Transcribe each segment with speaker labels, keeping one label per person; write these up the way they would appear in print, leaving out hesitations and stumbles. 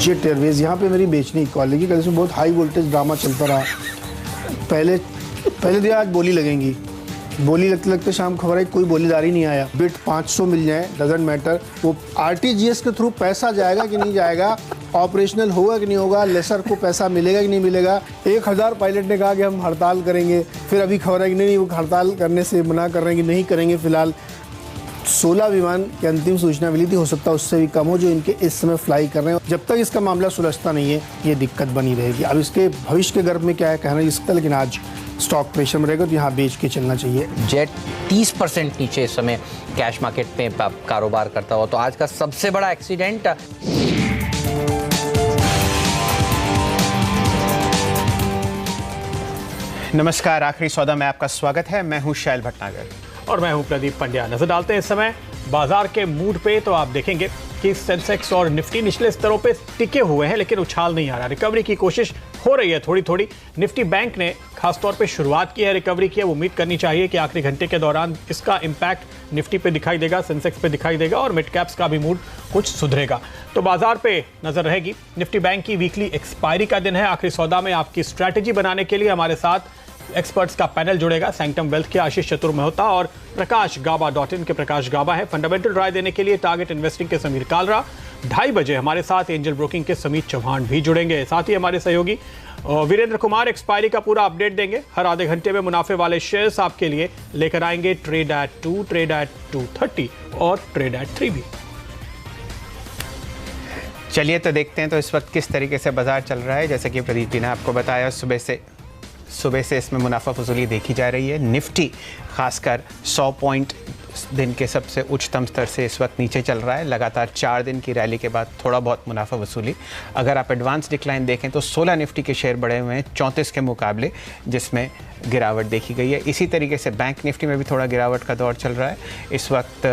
Speaker 1: Jet Airways, यहाँ पे मेरी बेचने की कॉल लगी। कल इसमें बहुत हाई वोल्टेज ड्रामा चलता रहा। पहले दिन आज बोली लगेंगी, बोली लगते लगते शाम खबर आई कोई बोलीदारी नहीं आया। बिट 500 मिल जाए डजेंट मैटर, वो आरटीजीएस के थ्रू पैसा जाएगा कि नहीं जाएगा, ऑपरेशनल होगा कि नहीं होगा, लेसर को पैसा मिलेगा कि नहीं मिलेगा। 1000 पायलट ने कहा कि हम हड़ताल करेंगे, फिर अभी खबर है कि नहीं वो हड़ताल करने से मना कर रहे हैं कि नहीं करेंगे। फिलहाल 16 विमान की अंतिम सूचना मिली थी, हो सकता है उससे भी कम हो जो इनके इस समय फ्लाई कर रहे हैं। जब तक इसका मामला सुलझता नहीं है ये दिक्कत बनी रहेगी। अब इसके भविष्य के गर्भ में क्या है कहना नहीं सकता, लेकिन आज स्टॉक प्रेशर में रहेगा तो यहाँ बेच के चलना चाहिए।
Speaker 2: जेट 30% नीचे इस समय कैश मार्केट में कारोबार करता हुआ, तो आज का सबसे बड़ा एक्सीडेंट।
Speaker 3: नमस्कार, आखिरी सौदा में आपका स्वागत है। मैं हूं शैल भटनागर
Speaker 4: और मैं हूं प्रदीप पंड्या। नजर डालते हैं इस समय बाजार के मूड पे, तो आप देखेंगे कि सेंसेक्स और निफ्टी निचले स्तरों पे टिके हुए हैं, लेकिन उछाल नहीं आ रहा। रिकवरी की कोशिश हो रही है थोड़ी थोड़ी। निफ्टी बैंक ने खासतौर पे शुरुआत की है रिकवरी की। अब उम्मीद करनी चाहिए कि आखिरी घंटे के दौरान इसका इम्पैक्ट निफ्टी पे दिखाई देगा, सेंसेक्स पे दिखाई देगा और मिड कैप्स का भी मूड कुछ सुधरेगा। तो बाजार पे नजर रहेगी। निफ्टी बैंक की वीकली एक्सपायरी का दिन है। आखिरी सौदा में आपकी स्ट्रैटेजी बनाने के लिए हमारे साथ एक्सपर्ट्स का पैनल जुड़ेगा। सैंक्टम वेल्थ के आशीष चतुर्मेहता और प्रकाश गाबा.in के प्रकाश गाबा है। फंडामेंटल राय देने के लिए टारगेट इन्वेस्टिंग के समीर कालरा। 2:30 बजे हमारे साथ एंजल ब्रोकिंग के समीर चौहान भी जुड़ेंगे। साथ ही हमारे सहयोगी वीरेंद्र कुमार एक्सपायरी का पूरा अपडेट देंगे। हर आधे घंटे में मुनाफे वाले शेयर्स आपके लिए लेकर आएंगे। ट्रेड एट 2, ट्रेड एट 230 और ट्रेड एट 3 भी।
Speaker 3: चलिए तो देखते हैं तो इस वक्त किस तरीके से बाजार चल रहा है। जैसे कि प्रदीप जी ने आपको बताया, सुबह से इसमें मुनाफा फजूली देखी जा रही है। निफ्टी खासकर 100 पॉइंट दिन के सबसे उच्चतम स्तर से इस वक्त नीचे चल रहा है। लगातार 4 दिन की रैली के बाद थोड़ा बहुत मुनाफा वसूली। अगर आप एडवांस डिक्लाइन देखें तो 16 निफ्टी के शेयर बढ़े हुए हैं 34 के मुकाबले, जिसमें गिरावट देखी गई है। इसी तरीके से बैंक निफ्टी में भी थोड़ा गिरावट का दौर चल रहा है। इस वक्त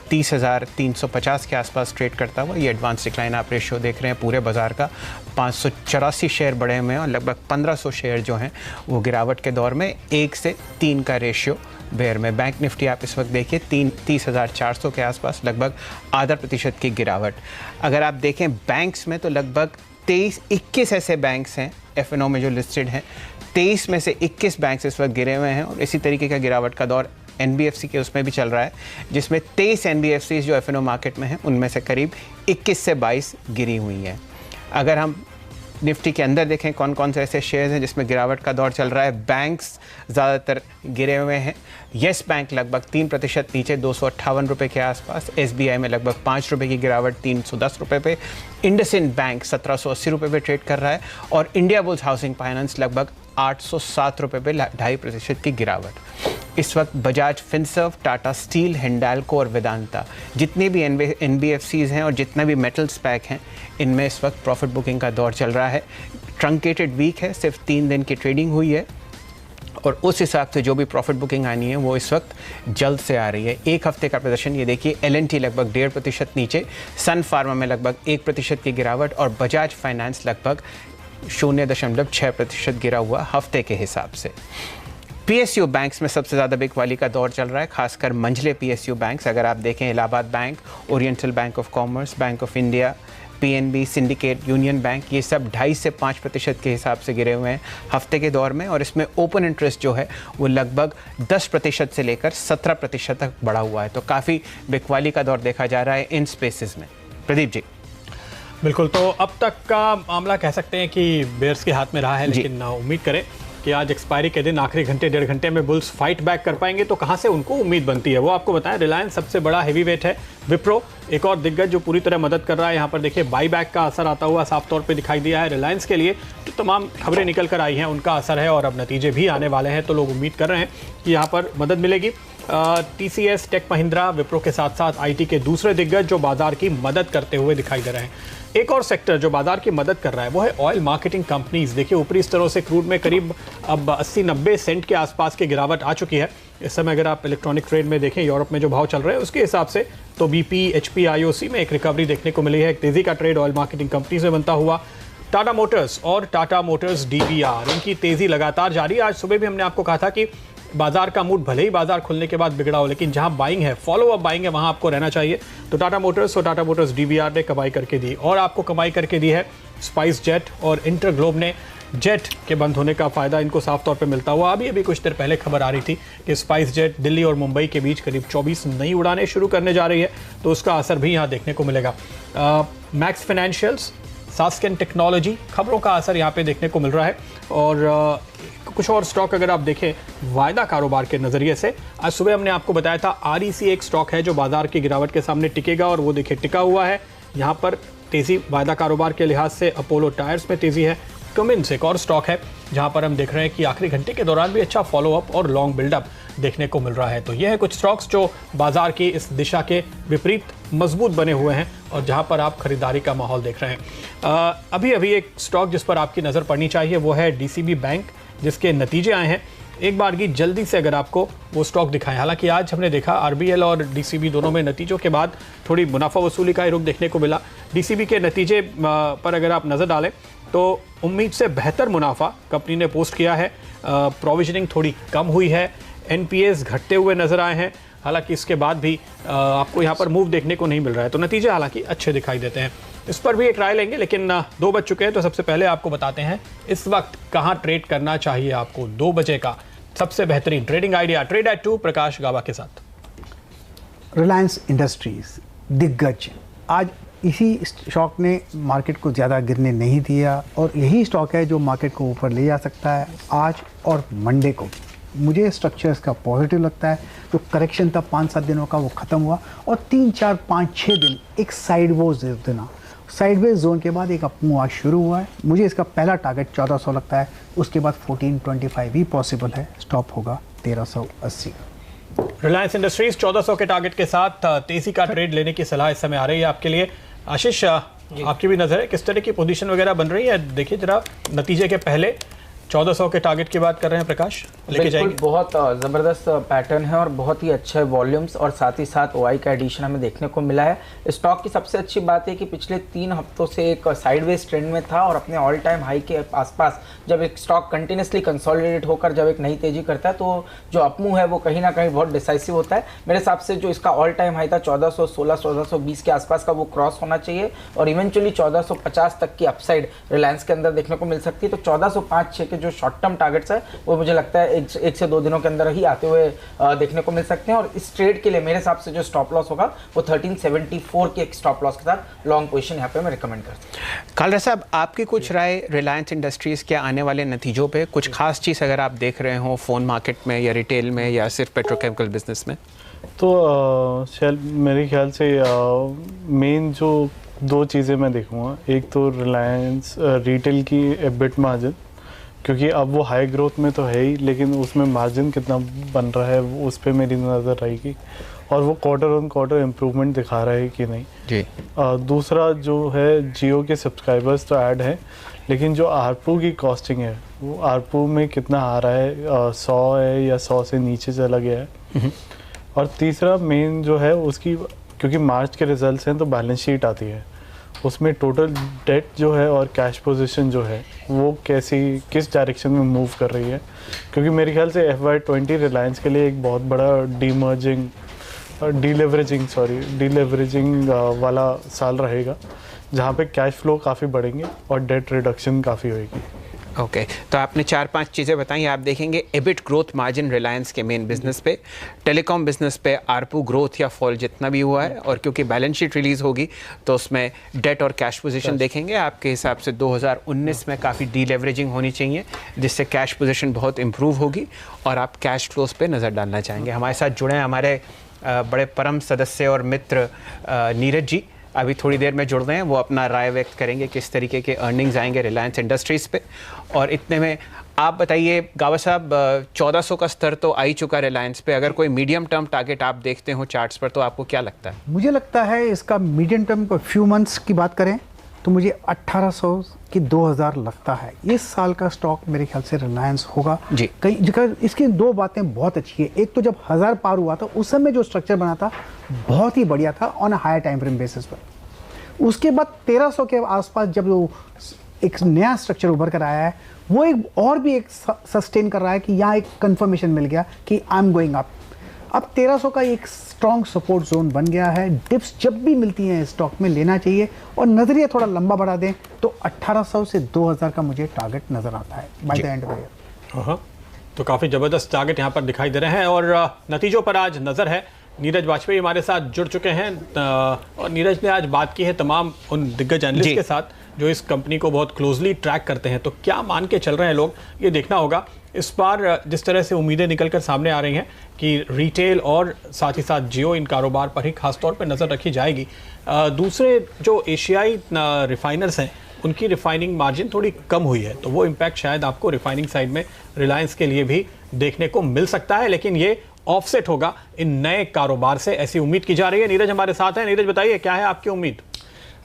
Speaker 3: 30,350 के आसपास ट्रेड करता हुआ ये एडवांस डिक्लाइन आप रेशियो देख रहे हैं पूरे बाजार का। 584 शेयर बढ़े हुए हैं और लगभग 1500 शेयर जो हैं वो गिरावट के दौर में 1 से 3 का रेशियो बेयर में। बैंक निफ्टी आप इस वक्त देखिए 30,400 के आसपास, लगभग 0.5% की गिरावट। अगर आप देखें बैंक्स में तो लगभग 21 ऐसे बैंक्स हैं एफएनओ में जो लिस्टेड हैं। 23 में से 21 बैंक्स इस वक्त गिरे हुए हैं और इसी तरीके का गिरावट का दौर एनबीएफसी के उसमें भी चल रहा है, जिसमें 23 एनबीएफसी जो एफएनओ मार्केट में हैं उनमें से करीब 21 से 22 गिरी हुई हैं। अगर हम निफ्टी के अंदर देखें कौन कौन से ऐसे शेयर्स हैं जिसमें गिरावट का दौर चल रहा है, बैंक्स ज़्यादातर गिरे हुए हैं। येस बैंक लगभग 3% नीचे 258 रुपये के आसपास। एसबीआई में लगभग 5 रुपये की गिरावट 310 रुपये पे। इंडसइंड बैंक 1780 रुपये पे ट्रेड कर रहा है और इंडिया बुल्स हाउसिंग फाइनेंस लगभग 807 रुपये पे 2.5% की गिरावट। इस वक्त बजाज फिनसर्व, टाटा स्टील, हिंडाल्को और वेदांता जितने भी एनबीएफसीज हैं और जितने भी मेटल्स पैक हैं, इनमें इस वक्त प्रॉफिट बुकिंग का दौर चल रहा है। ट्रंकेटेड वीक है, सिर्फ 3 दिन की ट्रेडिंग हुई है और उस हिसाब से जो भी प्रॉफिट बुकिंग आनी है वो इस वक्त जल्द से आ रही है। एक हफ्ते का प्रदर्शन ये देखिए, एलएनटी लगभग 1.5% नीचे, सन फार्मा में लगभग 1% की गिरावट और बजाज फाइनेंस लगभग 0.6% गिरा हुआ हफ्ते के हिसाब से। पीएसयू बैंक्स में सबसे ज़्यादा बिक वाली का दौर चल रहा है, खासकर मंझले पीएसयू बैंक्स। अगर आप देखें Allahabad bank, oriental bank of commerce, bank of India, PNB, syndicate, union bank, ये सब 2.5 से 5% के हिसाब से गिरे हुए हैं हफ्ते के दौर में। और इसमें ओपन इंटरेस्ट जो है वो लगभग 10% से लेकर 17% तक बढ़ा हुआ है। तो काफ़ी बिकवाली का दौर देखा जा रहा है इन स्पेसेस में। प्रदीप जी।
Speaker 4: बिल्कुल, तो अब तक का मामला कह सकते हैं कि बेयर्स के हाथ में रहा है, लेकिन उम्मीद करें कि आज एक्सपायरी के दिन आखिरी घंटे 1.5 घंटे में बुल्स फाइट बैक कर पाएंगे। तो कहां से उनको उम्मीद बनती है वो आपको बताएं। रिलायंस सबसे बड़ा हेवी वेट है। विप्रो एक और दिग्गज जो पूरी तरह मदद कर रहा है। यहाँ पर देखिए बाई बैक का असर आता हुआ साफ तौर पे दिखाई दिया है। रिलायंस के लिए जो तमाम खबरें निकल कर आई हैं उनका असर है और अब नतीजे भी आने वाले हैं, तो लोग उम्मीद कर रहे हैं कि यहाँ पर मदद मिलेगी। टीसीएस, टेक महिंद्रा, विप्रो के साथ साथ आईटी के दूसरे दिग्गज जो बाजार की मदद करते हुए दिखाई दे रहे हैं। एक और सेक्टर जो बाजार की मदद कर रहा है वो है ऑयल मार्केटिंग कंपनीज। देखिए ऊपरी स्तरों से क्रूड में करीब अब 80-90 सेंट के आसपास की गिरावट आ चुकी है। इस समय अगर आप इलेक्ट्रॉनिक ट्रेड में देखें यूरोप में जो भाव चल रहे हैं उसके हिसाब से तो बीपी, एचपी, आईओसी में एक रिकवरी देखने को मिली है। एक तेजी का ट्रेड ऑयल मार्केटिंग कंपनी से बनता हुआ। टाटा मोटर्स और टाटा मोटर्स डीवीआर, इनकी तेजी लगातार जारी। आज सुबह भी हमने आपको कहा था कि बाजार का मूड भले ही बाजार खुलने के बाद बिगड़ा हो, लेकिन जहां बाइंग है, फॉलो अप बाइंग है, वहां आपको रहना चाहिए। तो टाटा मोटर्स और टाटा मोटर्स डीबीआर ने कमाई करके दी, और आपको कमाई करके दी है स्पाइस जेट और इंटरग्लोब ने। जेट के बंद होने का फायदा इनको साफ तौर पे मिलता हुआ अभी कुछ देर पहले खबर आ रही थी कि स्पाइस जेट दिल्ली और मुंबई के बीच करीब 24 नई उड़ानें शुरू करने जा रही है, तो उसका असर भी यहाँ देखने को मिलेगा। मैक्स फाइनेंशियल्स, सास्केन टेक्नोलॉजी, खबरों का असर यहाँ पे देखने को मिल रहा है। और कुछ और स्टॉक अगर आप देखें वायदा कारोबार के नज़रिए से, आज सुबह हमने आपको बताया था REC एक स्टॉक है जो बाजार की गिरावट के सामने टिकेगा, और वो देखिए टिका हुआ है। यहाँ पर तेज़ी वायदा कारोबार के लिहाज से अपोलो टायर्स में तेज़ी है। कमिंस एक और स्टॉक है जहां पर हम देख रहे हैं कि आखिरी घंटे के दौरान भी अच्छा फॉलोअप और लॉन्ग बिल्डअप देखने को मिल रहा है। तो यह है कुछ स्टॉक्स जो बाजार की इस दिशा के विपरीत मजबूत बने हुए हैं और जहां पर आप खरीदारी का माहौल देख रहे हैं। अभी एक स्टॉक जिस पर आपकी नज़र पड़नी चाहिए वो है DCB बैंक, जिसके नतीजे आए हैं। एक बार की जल्दी से अगर आपको वो स्टॉक दिखाएं। हालांकि आज हमने देखा RBL और DCB दोनों में नतीजों के बाद थोड़ी मुनाफा वसूली का रुख देखने को मिला। DCB के नतीजे पर अगर आप नज़र डालें तो उम्मीद से बेहतर मुनाफा कंपनी ने पोस्ट किया है। प्रोविजनिंग थोड़ी कम हुई है, NPAs घटते हुए नजर आए हैं। हालांकि इसके बाद भी आपको यहाँ पर मूव देखने को नहीं मिल रहा है, तो नतीजे हालांकि अच्छे दिखाई देते हैं। इस पर भी एक राय लेंगे, लेकिन 2 बज चुके हैं, तो सबसे पहले आपको बताते हैं इस वक्त कहाँ ट्रेड करना चाहिए आपको। 2 बजे का सबसे बेहतरीन ट्रेडिंग आइडिया ट्रेड एट 2 प्रकाश गावा के साथ।
Speaker 5: रिलायंस इंडस्ट्रीज दिग्गज, आज इसी स्टॉक ने मार्केट को ज़्यादा गिरने नहीं दिया, और यही स्टॉक है जो मार्केट को ऊपर ले जा सकता है आज और मंडे को। मुझे स्ट्रक्चर इसका पॉजिटिव लगता है। जो करेक्शन था 5-7 दिनों का वो ख़त्म हुआ, और 3, 4, 5, 6 दिन एक साइडवेज जोन के बाद एक अपमूव आज शुरू हुआ है। मुझे इसका पहला टारगेट 1400 लगता है, उसके बाद 1425 भी पॉसिबल है, स्टॉप होगा 1380।
Speaker 4: रिलायंस इंडस्ट्रीज 1400 के टारगेट के साथ तेजी का ट्रेड लेने की सलाह इस समय आ रही है आपके लिए। आशीष, आपकी भी नजर है किस तरह की पोजीशन वगैरह बन रही है? देखिए जरा नतीजे के पहले 1400 के टारगेट की बात कर रहे हैं प्रकाश, लेके जाएंगे।
Speaker 6: बहुत ज़बरदस्त पैटर्न है और बहुत ही अच्छे वॉल्यूम्स और साथ ही साथ OI का एडिशन हमें देखने को मिला है। स्टॉक की सबसे अच्छी बात है कि पिछले 3 हफ्तों से एक साइडवेज ट्रेंड में था, और अपने ऑल टाइम हाई के आसपास जब एक स्टॉक कंटिन्यूसली कंसोलिडेट होकर जब एक नई तेजी करता है, तो जो अपमूव है वो कहीं ना कहीं बहुत डिसाइसिव होता है। मेरे हिसाब से जो इसका ऑल टाइम हाई था 1416, 1420 के आसपास का, वो क्रॉस होना चाहिए, और इवेंचुअली 1450 तक की अपसाइड रिलायंस के अंदर देखने को मिल सकती है। तो 1405-6 जो शॉर्ट टर्म टारगेट्स है वो मुझे लगता है 1 से 2 दिनों के अंदर ही आते हुए देखने को मिल सकते हैं। और इस ट्रेड के लिए मेरे हिसाब से जो स्टॉप लॉस होगा वो 1374 के एक स्टॉप लॉस के साथ लॉन्ग पोजीशन यहाँ पे मैं रिकमेंड करता हूँ।
Speaker 3: कालरा साहब, आपकी कुछ राय रिलायंस इंडस्ट्रीज के आने वाले नतीजों पे? कुछ खास चीज़ अगर आप देख रहे हो फ़ोन मार्केट में या रिटेल में या सिर्फ पेट्रोकेमिकल बिजनेस में?
Speaker 7: तो मेरे ख्याल से मेन जो 2 चीज़ें मैं देखूँगा, एक तो रिलायंस रिटेल की एबिट मार्जिन, क्योंकि अब वो हाई ग्रोथ में तो है ही, लेकिन उसमें मार्जिन कितना बन रहा है उस पर मेरी नज़र रहेगी, और वो क्वार्टर ऑन क्वार्टर इम्प्रूवमेंट दिखा रहा है कि नहीं जी। दूसरा जो है जियो के सब्सक्राइबर्स तो ऐड हैं, लेकिन जो आरपू की कॉस्टिंग है वो आरपू में कितना आ रहा है, 100 है या 100 से नीचे चला गया है। और तीसरा मेन जो है उसकी, क्योंकि मार्च के रिजल्ट्स हैं तो बैलेंस शीट आती है, उसमें टोटल डेट जो है और कैश पोजीशन जो है वो किस डायरेक्शन में मूव कर रही है, क्योंकि मेरे ख्याल से FY20 रिलायंस के लिए एक बहुत बड़ा डीलेवरेजिंग वाला साल रहेगा, जहाँ पे कैश फ्लो काफ़ी बढ़ेंगे और डेट रिडक्शन काफ़ी होएगी।
Speaker 3: ओके, तो आपने 4-5 चीज़ें बताई। आप देखेंगे एबिट ग्रोथ मार्जिन रिलायंस के मेन बिजनेस पे, टेलीकॉम बिजनेस पे आरपू ग्रोथ या फॉल जितना भी हुआ है, और क्योंकि बैलेंस शीट रिलीज़ होगी तो उसमें डेट और कैश पोजीशन देखेंगे। आपके हिसाब से 2019 में काफ़ी डीलेवरेजिंग होनी चाहिए, जिससे कैश पोजीशन बहुत इंप्रूव होगी और आप कैश फ्लोज पे नज़र डालना चाहेंगे। हमारे साथ जुड़े हैं हमारे बड़े परम सदस्य और मित्र नीरज जी, अभी थोड़ी देर में जुड़ रहे हैं। वो अपना राय व्यक्त करेंगे किस तरीके के अर्निंग्स आएंगे रिलायंस इंडस्ट्रीज़ पे। और इतने में आप बताइए गावा साहब, 1400 का स्तर तो आ ही चुका रिलायंस पे, अगर कोई मीडियम टर्म टारगेट आप देखते हो चार्ट्स पर तो आपको क्या लगता है?
Speaker 5: मुझे लगता है इसका मीडियम टर्म को फ्यू मंथ्स की बात करें तो मुझे 1800 की 2000 लगता है। इस साल का स्टॉक मेरे ख्याल से रिलायंस होगा
Speaker 3: जी।
Speaker 5: कई जगह इसकी 2 बातें बहुत अच्छी है। एक तो जब 1000 पार हुआ था उस समय जो स्ट्रक्चर बना था बहुत ही बढ़िया था on a higher time frame basis पर। उसके बाद 1300 के आसपास जब वो एक नया स्ट्रक्चर उभर कर आया है, वो एक और भी एक सस्टेन कर रहा है कि यहाँ एक कंफर्मेशन मिल गया कि आई एम गोइंग अप। अब 1300 का एक स्ट्रॉन्ग सपोर्ट जोन बन गया है। डिप्स जब भी मिलती हैं स्टॉक में लेना चाहिए, और नजरिया थोड़ा लंबा बढ़ा दें तो 1800 से 2000 का मुझे टारगेट नजर आता है by the end of the year.
Speaker 4: तो काफ़ी ज़बरदस्त टारगेट यहाँ पर दिखाई दे रहे हैं और नतीजों पर आज नज़र है। नीरज वाजपेयी हमारे साथ जुड़ चुके हैं और नीरज ने आज बात की है तमाम उन दिग्गज एनालिस्ट के साथ जो इस कंपनी को बहुत क्लोजली ट्रैक करते हैं। तो क्या मान के चल रहे हैं लोग, ये देखना होगा। इस बार जिस तरह से उम्मीदें निकलकर सामने आ रही हैं कि रिटेल और साथ ही साथ जियो इन कारोबार पर ही खासतौर पर नज़र रखी जाएगी। दूसरे जो एशियाई रिफाइनर्स हैं उनकी रिफाइनिंग मार्जिन थोड़ी कम हुई है, तो वो इम्पैक्ट शायद आपको रिफाइनिंग साइड में रिलायंस के लिए भी देखने को मिल सकता है, लेकिन ये ऑफसेट होगा इन नए कारोबार से, ऐसी उम्मीद की जा रही है। नीरज हमारे साथ हैं। नीरज बताइए क्या है आपकी उम्मीद?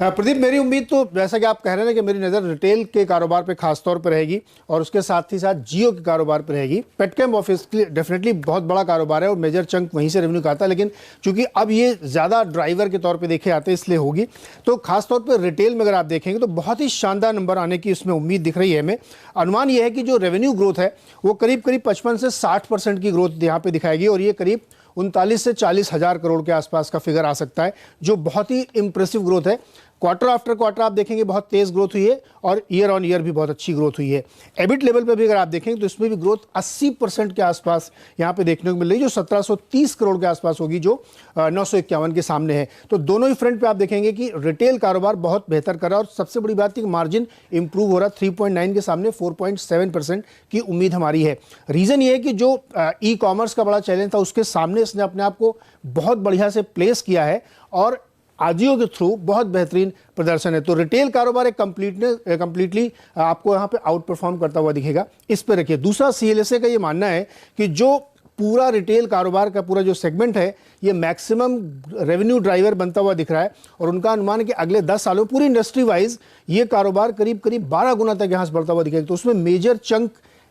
Speaker 1: प्रदीप, मेरी उम्मीद तो जैसा कि आप कह रहे हैं कि मेरी नज़र रिटेल के कारोबार पे खास तौर पर रहेगी और उसके साथ ही साथ जियो के कारोबार पर रहेगी। पेटकेम ऑब्वियसली डेफिनेटली बहुत बड़ा कारोबार है और मेजर चंक वहीं से रेवेन्यू का आता है, लेकिन चूंकि अब ये ज़्यादा ड्राइवर के तौर पे देखे आते हैं इसलिए होगी। तो खास तौर पर रिटेल में अगर आप देखेंगे तो बहुत ही शानदार नंबर आने की इसमें उम्मीद दिख रही है हमें। अनुमान ये है कि जो रेवेन्यू ग्रोथ है वो करीब 55 से 60% की ग्रोथ यहाँ पे दिखाएगी और ये करीब 39 से 40 हज़ार करोड़ के आसपास का फिगर आ सकता है, जो बहुत ही इंप्रेसिव ग्रोथ है। क्वार्टर आफ्टर क्वार्टर आप देखेंगे बहुत तेज ग्रोथ हुई है और ईयर ऑन ईयर भी बहुत अच्छी ग्रोथ हुई है। एबिट लेवल पे भी अगर आप देखेंगे तो इसमें भी ग्रोथ 80% के आसपास यहाँ पे देखने को मिल रही है, जो 1730 करोड़ के आसपास होगी, जो 951 के सामने है। तो दोनों ही फ्रंट पे आप देखेंगे कि रिटेल कारोबार बहुत बेहतर कर रहा है और सबसे बड़ी बात है कि मार्जिन इंप्रूव हो रहा है। 3.9 के सामने 4.7% की उम्मीद हमारी है। रीज़न ये है कि जो ई कॉमर्स का बड़ा चैलेंज था उसके सामने इसने अपने आप को बहुत बढ़िया से प्लेस किया है और आजियो के थ्रू बहुत बेहतरीन प्रदर्शन है। तो रिटेल कारोबार एक कंप्लीटली आपको यहाँ पे आउट परफॉर्म करता हुआ दिखेगा, इस पे रखिए। दूसरा सीएलएसए का ये मानना है कि जो पूरा रिटेल कारोबार का पूरा जो सेगमेंट है ये मैक्सिमम रेवेन्यू ड्राइवर बनता हुआ दिख रहा है और उनका अनुमान है कि अगले 10 सालों पूरी इंडस्ट्री वाइज ये कारोबार करीब 12 गुना तक यहाँ से बढ़ता हुआ दिखेगा। तो उसमें मेजर चंक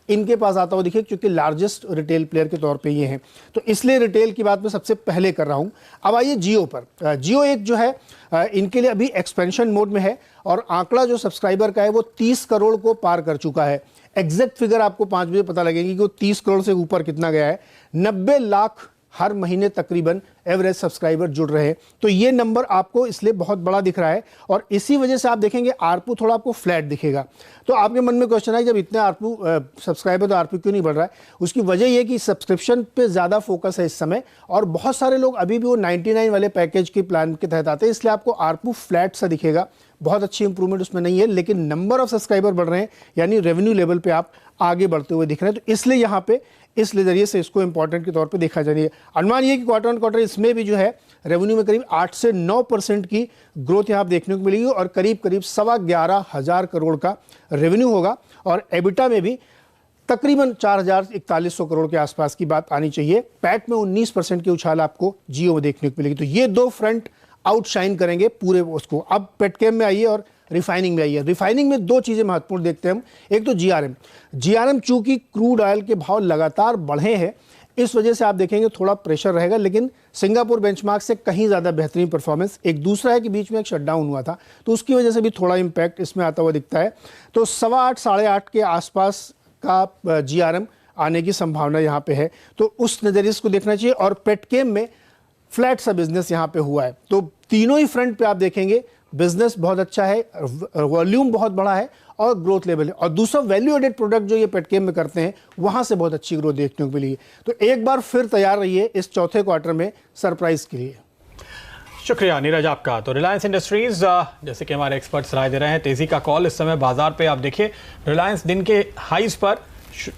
Speaker 1: इनके पास आता हुआ दिखे, क्योंकि लार्जेस्ट रिटेल प्लेयर के तौर पे ये हैं। तो इसलिए रिटेल की बात मैं सबसे पहले कर रहा हूं। अब आइए जियो पर। जियो एक जो है इनके लिए अभी एक्सपेंशन मोड में है और आंकड़ा जो सब्सक्राइबर का है वो 30 करोड़ को पार कर चुका है। एग्जैक्ट फिगर आपको 5 बजे पता लगेगी कि वो 30 करोड़ से ऊपर कितना गया है। 90 लाख हर महीने तकरीबन एवरेज सब्सक्राइबर जुड़ रहे हैं। तो ये नंबर आपको इसलिए बहुत बड़ा दिख रहा है और इसी वजह से आप देखेंगे आरपू थोड़ा आपको फ्लैट दिखेगा। तो आपके मन में क्वेश्चन है जब इतने आरपू सब्सक्राइबर तो आरपू क्यों नहीं बढ़ रहा है? उसकी वजह ये कि सब्सक्रिप्शन पे ज़्यादा फोकस है इस समय और बहुत सारे लोग अभी भी वो 99 वाले पैकेज के प्लान के तहत आते हैं, इसलिए आपको आरपू फ्लैट सा दिखेगा। बहुत अच्छी इंप्रूवमेंट उसमें नहीं है, लेकिन नंबर ऑफ सब्सक्राइबर बढ़ रहे हैं, यानी रेवेन्यू लेवल पे आप आगे बढ़ते हुए दिख रहे हैं। तो इसलिए यहाँ पे इस नज़रिए से इसको इंपॉर्टेंट के तौर पे देखा जाए। अनुमान ये कि क्वार्टर ऑन क्वार्टर इसमें भी जो है रेवेन्यू में करीब 8 से 9% की ग्रोथ यहाँ देखने को मिलेगी और करीब 11,15,000 करोड़ का रेवेन्यू होगा और एबिटा में भी तकरीबन 4,4100 करोड़ के आसपास की बात आनी चाहिए। पैट में 19% की उछाल आपको जियो में देखने को मिलेगी। तो ये दो फ्रंट आउटशाइन करेंगे पूरे उसको। अब पेटकेम में आइए और रिफाइनिंग में आइए। रिफाइनिंग में दो चीज़ें महत्वपूर्ण देखते हैं हम। एक तो जीआरएम चूंकि क्रूड ऑयल के भाव लगातार बढ़े हैं, इस वजह से आप देखेंगे थोड़ा प्रेशर रहेगा, लेकिन सिंगापुर बेंचमार्क से कहीं ज़्यादा बेहतरीन परफॉर्मेंस। एक दूसरा है कि बीच में एक शटडाउन हुआ था तो उसकी वजह से भी थोड़ा इम्पैक्ट इसमें आता हुआ दिखता है। तो 8.25 साढ़े 8 के आसपास का जीआरएम आने की संभावना यहाँ पे है, तो उस नज़रिए को देखना चाहिए। और पेटकेम में फ्लैट सा बिजनेस यहाँ पे हुआ है। तो तीनों ही फ्रंट पे आप देखेंगे बिजनेस बहुत अच्छा है, वॉल्यूम बहुत बड़ा है और ग्रोथ लेवल है। और दूसरा वैल्यू एडेड प्रोडक्ट जो ये पेटकेम में करते हैं वहां से बहुत अच्छी ग्रोथ देखने को मिली है। तो एक बार फिर तैयार रहिए इस चौथे क्वार्टर में सरप्राइज के लिए।
Speaker 4: शुक्रिया नीरज आपका। तो रिलायंस इंडस्ट्रीज जैसे कि हमारे एक्सपर्ट्स राय दे रहे हैं, तेजी का कॉल इस समय बाजार पे। आप देखिए रिलायंस दिन के हाईज पर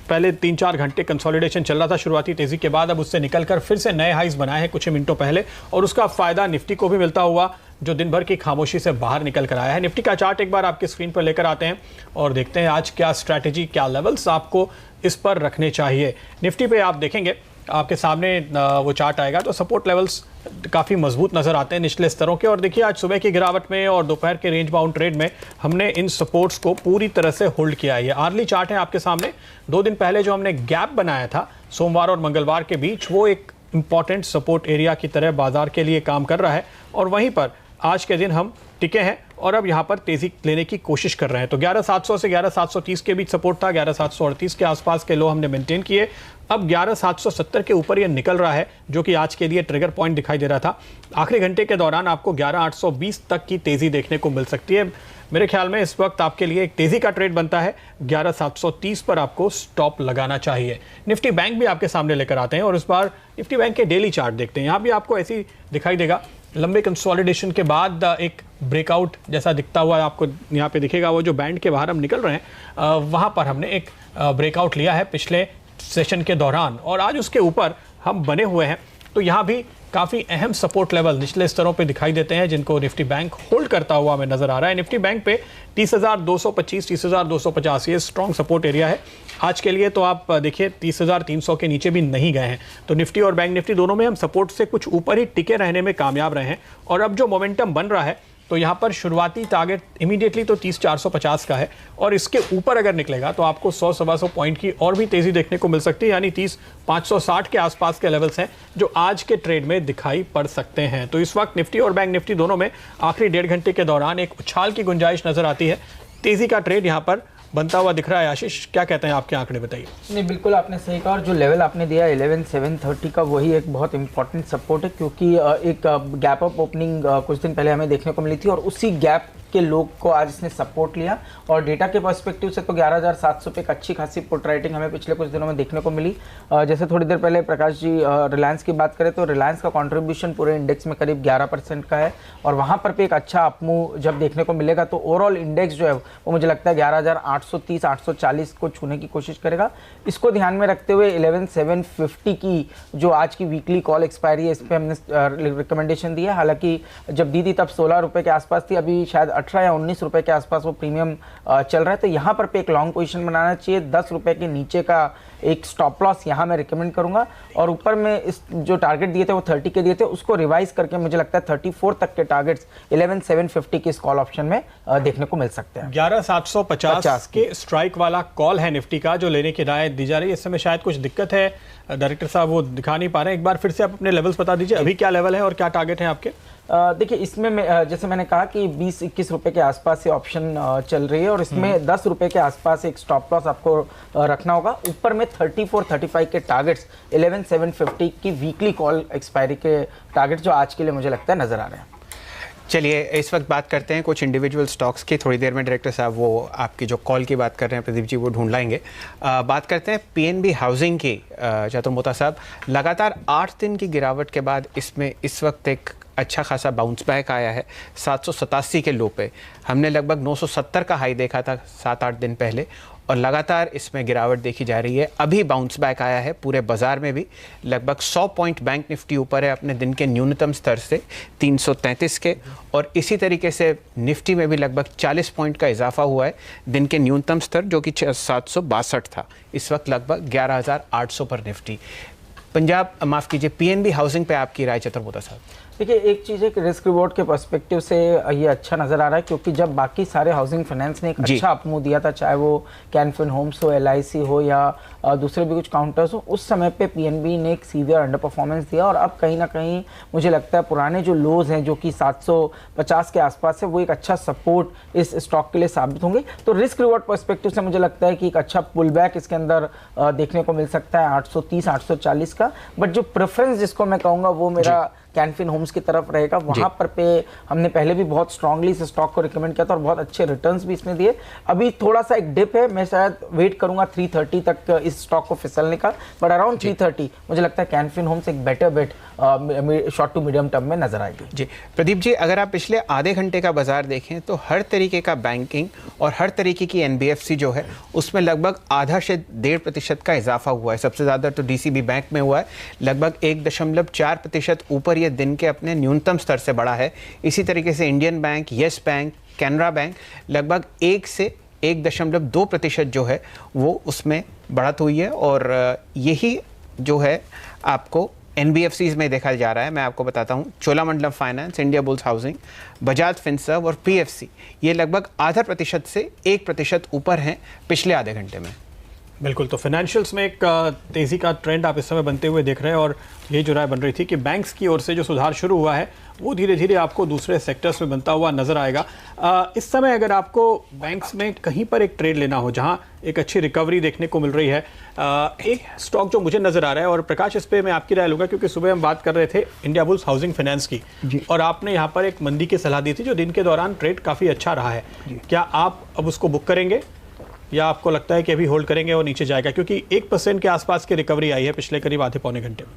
Speaker 4: पहले 3-4 घंटे कंसोलिडेशन चल रहा था शुरुआती तेजी के बाद, अब उससे निकलकर फिर से नए हाईज बनाए हैं कुछ मिनटों पहले और उसका फायदा निफ्टी को भी मिलता हुआ जो दिन भर की खामोशी से बाहर निकल कर आया है। निफ्टी का चार्ट एक बार आपके स्क्रीन पर लेकर आते हैं और देखते हैं आज क्या स्ट्रैटेजी, क्या लेवल्स आपको इस पर रखने चाहिए। निफ्टी पे आप देखेंगे आपके सामने वो चार्ट आएगा तो सपोर्ट लेवल्स काफ़ी मजबूत नज़र आते हैं निचले स्तरों के। और देखिए आज सुबह की गिरावट में और दोपहर के रेंज बाउंड ट्रेड में हमने इन सपोर्ट्स को पूरी तरह से होल्ड किया है। ये आर्ली चार्ट है आपके सामने। 2 दिन पहले जो हमने गैप बनाया था सोमवार और मंगलवार के बीच, वो एक इंपॉर्टेंट सपोर्ट एरिया की तरह बाजार के लिए काम कर रहा है और वहीं पर आज के दिन हम टिके हैं और अब यहाँ पर तेजी लेने की कोशिश कर रहे हैं। तो 11,700 से 11,730 के बीच सपोर्ट था, 11,738 के आसपास के लो हमने मेंटेन किए। अब 11,770 के ऊपर ये निकल रहा है, जो कि आज के लिए ट्रिगर पॉइंट दिखाई दे रहा था। आखिरी घंटे के दौरान आपको 11,820 तक की तेजी देखने को मिल सकती है। मेरे ख्याल में इस वक्त आपके लिए एक तेजी का ट्रेड बनता है, 11,730 पर आपको स्टॉप लगाना चाहिए। निफ्टी बैंक भी आपके सामने लेकर आते हैं और इस बार निफ्टी बैंक के डेली चार्ट देखते हैं। यहाँ भी आपको ऐसी दिखाई देगा, लंबे कंसोलिडेशन के बाद एक ब्रेकआउट जैसा दिखता हुआ आपको यहाँ पे दिखेगा। वो जो बैंड के बाहर हम निकल रहे हैं वहाँ पर हमने एक ब्रेकआउट लिया है पिछले सेशन के दौरान और आज उसके ऊपर हम बने हुए हैं। तो यहाँ भी काफ़ी अहम सपोर्ट लेवल निचले स्तरों पे दिखाई देते हैं, जिनको निफ्टी बैंक होल्ड करता हुआ हमें नजर आ रहा है। निफ्टी बैंक पे 30,225, 30,250 ये स्ट्रॉन्ग सपोर्ट एरिया है आज के लिए। तो आप देखिए 30,300 के नीचे भी नहीं गए हैं। तो निफ्टी और बैंक निफ्टी दोनों में हम सपोर्ट से कुछ ऊपर ही टिके रहने में कामयाब रहे हैं। और अब जो मोमेंटम बन रहा है तो यहाँ पर शुरुआती टारगेट इमीडिएटली तो 30,450 का है और इसके ऊपर अगर निकलेगा तो आपको 100-125 पॉइंट की और भी तेजी देखने को मिल सकती है, यानी 30,560 के आसपास के लेवल्स हैं जो आज के ट्रेड में दिखाई पड़ सकते हैं। तो इस वक्त निफ्टी और बैंक निफ्टी दोनों में आखिरी 1.5 घंटे के दौरान एक उछाल की गुंजाइश नजर आती है। तेजी का ट्रेड यहाँ पर बनता हुआ दिख रहा है। आशीष, क्या कहते हैं आपके आंकड़े, बताइए।
Speaker 6: नहीं, बिल्कुल आपने सही कहा और जो लेवल आपने दिया 11,730 का वही एक बहुत इंपॉर्टेंट सपोर्ट है, क्योंकि एक गैप अप ओपनिंग कुछ दिन पहले हमें देखने को मिली थी और उसी गैप के लोग को आज इसने सपोर्ट लिया। और डेटा के पर्सपेक्टिव से तो 11,700 पे एक अच्छी खासी पुट राइटिंग हमें पिछले कुछ दिनों में देखने को मिली। जैसे थोड़ी देर पहले प्रकाश जी रिलायंस की बात करें तो रिलायंस का कंट्रीब्यूशन पूरे इंडेक्स में करीब 11% का है और वहाँ पर भी एक अच्छा अपमूव जब देखने को मिलेगा तो ओवरऑल इंडेक्स जो है वो मुझे लगता है 11,830, 840 को छूने की कोशिश करेगा। इसको ध्यान में रखते हुए 11,750 की जो आज की वीकली कॉल एक्सपायरी है इस पर हमने रिकमेंडेशन दी है। हालांकि जब दी थी तब 16 रुपये के आसपास थी, अभी शायद 18 या 19 रुपए के आसपास वो प्रीमियम चल रहा है। तो यहाँ पर पे एक लॉन्ग पोजीशन बनाना चाहिए। 10 रुपए के नीचे का एक स्टॉप लॉस यहाँ मैं रिकमेंड करूंगा और ऊपर में इस जो टारगेट दिए थे वो 30 के दिए थे, उसको रिवाइज करके मुझे लगता है 34 तक के टारगेट्स 11,750 के इस कॉल ऑप्शन में देखने को मिल सकते हैं।
Speaker 4: 11,750 के स्ट्राइक वाला कॉल है निफ्टी का जो लेने की राय दी जा रही है। इस समय शायद कुछ दिक्कत है, डायरेक्टर साहब वो दिखा नहीं पा रहे हैं। एक बार फिर से आप अपने लेवल्स बता दीजिए, अभी क्या लेवल है और क्या टारगेट है आपके।
Speaker 6: देखिए इसमें जैसे मैंने कहा कि 20-21 रुपए के आसपास ये ऑप्शन चल रही है और इसमें 10 रुपए के आसपास एक स्टॉप लॉस आपको रखना होगा। ऊपर में 34-35 के टारगेट्स 11,750 की वीकली कॉल एक्सपायरी के टारगेट जो आज के लिए मुझे लगता है नजर आ रहे हैं।
Speaker 3: चलिए इस वक्त बात करते हैं कुछ इंडिविजुअल स्टॉक्स की। थोड़ी देर में डायरेक्टर साहब वो आपकी जो कॉल की बात कर रहे हैं प्रदीप जी वो ढूंढ लाएंगे। बात करते हैं पीएनबी हाउसिंग की। चतुर मोता साहब, लगातार 8 दिन की गिरावट के बाद इसमें इस वक्त एक अच्छा खासा बाउंस बैक आया है 787 के लो पे। हमने लगभग 970 का हाई देखा था 7-8 दिन पहले और लगातार इसमें गिरावट देखी जा रही है। अभी बाउंस बैक आया है पूरे बाजार में भी। लगभग 100 पॉइंट बैंक निफ्टी ऊपर है अपने दिन के न्यूनतम स्तर से 333 के और इसी तरीके से निफ्टी में भी लगभग 40 पॉइंट का इजाफा हुआ है दिन के न्यूनतम स्तर जो कि 762 था। इस वक्त लगभग 11,800 पर निफ्टी। पंजाब माफ़ कीजिए पीएनबी हाउसिंग पे आपकी राय चतुर मोता साहब।
Speaker 6: देखिए एक चीज़ है कि रिस्क रिवॉर्ड के पर्सपेक्टिव से ये अच्छा नज़र आ रहा है, क्योंकि जब बाकी सारे हाउसिंग फाइनेंस ने एक अच्छा अपमूव दिया था, चाहे वो कैनफिन होम्स हो, LIC हो या दूसरे भी कुछ काउंटर्स हो, उस समय पे पीएनबी ने एक सीवियर अंडर परफॉर्मेंस दिया और अब कहीं ना कहीं मुझे लगता है पुराने जो लोज हैं जो कि 750 के आसपास है वो एक अच्छा सपोर्ट इस स्टॉक के लिए साबित होंगे। तो रिस्क रिवॉर्ड पर्सपेक्टिव से मुझे लगता है कि एक अच्छा पुल बैक इसके अंदर देखने को मिल सकता है 830-840 का। बट जो प्रेफरेंस जिसको मैं कहूँगा वो मेरा कैनफिन होम्स की तरफ रहेगा। वहाँ पर पे हमने पहले भी बहुत स्ट्रांगली इस स्टॉक को रिकमेंड किया था और बहुत अच्छे रिटर्न्स भी इसने दिए। अभी थोड़ा सा एक डिप है, मैं शायद वेट करूंगा 330 तक इस स्टॉक को फिसलने का, बट अराउंड 330 मुझे लगता है कैनफिन होम्स एक better bet short to medium term में नजर आएगी।
Speaker 3: जी प्रदीप जी, अगर आप पिछले आधे घंटे का बाजार देखें तो हर तरीके का बैंकिंग और हर तरीके की NBFC जो है उसमें लगभग आधा से 1.5% का इजाफा हुआ है। सबसे ज़्यादा तो DCB बैंक में हुआ है, लगभग 1.4% ऊपर ये दिन के अपने न्यूनतम स्तर से बढ़ा है। इसी तरीके से Indian bank, yes bank, Canara bank लगभग 1 से 1.2% जो है वो उसमें बढ़त हुई है और यही जो है आपको NBFCs में देखा जा रहा है। मैं आपको बताता हूँ, Cholamandalam finance, India bulls housing, Bajaj Finserv और PFC ये लगभग 0.5% से 1% ऊपर हैं पिछले आधे घंटे में।
Speaker 4: बिल्कुल, तो फाइनेंशियल्स में एक तेज़ी का ट्रेंड आप इस समय बनते हुए देख रहे हैं और ये जो राय बन रही थी कि बैंक्स की ओर से जो सुधार शुरू हुआ है वो धीरे धीरे आपको दूसरे सेक्टर्स में बनता हुआ नजर आएगा। इस समय अगर आपको बैंक्स में कहीं पर एक ट्रेड लेना हो जहां एक अच्छी रिकवरी देखने को मिल रही है, एक स्टॉक जो मुझे नजर आ रहा है, और प्रकाश इस पे मैं आपकी राय लूंगा क्योंकि सुबह हम बात कर रहे थे इंडिया बुल्स हाउसिंग फाइनेंस की और आपने यहाँ पर एक मंदी की सलाह दी थी जो दिन के दौरान ट्रेड काफ़ी अच्छा रहा है। क्या आप अब उसको बुक करेंगे या आपको लगता है कि अभी होल्ड करेंगे और नीचे जाएगा, क्योंकि 1% के आसपास की रिकवरी आई है पिछले करीब आधे पौने घंटे में?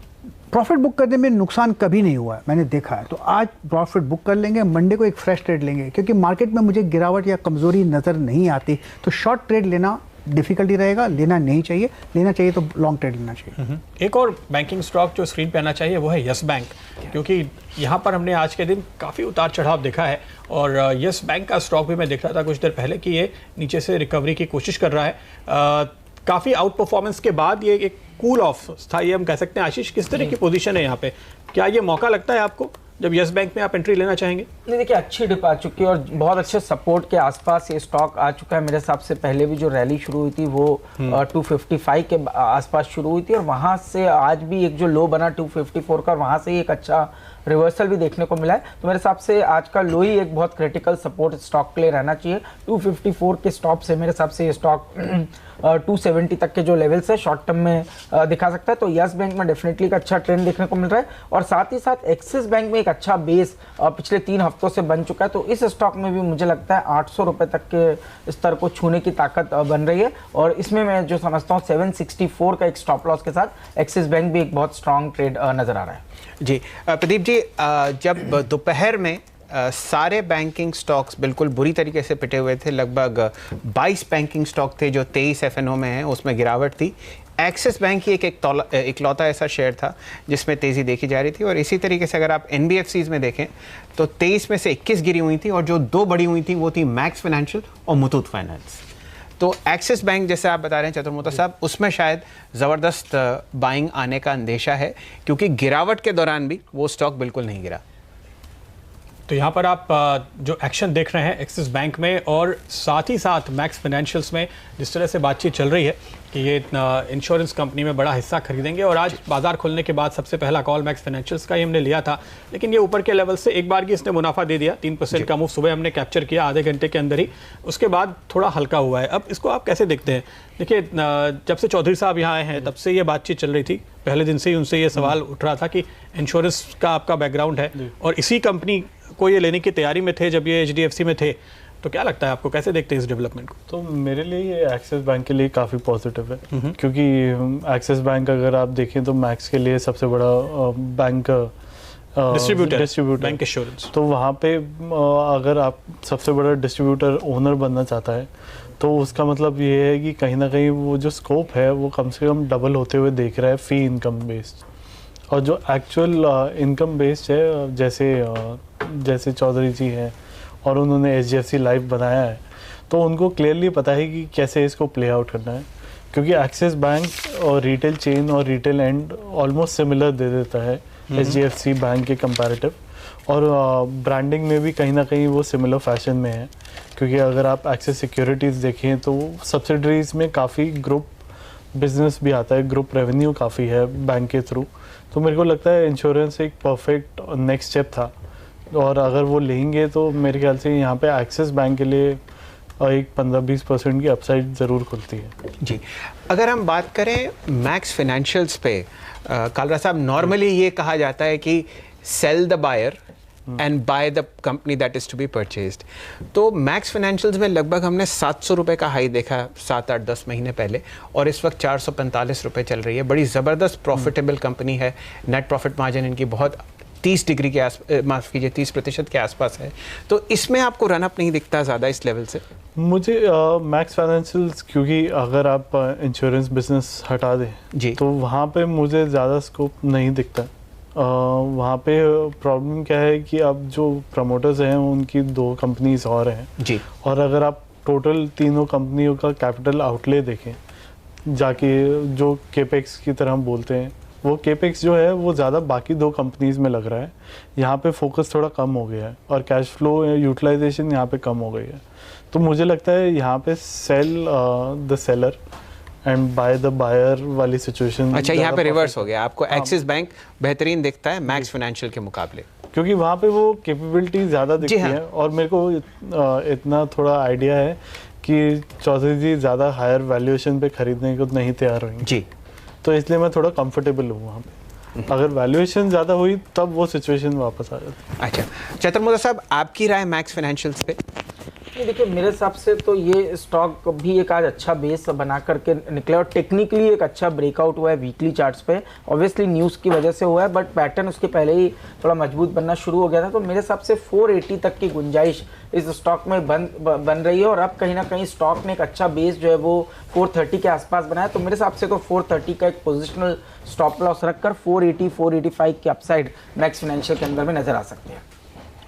Speaker 5: प्रॉफिट बुक करने में नुकसान कभी नहीं हुआ है, मैंने देखा है। तो आज प्रॉफिट बुक कर लेंगे, मंडे को एक फ्रेश ट्रेड लेंगे, क्योंकि मार्केट में मुझे गिरावट या कमजोरी नज़र नहीं आती। तो शॉर्ट ट्रेड लेना डिफिकल्टी रहेगा, लेना नहीं चाहिए। लेना चाहिए तो लॉन्ग ट्रेड लेना चाहिए।
Speaker 4: एक और बैंकिंग स्टॉक जो स्क्रीन पे आना चाहिए वो है यस बैंक, क्योंकि यहाँ पर हमने आज के दिन काफ़ी उतार चढ़ाव देखा है और यस बैंक का स्टॉक भी मैं देख रहा था कुछ देर पहले कि ये नीचे से रिकवरी की कोशिश कर रहा है। काफ़ी आउट परफॉर्मेंस के बाद ये एक कूल ऑफ था, ये हम कह सकते हैं। आशीष, किस तरह की पोजीशन है यहाँ पे? क्या ये मौका लगता है आपको जब यस बैंक में आप एंट्री लेना चाहेंगे?
Speaker 6: नहीं, देखिए अच्छी डिप आ चुकी है और बहुत अच्छे सपोर्ट के आसपास ये स्टॉक आ चुका है। मेरे हिसाब से पहले भी जो रैली शुरू हुई थी वो 255 के आसपास शुरू हुई थी और वहां से आज भी एक जो लो बना 254 का, वहां से ही एक अच्छा रिवर्सल भी देखने को मिला है। तो मेरे हिसाब से आज का लो ही एक बहुत क्रिटिकल सपोर्ट स्टॉक के लिए रहना चाहिए। 254 के स्टॉप से मेरे हिसाब से ये स्टॉक 270 तक के जो लेवल्स है शॉर्ट टर्म में दिखा सकता है। तो यस बैंक में डेफिनेटली एक अच्छा ट्रेंड देखने को मिल रहा है और साथ ही साथ एक्सिस बैंक में एक अच्छा बेस पिछले 3 हफ्तों से बन चुका है। तो इस स्टॉक में भी मुझे लगता है 800 रुपए तक के स्तर को छूने की ताकत बन रही है और इसमें मैं जो समझता हूँ 764 का एक स्टॉप लॉस के साथ एक्सिस बैंक भी एक बहुत स्ट्रॉन्ग ट्रेड नजर आ रहा है।
Speaker 3: जी प्रदीप जी, जब दोपहर में सारे बैंकिंग स्टॉक्स बिल्कुल बुरी तरीके से पिटे हुए थे, लगभग 22 बैंकिंग स्टॉक थे जो 23 एफएनओ में हैं, उसमें गिरावट थी। एक्सिस बैंक ही इकलौता ऐसा शेयर था जिसमें तेज़ी देखी जा रही थी और इसी तरीके से अगर आप एनबीएफसीज में देखें तो 23 में से 21 गिरी हुई थी और जो 2 बड़ी हुई थी वो थी मैक्स फाइनेंशियल और मुथूट फाइनेंस। तो एक्सिस बैंक जैसे आप बता रहे हैं चतुर्मोता साहब, उसमें शायद ज़बरदस्त बाइंग आने का अंदेशा है क्योंकि गिरावट के दौरान भी वो स्टॉक बिल्कुल नहीं गिरा।
Speaker 4: तो यहाँ पर आप जो एक्शन देख रहे हैं एक्सिस बैंक में और साथ ही साथ मैक्स फाइनेंशियल्स में जिस तरह से बातचीत चल रही है कि ये इंश्योरेंस कंपनी में बड़ा हिस्सा खरीदेंगे और आज बाजार खुलने के बाद सबसे पहला कॉल मैक्स फाइनेंशियल्स का ही हमने लिया था, लेकिन ये ऊपर के लेवल से एक बार की इसने मुनाफा दे दिया। 3% का मूव सुबह हमने कैप्चर किया आधे घंटे के अंदर ही, उसके बाद थोड़ा हल्का हुआ है। अब इसको आप कैसे देखते हैं? देखिए, जब से चौधरी साहब यहाँ आए हैं तब से ये बातचीत चल रही थी, पहले दिन से ही उनसे ये सवाल उठ रहा था कि इंश्योरेंस का आपका बैकग्राउंड है और इसी कंपनी को ये लेने की तैयारी में थे जब ये HDFC में थे। तो क्या लगता है आपको, कैसे देखते हैं इस डेवलपमेंट को?
Speaker 7: तो मेरे लिए ये एक्सिस बैंक के लिए काफ़ी पॉजिटिव है क्योंकि एक्सिस बैंक अगर आप देखें तो मैक्स के लिए सबसे बड़ा बैंक डिस्ट्रीब्यूटर
Speaker 4: बैंक इंश्योरेंस।
Speaker 7: तो वहाँ पे अगर आप सबसे बड़ा डिस्ट्रीब्यूटर ओनर बनना चाहता है तो उसका मतलब ये है कि कहीं ना कहीं वो जो स्कोप है वो कम से कम डबल होते हुए देख रहा है फी इनकम बेस्ड। और जो एक्चुअल इनकम बेस्ड है जैसे चौधरी जी हैं और उन्होंने HDFC लाइफ बनाया है तो उनको क्लियरली पता है कि कैसे इसको प्ले आउट करना है क्योंकि एक्सिस बैंक और रिटेल चेन और रिटेल एंड ऑलमोस्ट सिमिलर दे देता है HDFC बैंक के कंपैरेटिव और ब्रांडिंग में भी कहीं ना कहीं वो सिमिलर फैशन में है क्योंकि अगर आप एक्सिस सिक्योरिटीज़ देखें तो सब्सिडरीज में काफ़ी ग्रुप बिजनेस भी आता है, ग्रुप रेवेन्यू काफ़ी है बैंक के थ्रू। तो मेरे को लगता है इंश्योरेंस एक परफेक्ट नेक्स्ट स्टेप था और अगर वो लेंगे तो मेरे ख्याल से यहाँ पे एक्सिस बैंक के लिए एक 15-20% की अपसाइड ज़रूर खुलती है।
Speaker 3: जी, अगर हम बात करें मैक्स फाइनेंशियल्स पे, कालरा साहब, नॉर्मली ये कहा जाता है कि sell the buyer and buy the company that is to be purchased. तो मैक्स फाइनेंशियल्स में लगभग हमने 700 रुपये का हाई देखा 7-8-10 महीने पहले और इस वक्त 445 रुपये चल रही है। बड़ी ज़बरदस्त प्रॉफिटेबल कंपनी है, नेट प्रॉफिट मार्जिन इनकी बहुत 30% के आसपास है। तो इसमें आपको रनअप नहीं दिखता ज़्यादा इस लेवल से?
Speaker 7: मुझे मैक्स फाइनेंशियल्स, क्योंकि अगर आप इंश्योरेंस बिजनेस हटा दें
Speaker 3: जी
Speaker 7: तो वहाँ पे मुझे ज़्यादा स्कोप नहीं दिखता। वहाँ पे प्रॉब्लम क्या है कि अब जो प्रमोटर्स हैं उनकी 2 कंपनीज और हैं
Speaker 3: जी,
Speaker 7: और अगर आप टोटल तीनों कंपनियों का कैपिटल आउटले देखें जाके जो केपेक्स की तरह हम बोलते हैं, वो केपेक्स जो है वो ज़्यादा बाकी 2 कंपनीज में लग रहा है। यहाँ पे फोकस थोड़ा कम हो गया है और कैश फ्लो यूटिलाइजेशन यहाँ पे कम हो गई है। तो मुझे लगता है यहाँ पे sell the seller and buy the buyer वाली सिचुएशन।
Speaker 3: अच्छा, यहाँ पे रिवर्स हो गया, आपको एक्सिस बैंक बेहतरीन दिखता है मैक्स फाइनेंशियल के मुकाबले,
Speaker 7: क्योंकि वहाँ पे वो कैपेबिलिटी ज़्यादा दिखती
Speaker 3: हाँ।
Speaker 7: है। और मेरे को इतना थोड़ा आइडिया है कि चौधरी जी ज़्यादा हायर वैल्यूएशन पे खरीदने को नहीं तैयार होंगे
Speaker 3: जी,
Speaker 7: तो इसलिए मैं थोड़ा कंफर्टेबल हूँ वहाँ पे। अगर वैल्यूएशन ज़्यादा हुई तब वो सिचुएशन वापस आ जाती।
Speaker 3: अच्छा चतुर्मुदा साहब, आपकी राय मैक्स फाइनेंशियल्स पे?
Speaker 6: नहीं, देखिए मेरे हिसाब से तो ये स्टॉक भी एक आज अच्छा बेस बना करके निकला और टेक्निकली एक अच्छा ब्रेकआउट हुआ है वीकली चार्ट्स पे। ऑब्वियसली न्यूज़ की वजह से हुआ है, बट पैटर्न उसके पहले ही थोड़ा मजबूत बनना शुरू हो गया था। तो मेरे हिसाब से 480 तक की गुंजाइश इस स्टॉक में बन रही है और अब कहीं ना कहीं स्टॉक ने एक अच्छा बेस जो है वो 430 के आसपास बनाया। तो मेरे हिसाब से तो 430 का एक पोजिशनल स्टॉप लॉस रखकर 480 485 के अपसाइड मैक्स फाइनेंशियल के अंदर में नजर आ सकते हैं।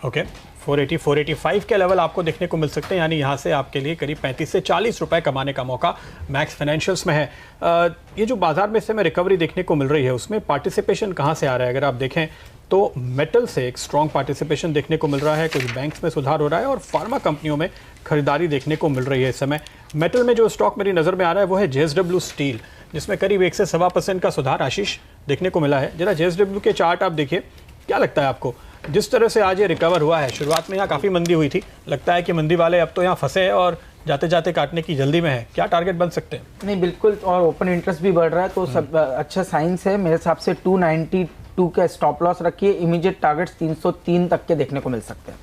Speaker 4: ओके, 480 485 के लेवल आपको देखने को मिल सकते हैं, यानी यहाँ से आपके लिए करीब 35 से 40 रुपए कमाने का मौका मैक्स फाइनेंशियल्स में है। ये जो बाजार में इस समय रिकवरी देखने को मिल रही है उसमें पार्टिसिपेशन कहाँ से आ रहा है? अगर आप देखें तो मेटल से एक स्ट्रॉन्ग पार्टिसिपेशन देखने को मिल रहा है, कुछ बैंक्स में सुधार हो रहा है और फार्मा कंपनियों में खरीदारी देखने को मिल रही है इस समय। मेटल में जो स्टॉक मेरी नज़र में आ रहा है वो है JSW स्टील, जिसमें करीब 1 से 1.25% का सुधार आशीष देखने को मिला है। जरा JSW के चार्ट आप देखिए, क्या लगता है आपको जिस तरह से आज ये रिकवर हुआ है? शुरुआत में यहाँ काफ़ी मंदी हुई थी, लगता है कि मंदी वाले अब तो यहाँ फंसे हैं और जाते जाते काटने की जल्दी में है। क्या टारगेट बन सकते हैं?
Speaker 6: नहीं बिल्कुल, और ओपन इंटरेस्ट भी बढ़ रहा है तो सब अच्छा साइंस है। मेरे हिसाब से 292 का स्टॉप लॉस रखिए, इमीडिएट टारगेट्स 303 तक के देखने को मिल सकते हैं।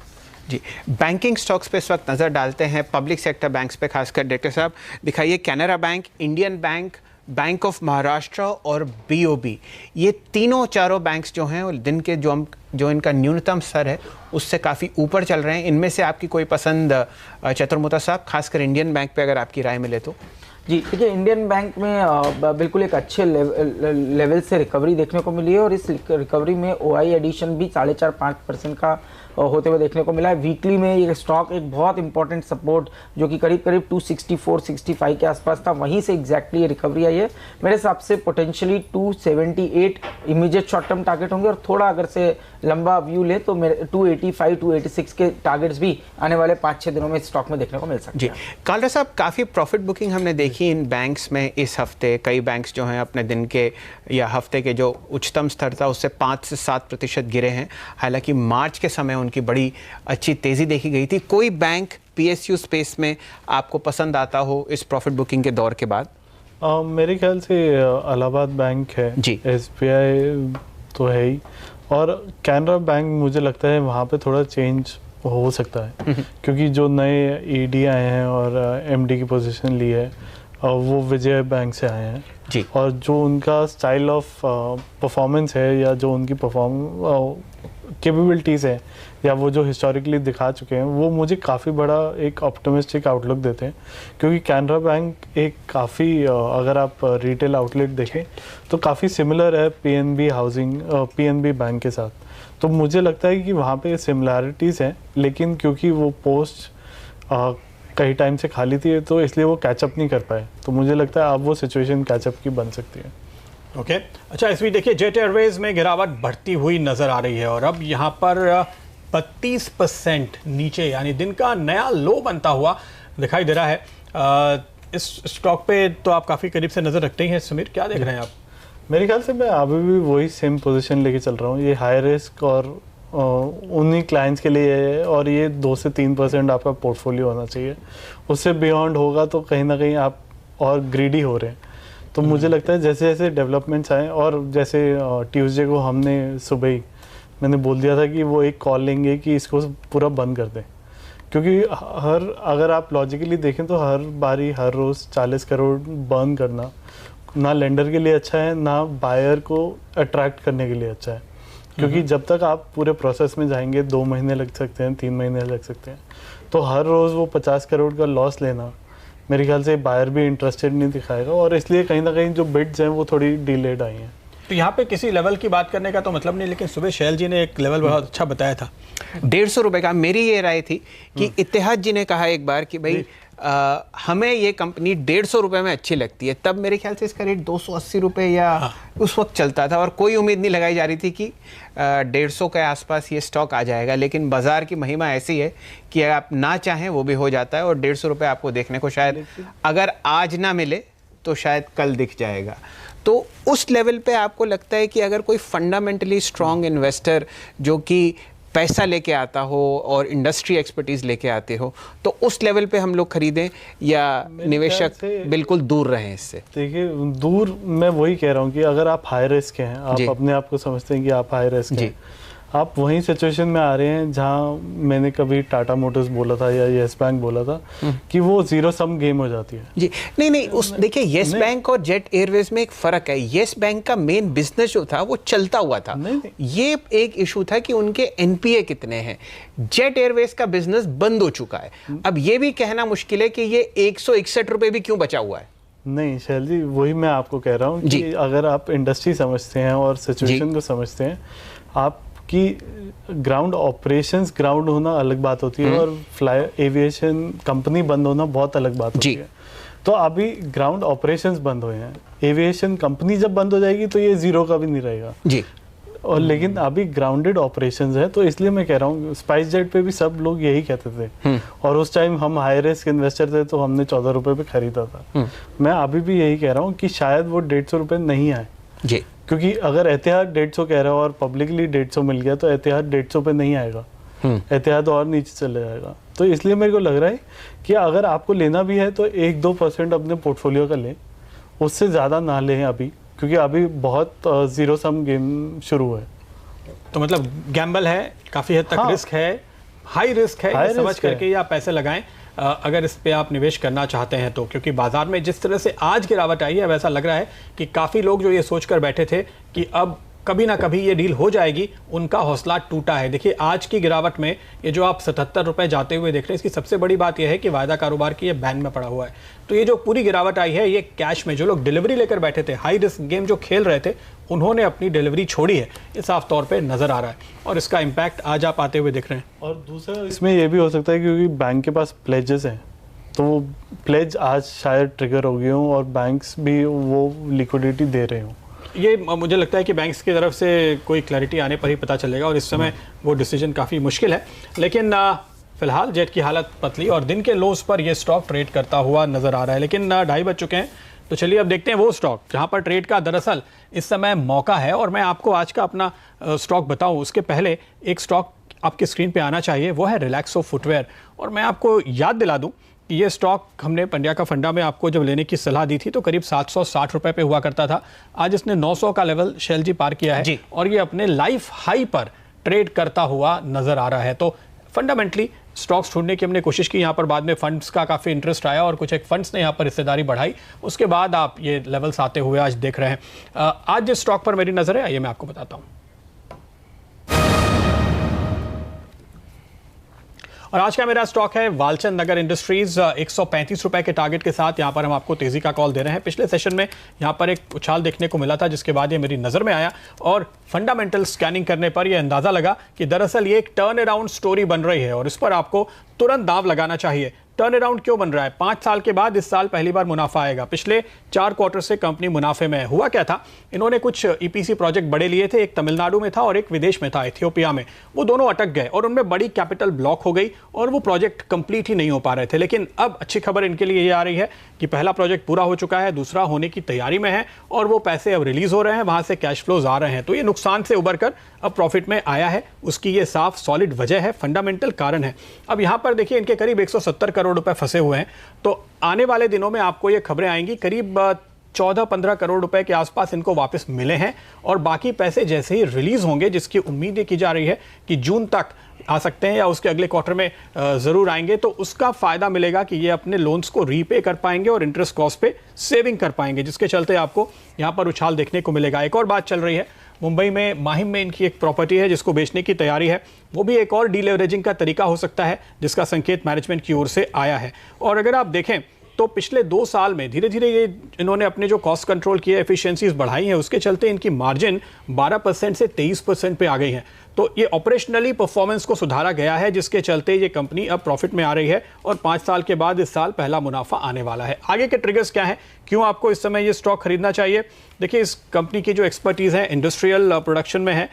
Speaker 3: जी, बैंकिंग स्टॉक्स पे इस वक्त नज़र डालते हैं, पब्लिक सेक्टर बैंक्स पे खासकर। डायरेक्टर साहब दिखाइए, Canara bank, Indian bank, bank of Maharashtra और BOB, ये चारों बैंक्स जो हैं दिन के जो इनका न्यूनतम स्तर है उससे काफ़ी ऊपर चल रहे हैं। इनमें से आपकी कोई पसंद चतुर्मुदा साहब, खासकर इंडियन बैंक पे अगर आपकी राय मिले तो?
Speaker 6: जी देखिए, इंडियन बैंक में बिल्कुल एक अच्छे लेवल से रिकवरी देखने को मिली है और इस रिकवरी में OI एडिशन भी 4.5-5% का होते हुए देखने को मिला है। वीकली में ये स्टॉक एक बहुत इंपॉर्टेंट सपोर्ट जो कि करीब 264-65 के आसपास था, वहीं से एग्जैक्टली ये रिकवरी आई है। मेरे हिसाब से potentially 278 immediate short term target होंगे और थोड़ा अगर से लंबा व्यू ले तो मेरे 285-286 के टारगेट्स भी आने वाले 5-6 दिनों में स्टॉक में देखने को मिल सकते हैं।
Speaker 3: जी कालरा साहब, काफ़ी प्रॉफिट बुकिंग हमने देखी इन बैंक्स में इस हफ्ते। कई बैंक्स जो हैं अपने दिन के या हफ्ते के जो उच्चतम स्तर था उससे 5 से 7% गिरे हैं। हालांकि मार्च के समय उनकी बड़ी अच्छी तेज़ी देखी गई थी। कोई बैंक PSU स्पेस में आपको पसंद आता हो इस प्रॉफिट बुकिंग के दौर के बाद?
Speaker 7: मेरे ख्याल से इलाहाबाद बैंक है
Speaker 3: जी,
Speaker 7: SBI तो है ही, और कैनरा बैंक मुझे लगता है वहाँ पे थोड़ा चेंज हो सकता है क्योंकि जो नए ED आए हैं और MD की पोजीशन ली है वो विजय बैंक से आए हैं
Speaker 3: जी,
Speaker 7: और जो उनका स्टाइल ऑफ परफॉर्मेंस है या जो उनकी कैपेबिलिटीज़ है या वो जो हिस्टोरिकली दिखा चुके हैं वो मुझे काफ़ी बड़ा एक ऑप्टिमिस्टिक आउटलुक देते हैं। क्योंकि कैनरा बैंक एक काफ़ी अगर आप रिटेल आउटलेट देखें तो काफ़ी सिमिलर है PNB बैंक के साथ। तो मुझे लगता है कि वहाँ पे सिमिलैरिटीज़ हैं, लेकिन क्योंकि वो पोस्ट कई टाइम से खाली थी तो इसलिए वो कैचअप नहीं कर पाए। तो मुझे लगता है अब वो सिचुएशन कैचअप की बन सकती है।
Speaker 4: ओके अच्छा, इस बीच देखिए जेट एयरवेज में गिरावट बढ़ती हुई नजर आ रही है और अब यहाँ पर 32% नीचे, यानी दिन का नया लो बनता हुआ दिखाई दे रहा है। इस स्टॉक पे तो आप काफ़ी करीब से नज़र रखते ही हैं समीर, क्या देख रहे हैं आप?
Speaker 7: मेरे ख्याल से मैं अभी भी वही सेम पोजीशन लेके चल रहा हूँ। ये हाई रिस्क और उन्हीं क्लाइंट्स के लिए है और ये 2 से 3% आपका पोर्टफोलियो होना चाहिए। उससे बियॉन्ड होगा तो कहीं ना कहीं आप और ग्रीडी हो रहे हैं। तो मुझे लगता है जैसे जैसे डेवलपमेंट्स आए, और जैसे ट्यूसडे को हमने सुबह ही मैंने बोल दिया था कि वो एक कॉल लेंगे कि इसको पूरा बंद कर दें, क्योंकि अगर आप लॉजिकली देखें तो हर बारी हर रोज़ 40 करोड़ बर्न करना ना लेंडर के लिए अच्छा है ना बायर को अट्रैक्ट करने के लिए अच्छा है। क्योंकि जब तक आप पूरे प्रोसेस में जाएंगे 2 महीने लग सकते हैं, 3 महीने लग सकते हैं। तो हर रोज़ वो 50 करोड़ का लॉस लेना मेरे ख्याल से बायर भी इंटरेस्टेड नहीं दिखाएगा, और इसलिए कहीं ना कहीं जो बिड्स हैं वो थोड़ी डिलेड आई हैं।
Speaker 4: तो यहाँ पे किसी लेवल की बात करने का तो मतलब नहीं, लेकिन सुबह शैल जी ने एक लेवल बहुत अच्छा बताया था
Speaker 3: 150 रुपए का। मेरी ये राय थी कि इत्तेहाद जी ने कहा एक बार कि भाई हमें ये कंपनी 150 रुपए में अच्छी लगती है, तब मेरे ख्याल से इसका रेट 280 रुपए या उस वक्त चलता था और कोई उम्मीद नहीं लगाई जा रही थी कि 150 के आसपास ये स्टॉक आ जाएगा। लेकिन बाजार की महिमा ऐसी है कि अगर आप ना चाहें वो भी हो जाता है और 150 रुपए आपको देखने को शायद अगर आज ना मिले तो शायद कल दिख जाएगा। तो उस लेवल पे आपको लगता है कि अगर कोई फंडामेंटली स्ट्रॉन्ग इन्वेस्टर जो कि पैसा लेके आता हो और इंडस्ट्री एक्सपर्टीज लेके आते हो, तो उस लेवल पे हम लोग खरीदें या निवेशक बिल्कुल दूर रहें इससे?
Speaker 7: देखिए, दूर मैं वही कह रहा हूँ कि अगर आप हाई रिस्क हैं, आप अपने आप को समझते हैं कि आप हाई रिस्क हैं, आप वही सिचुएशन में आ रहे हैं जहाँ मैंने कभी टाटा मोटर्स बोला था या येस बैंक बोला था कि वो जीरो सम गेम हो जाती है।
Speaker 3: जी नहीं, उस देखिए येस बैंक और जेट एयरवेज में एक फर्क है। येस बैंक का मेन बिजनेस जो था वो चलता हुआ था, ये एक इशू था कि उनके एनपीए कितने हैं। जेट एयरवेज का बिजनेस बंद हो चुका है। अब ये भी कहना मुश्किल है कि ये 161 रुपए भी क्यों बचा हुआ है।
Speaker 7: नहीं शैल जी, वही मैं आपको कह रहा हूँ कि अगर आप इंडस्ट्री समझते हैं और सिचुएशन को समझते हैं, आपकी ग्राउंड ऑपरेशंस ग्राउंड होना अलग बात होती है और फ्लाई एविएशन कंपनी बंद होना बहुत अलग बात होती है। तो अभी ग्राउंड ऑपरेशंस बंद हुए हैं, एविएशन कंपनी जब बंद हो जाएगी तो ये जीरो का भी नहीं रहेगा
Speaker 3: जी।
Speaker 7: और लेकिन अभी ग्राउंडेड ऑपरेशंस है, तो इसलिए मैं कह रहा हूँ स्पाइस जेट पे भी सब लोग यही कहते थे और उस टाइम हम हाई रिस्क इन्वेस्टर थे तो हमने 14 रुपए पे खरीदा था। मैं अभी भी यही कह रहा हूँ कि शायद वो 150 रुपए नहीं आए
Speaker 3: जी,
Speaker 7: क्योंकि अगर एतिहाद 150 कह रहा है और पब्लिकली 150 मिल गया तो एतिहाद 150 पे नहीं आएगा, एतिहाद और नीचे चले जाएगा। तो इसलिए मेरे को लग रहा है कि अगर आपको लेना भी है तो 1-2% अपने पोर्टफोलियो का लें, उससे ज़्यादा ना लें अभी, क्योंकि अभी बहुत जीरो सम गेम शुरू है।
Speaker 4: तो मतलब गैम्बल है, काफ़ी हद तक रिस्क है, हाई रिस्क है, ये समझ करके या पैसे लगाएं अगर इस पे आप निवेश करना चाहते हैं तो। क्योंकि बाजार में जिस तरह से आज गिरावट आई है, वैसा लग रहा है कि काफ़ी लोग जो ये सोच कर बैठे थे कि अब कभी ना कभी ये डील हो जाएगी, उनका हौसला टूटा है। देखिए आज की गिरावट में ये जो आप 77 रुपए जाते हुए देख रहे हैं, इसकी सबसे बड़ी बात यह है कि वायदा कारोबार की ये बैन में पड़ा हुआ है। तो ये जो पूरी गिरावट आई है, ये कैश में जो लोग डिलीवरी लेकर बैठे थे, हाई रिस्क गेम जो खेल रहे थे, उन्होंने अपनी डिलीवरी छोड़ी है, ये साफ तौर पे नजर आ रहा है और इसका इम्पैक्ट आज आप आते हुए दिख रहे हैं।
Speaker 7: और दूसरा इसमें ये भी हो सकता है क्योंकि बैंक के पास प्लेजेस हैं, तो वो प्लेज आज शायद ट्रिगर हो गए हों और बैंक्स भी वो लिक्विडिटी दे रहे हों।
Speaker 4: ये मुझे लगता है कि बैंक्स की तरफ से कोई क्लैरिटी आने पर ही पता चलेगा और इस समय वो डिसीजन काफ़ी मुश्किल है। लेकिन फिलहाल जेट की हालत पतली और दिन के लोस पर ये स्टॉक ट्रेड करता हुआ नजर आ रहा है। लेकिन 2:30 बज चुके हैं, तो चलिए अब देखते हैं वो स्टॉक जहां पर ट्रेड का दरअसल इस समय मौका है। और मैं आपको आज का अपना स्टॉक बताऊं उसके पहले एक स्टॉक आपकी स्क्रीन पे आना चाहिए, वो है रिलैक्सो फुटवेयर। और मैं आपको याद दिला दूं कि ये स्टॉक हमने पंड्या का फंडा में आपको जब लेने की सलाह दी थी तो करीब 760 रुपए पे हुआ करता था। आज इसने 900 का लेवल शैल जी पार किया है और ये अपने लाइफ हाई पर ट्रेड करता हुआ नजर आ रहा है। तो फंडामेंटली स्टॉक्स ढूंढने की हमने कोशिश की, यहाँ पर बाद में फंड्स का काफ़ी इंटरेस्ट आया और कुछ एक फंड्स ने यहाँ पर हिस्सेदारी बढ़ाई, उसके बाद आप ये लेवल्स आते हुए आज देख रहे हैं। आज जिस स्टॉक पर मेरी नज़र है, आइए मैं आपको बताता हूँ। और आज का मेरा स्टॉक है वालचंद नगर इंडस्ट्रीज। 135 रुपए के टारगेट के साथ यहाँ पर हम आपको तेजी का कॉल दे रहे हैं। पिछले सेशन में यहाँ पर एक उछाल देखने को मिला था, जिसके बाद ये मेरी नज़र में आया और फंडामेंटल स्कैनिंग करने पर यह अंदाजा लगा कि दरअसल ये एक टर्न अराउंड स्टोरी बन रही है और इस पर आपको तुरंत दाव लगाना चाहिए। टर्न अराउंड क्यों बन रहा है? 5 साल के बाद इस साल पहली बार मुनाफा आएगा। पिछले 4 क्वार्टर से कंपनी मुनाफे में। हुआ क्या था, इन्होंने कुछ ईपीसी प्रोजेक्ट बड़े लिए थे, एक तमिलनाडु में था और एक विदेश में था, इथियोपिया में। वो दोनों अटक गए और उनमें बड़ी कैपिटल ब्लॉक हो गई और वो प्रोजेक्ट कंप्लीट ही नहीं हो पा रहे थे। लेकिन अब अच्छी खबर इनके लिए ये आ रही है कि पहला प्रोजेक्ट पूरा हो चुका है, दूसरा होने की तैयारी में है और वो पैसे अब रिलीज हो रहे हैं, वहां से कैश फ्लोज आ रहे हैं। तो ये नुकसान से उबर कर अब प्रॉफिट में आया है, उसकी ये साफ सॉलिड वजह है, फंडामेंटल कारण है। अब यहां पर देखिए इनके करीब 170 करोड़ रुपए फंसे हुए हैं। तो आने वाले दिनों में आपको ये खबरें आएंगी, करीब 14-15 करोड़ रुपए के आसपास इनको वापस मिले हैं और बाकी पैसे जैसे ही रिलीज होंगे, जिसकी उम्मीद की जा रही है कि जून तक आ सकते हैं या उसके अगले क्वार्टर में जरूर आएंगे, तो उसका फायदा मिलेगा कि ये अपने लोन्स को रीपे कर पाएंगे और इंटरेस्ट कॉस्ट पे सेविंग कर पाएंगे, जिसके चलते आपको यहां पर उछाल देखने को मिलेगा। एक और बात चल रही है, मुंबई में माहिम में इनकी एक प्रॉपर्टी है जिसको बेचने की तैयारी है। वो भी एक और डीलेवरेजिंग का तरीका हो सकता है, जिसका संकेत मैनेजमेंट की ओर से आया है। और अगर आप देखें तो पिछले 2 साल में धीरे धीरे ये इन्होंने अपने जो कॉस्ट कंट्रोल किए, एफिशिएंसीज बढ़ाई हैं, उसके चलते इनकी मार्जिन 12% से 23% पे आ गई है। तो ये ऑपरेशनली परफॉर्मेंस को सुधारा गया है, जिसके चलते ये कंपनी अब प्रॉफिट में आ रही है और 5 साल के बाद इस साल पहला मुनाफा आने वाला है। आगे के ट्रिगर्स क्या हैं, क्यों आपको इस समय ये स्टॉक खरीदना चाहिए? देखिए इस कंपनी की जो एक्सपर्टीज़ है इंडस्ट्रियल प्रोडक्शन में है,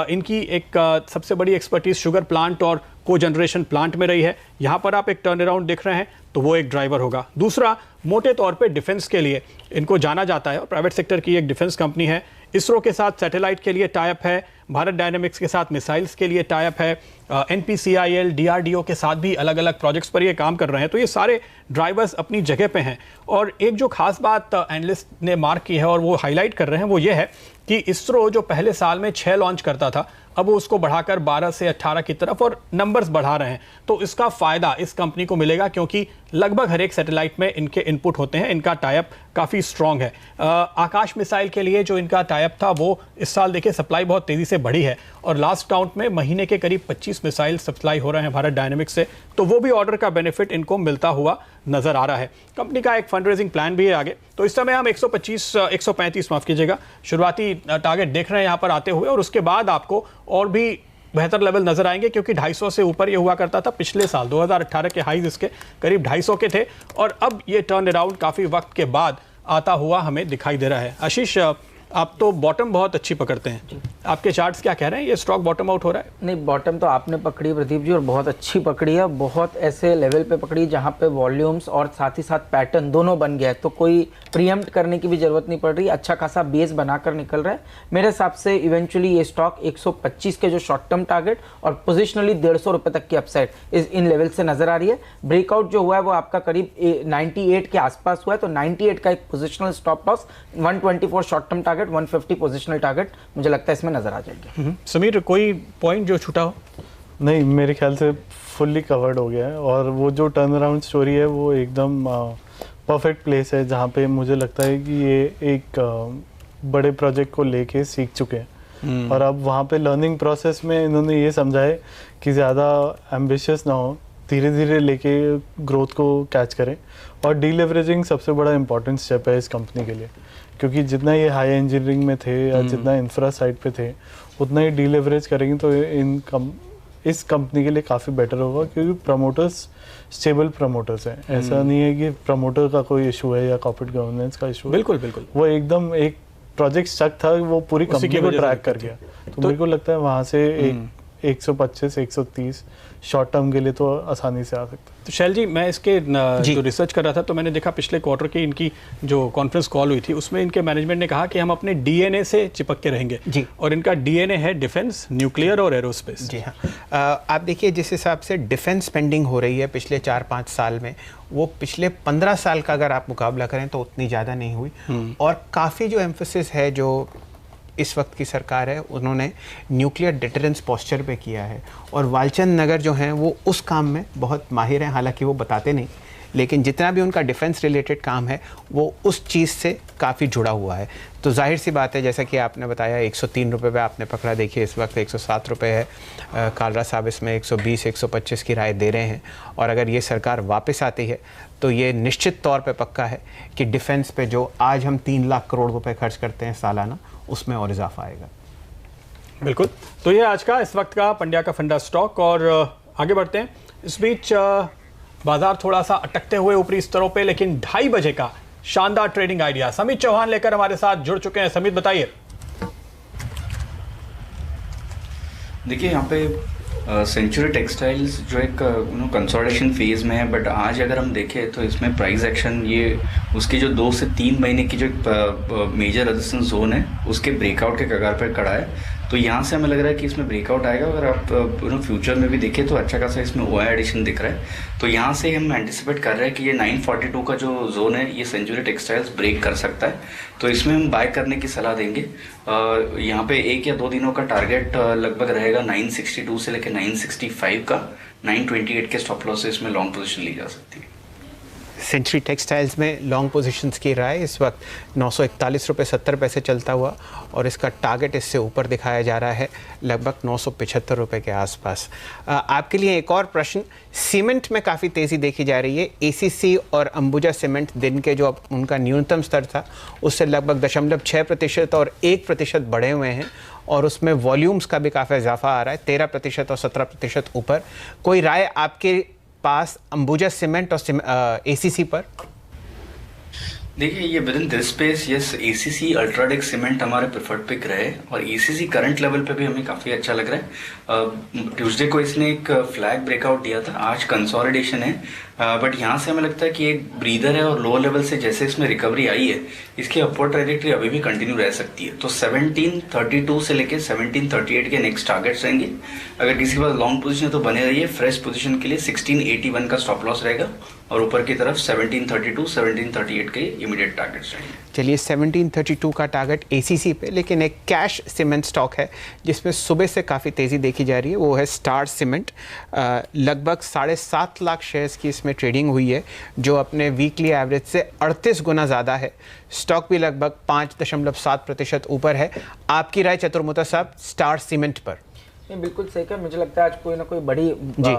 Speaker 4: इनकी एक सबसे बड़ी एक्सपर्टीज शुगर प्लांट और को जनरेशन प्लांट में रही है। यहाँ पर आप एक टर्न अराउंड देख रहे हैं। तो वो एक ड्राइवर होगा। दूसरा, मोटे तौर पे डिफेंस के लिए इनको जाना जाता है और प्राइवेट सेक्टर की एक डिफेंस कंपनी है। इसरो के साथ सैटेलाइट के लिए टाई अप है, भारत डायनामिक्स के साथ मिसाइल्स के लिए टाई अप है, NPCIL, DRDO के साथ भी अलग अलग प्रोजेक्ट्स पर ये काम कर रहे हैं। तो ये सारे ड्राइवर्स अपनी जगह पे हैं। और एक जो खास बात एनालिस्ट ने मार्क की है और वो हाईलाइट कर रहे हैं वो ये है कि इसरो जो पहले साल में 6 लॉन्च करता था, अब वो उसको बढ़ाकर 12 से 18 की तरफ और नंबर्स बढ़ा रहे हैं। तो इसका फायदा इस कंपनी को मिलेगा क्योंकि लगभग हर एक सैटेलाइट में इनके इनपुट होते हैं। इनका टाई अप काफ़ी स्ट्रॉन्ग है। आकाश मिसाइल के लिए जो इनका टाई अप था वो इस साल देखिए सप्लाई बहुत तेज़ी से बढ़ी है और लास्ट काउंट में महीने के करीब 25 मिसाइल सप्लाई हो रहे हैं भारत डायनामिक्स से। तो वो भी ऑर्डर का बेनिफिट इनको मिलता हुआ नजर आ रहा है। कंपनी का एक फंड रेजिंग प्लान भी है आगे। तो इस समय हम 135 माफ कीजिएगा शुरुआती टारगेट देख रहे हैं यहाँ पर आते हुए, और उसके बाद आपको और भी बेहतर लेवल नजर आएंगे क्योंकि 250 से ऊपर ये हुआ करता था। पिछले साल 2018 के हाईज इसके करीब 250 के थे और अब ये टर्न अराउंड काफी वक्त के बाद आता हुआ हमें दिखाई दे रहा है। आशीष, आप तो बॉटम बहुत अच्छी पकड़ते हैं, आपके चार्ट्स क्या कह रहे हैं? ये स्टॉक बॉटम आउट हो रहा है?
Speaker 6: नहीं, बॉटम तो आपने पकड़ी प्रदीप जी, और बहुत अच्छी पकड़ी है। बहुत ऐसे लेवल पे पकड़ी जहाँ पे वॉल्यूम्स और साथ ही साथ पैटर्न दोनों बन गया है, तो कोई प्रीएम्प्ट करने की भी जरूरत नहीं पड़ रही। अच्छा खासा बेस बनाकर निकल रहा है। मेरे हिसाब से इवेंचुअली ये स्टॉक 125 के जो शॉर्ट टर्म टारगेट और पोजिशनली 150 रुपये तक की अपसाइड इन लेवल से नजर आ रही है। ब्रेकआउट जो हुआ है वो आपका करीब 98 के आसपास हुआ है, तो 98 का एक positional stop loss, 124 short term target, 150 positional target मुझे लगता है इसमें नजर आ जाएगी।
Speaker 4: समीर, कोई पॉइंट जो छूटा हो?
Speaker 7: नहीं, मेरे ख्याल से फुल्ली कवर्ड हो गया है और वो जो टर्न अराउंड स्टोरी है वो एकदम परफेक्ट प्लेस है जहाँ पे मुझे लगता है कि ये एक बड़े प्रोजेक्ट को लेके सीख चुके हैं और अब वहाँ पे लर्निंग प्रोसेस में इन्होंने ये समझा है कि ज़्यादा एम्बिशियस ना हो, धीरे धीरे लेके ग्रोथ को कैच करें। और डीलेवरेजिंग सबसे बड़ा इंपॉर्टेंट स्टेप है इस कंपनी के लिए, क्योंकि जितना ये हाई इंजीनियरिंग में थे या जितना इंफ्रा साइड पे थे उतना ही डीलेवरेज करेंगे तो इस कंपनी के लिए काफ़ी बेटर होगा, क्योंकि प्रमोटर्स स्टेबल प्रमोटर्स हैं। ऐसा नहीं है कि प्रमोटर का कोई इशू है या कॉर्पोरेट गवर्नेंस का इशू है।
Speaker 4: बिल्कुल बिल्कुल,
Speaker 7: वो एकदम एक प्रोजेक्ट स्टक था, वो पूरी कंपनी को ट्रैक कर गया। तो मेरे को लगता है वहाँ से 125-130 शॉर्ट टर्म के लिए तो आसानी से आ सकता है।
Speaker 4: तो शैल जी, मैं इसके जो रिसर्च कर रहा था तो मैंने देखा पिछले क्वार्टर की इनकी जो कॉन्फ्रेंस कॉल हुई थी उसमें इनके मैनेजमेंट ने कहा कि हम अपने डीएनए से चिपक के रहेंगे
Speaker 3: जी,
Speaker 4: और इनका डीएनए है डिफेंस, न्यूक्लियर और एरोस्पेस।
Speaker 3: जी हाँ। आप देखिए जिस हिसाब से डिफेंस स्पेंडिंग हो रही है पिछले 4-5 साल में, वो पिछले 15 साल का अगर आप मुकाबला करें तो उतनी ज़्यादा नहीं हुई। और काफ़ी जो एम्फोसिस है जो इस वक्त की सरकार है उन्होंने न्यूक्लियर डिटरेंस पोस्चर पे किया है, और वालचंद नगर जो हैं वो उस काम में बहुत माहिर हैं। हालांकि वो बताते नहीं, लेकिन जितना भी उनका डिफेंस रिलेटेड काम है वो उस चीज़ से काफ़ी जुड़ा हुआ है। तो जाहिर सी बात है, जैसा कि आपने बताया 103 रुपये पे आपने पकड़ा, देखिए इस वक्त 107 रुपये है। कालरा साहब इसमें 120-125 की राय दे रहे हैं, और अगर ये सरकार वापस आती है तो ये निश्चित तौर पे पक्का है कि डिफेंस पे जो आज हम 3 लाख करोड़ रुपए खर्च करते हैं सालाना, उसमें और इजाफा आएगा।
Speaker 4: बिल्कुल। तो ये आज का इस वक्त का पंड्या का फंडा स्टॉक, और आगे बढ़ते हैं। इस बीच बाजार थोड़ा सा अटकते हुए ऊपरी स्तरों पे, लेकिन 2:30 बजे का शानदार ट्रेडिंग आइडिया समित चौहान लेकर हमारे साथ जुड़ चुके हैं। समित, बताइए।
Speaker 8: देखिए यहाँ पे सेंचुरी टेक्सटाइल्स जो एक कंसोलिडेशन फेज में है, बट आज अगर हम देखें तो इसमें प्राइस एक्शन ये उसकी जो 2 से 3 महीने की जो मेजर रेजिस्टेंस जोन है उसके ब्रेकआउट के कगार पर खड़ा है। तो यहाँ से हमें लग रहा है कि इसमें ब्रेकआउट आएगा। अगर आप फ्यूचर में भी देखें तो अच्छा खासा इसमें ओआई एडिशन दिख रहा है। तो यहाँ से हम एंटिसिपेट कर रहे हैं कि ये 942 का जो जोन है ये सेंचुरी टेक्सटाइल्स ब्रेक कर सकता है। तो इसमें हम बाय करने की सलाह देंगे। यहाँ पे 1 या 2 दिनों का टारगेट लगभग रहेगा 962 से लेकर 965 का। 928 के स्टॉप लॉस से इसमें लॉन्ग पोजीशन ली जा सकती है।
Speaker 3: सेंचुरी टेक्सटाइल्स में लॉन्ग पोजीशंस की राय इस वक्त 941 रुपये 70 पैसे चलता हुआ, और इसका टारगेट इससे ऊपर दिखाया जा रहा है लगभग 975 रुपये के आसपास। आपके लिए एक और प्रश्न, सीमेंट में काफ़ी तेज़ी देखी जा रही है। एसीसी और अंबुजा सीमेंट दिन के जो उनका न्यूनतम स्तर था उससे लगभग 0.6% और 1% बढ़े हुए हैं, और उसमें वॉल्यूम्स का भी काफ़ी इजाफा आ रहा है, 13% और 17% ऊपर। कोई राय आपके पास अंबुजा सीमेंट और एसीसी पर?
Speaker 8: देखिए ये with in this space yes, ACC UltraTech cement हमारे प्रेफर्ड पिक रहे, और एसीसी करंट लेवल पे भी हमें काफ़ी अच्छा लग रहा है। ट्यूसडे को इसने एक फ्लैग ब्रेकआउट दिया था, आज कंसोलिडेशन है। बट यहाँ से हमें लगता है कि एक ब्रीदर है और लोअर लेवल से जैसे इसमें रिकवरी आई है, इसकी अपवर्ड ट्रैजेक्टरी अभी भी कंटिन्यू रह सकती है। तो 1732 से लेके 1738 के नेक्स्ट टारगेट्स रहेंगे। अगर किसी के पास लॉन्ग पोजीशन है तो बने रहिए। फ्रेश पोजीशन के लिए 1681 का स्टॉप लॉस रहेगा और ऊपर की तरफ 1732 1738 के इमीडिएट टारगेट्स रहेंगे।
Speaker 3: चलिए 1732 का टारगेट एसीसी पे, लेकिन एक कैश सीमेंट स्टॉक है जिसमें सुबह से काफ़ी तेज़ी देखी जा रही है, वो है स्टार सीमेंट। लगभग 7.5 लाख शेयर्स की इसमें ट्रेडिंग हुई है, जो अपने वीकली एवरेज से 38 गुना ज़्यादा है। स्टॉक भी लगभग 5.7% ऊपर है। आपकी राय चतुर्मुता साहब स्टार सीमेंट पर?
Speaker 6: नहीं, बिल्कुल सही है। मुझे लगता है आज कोई ना कोई बड़ी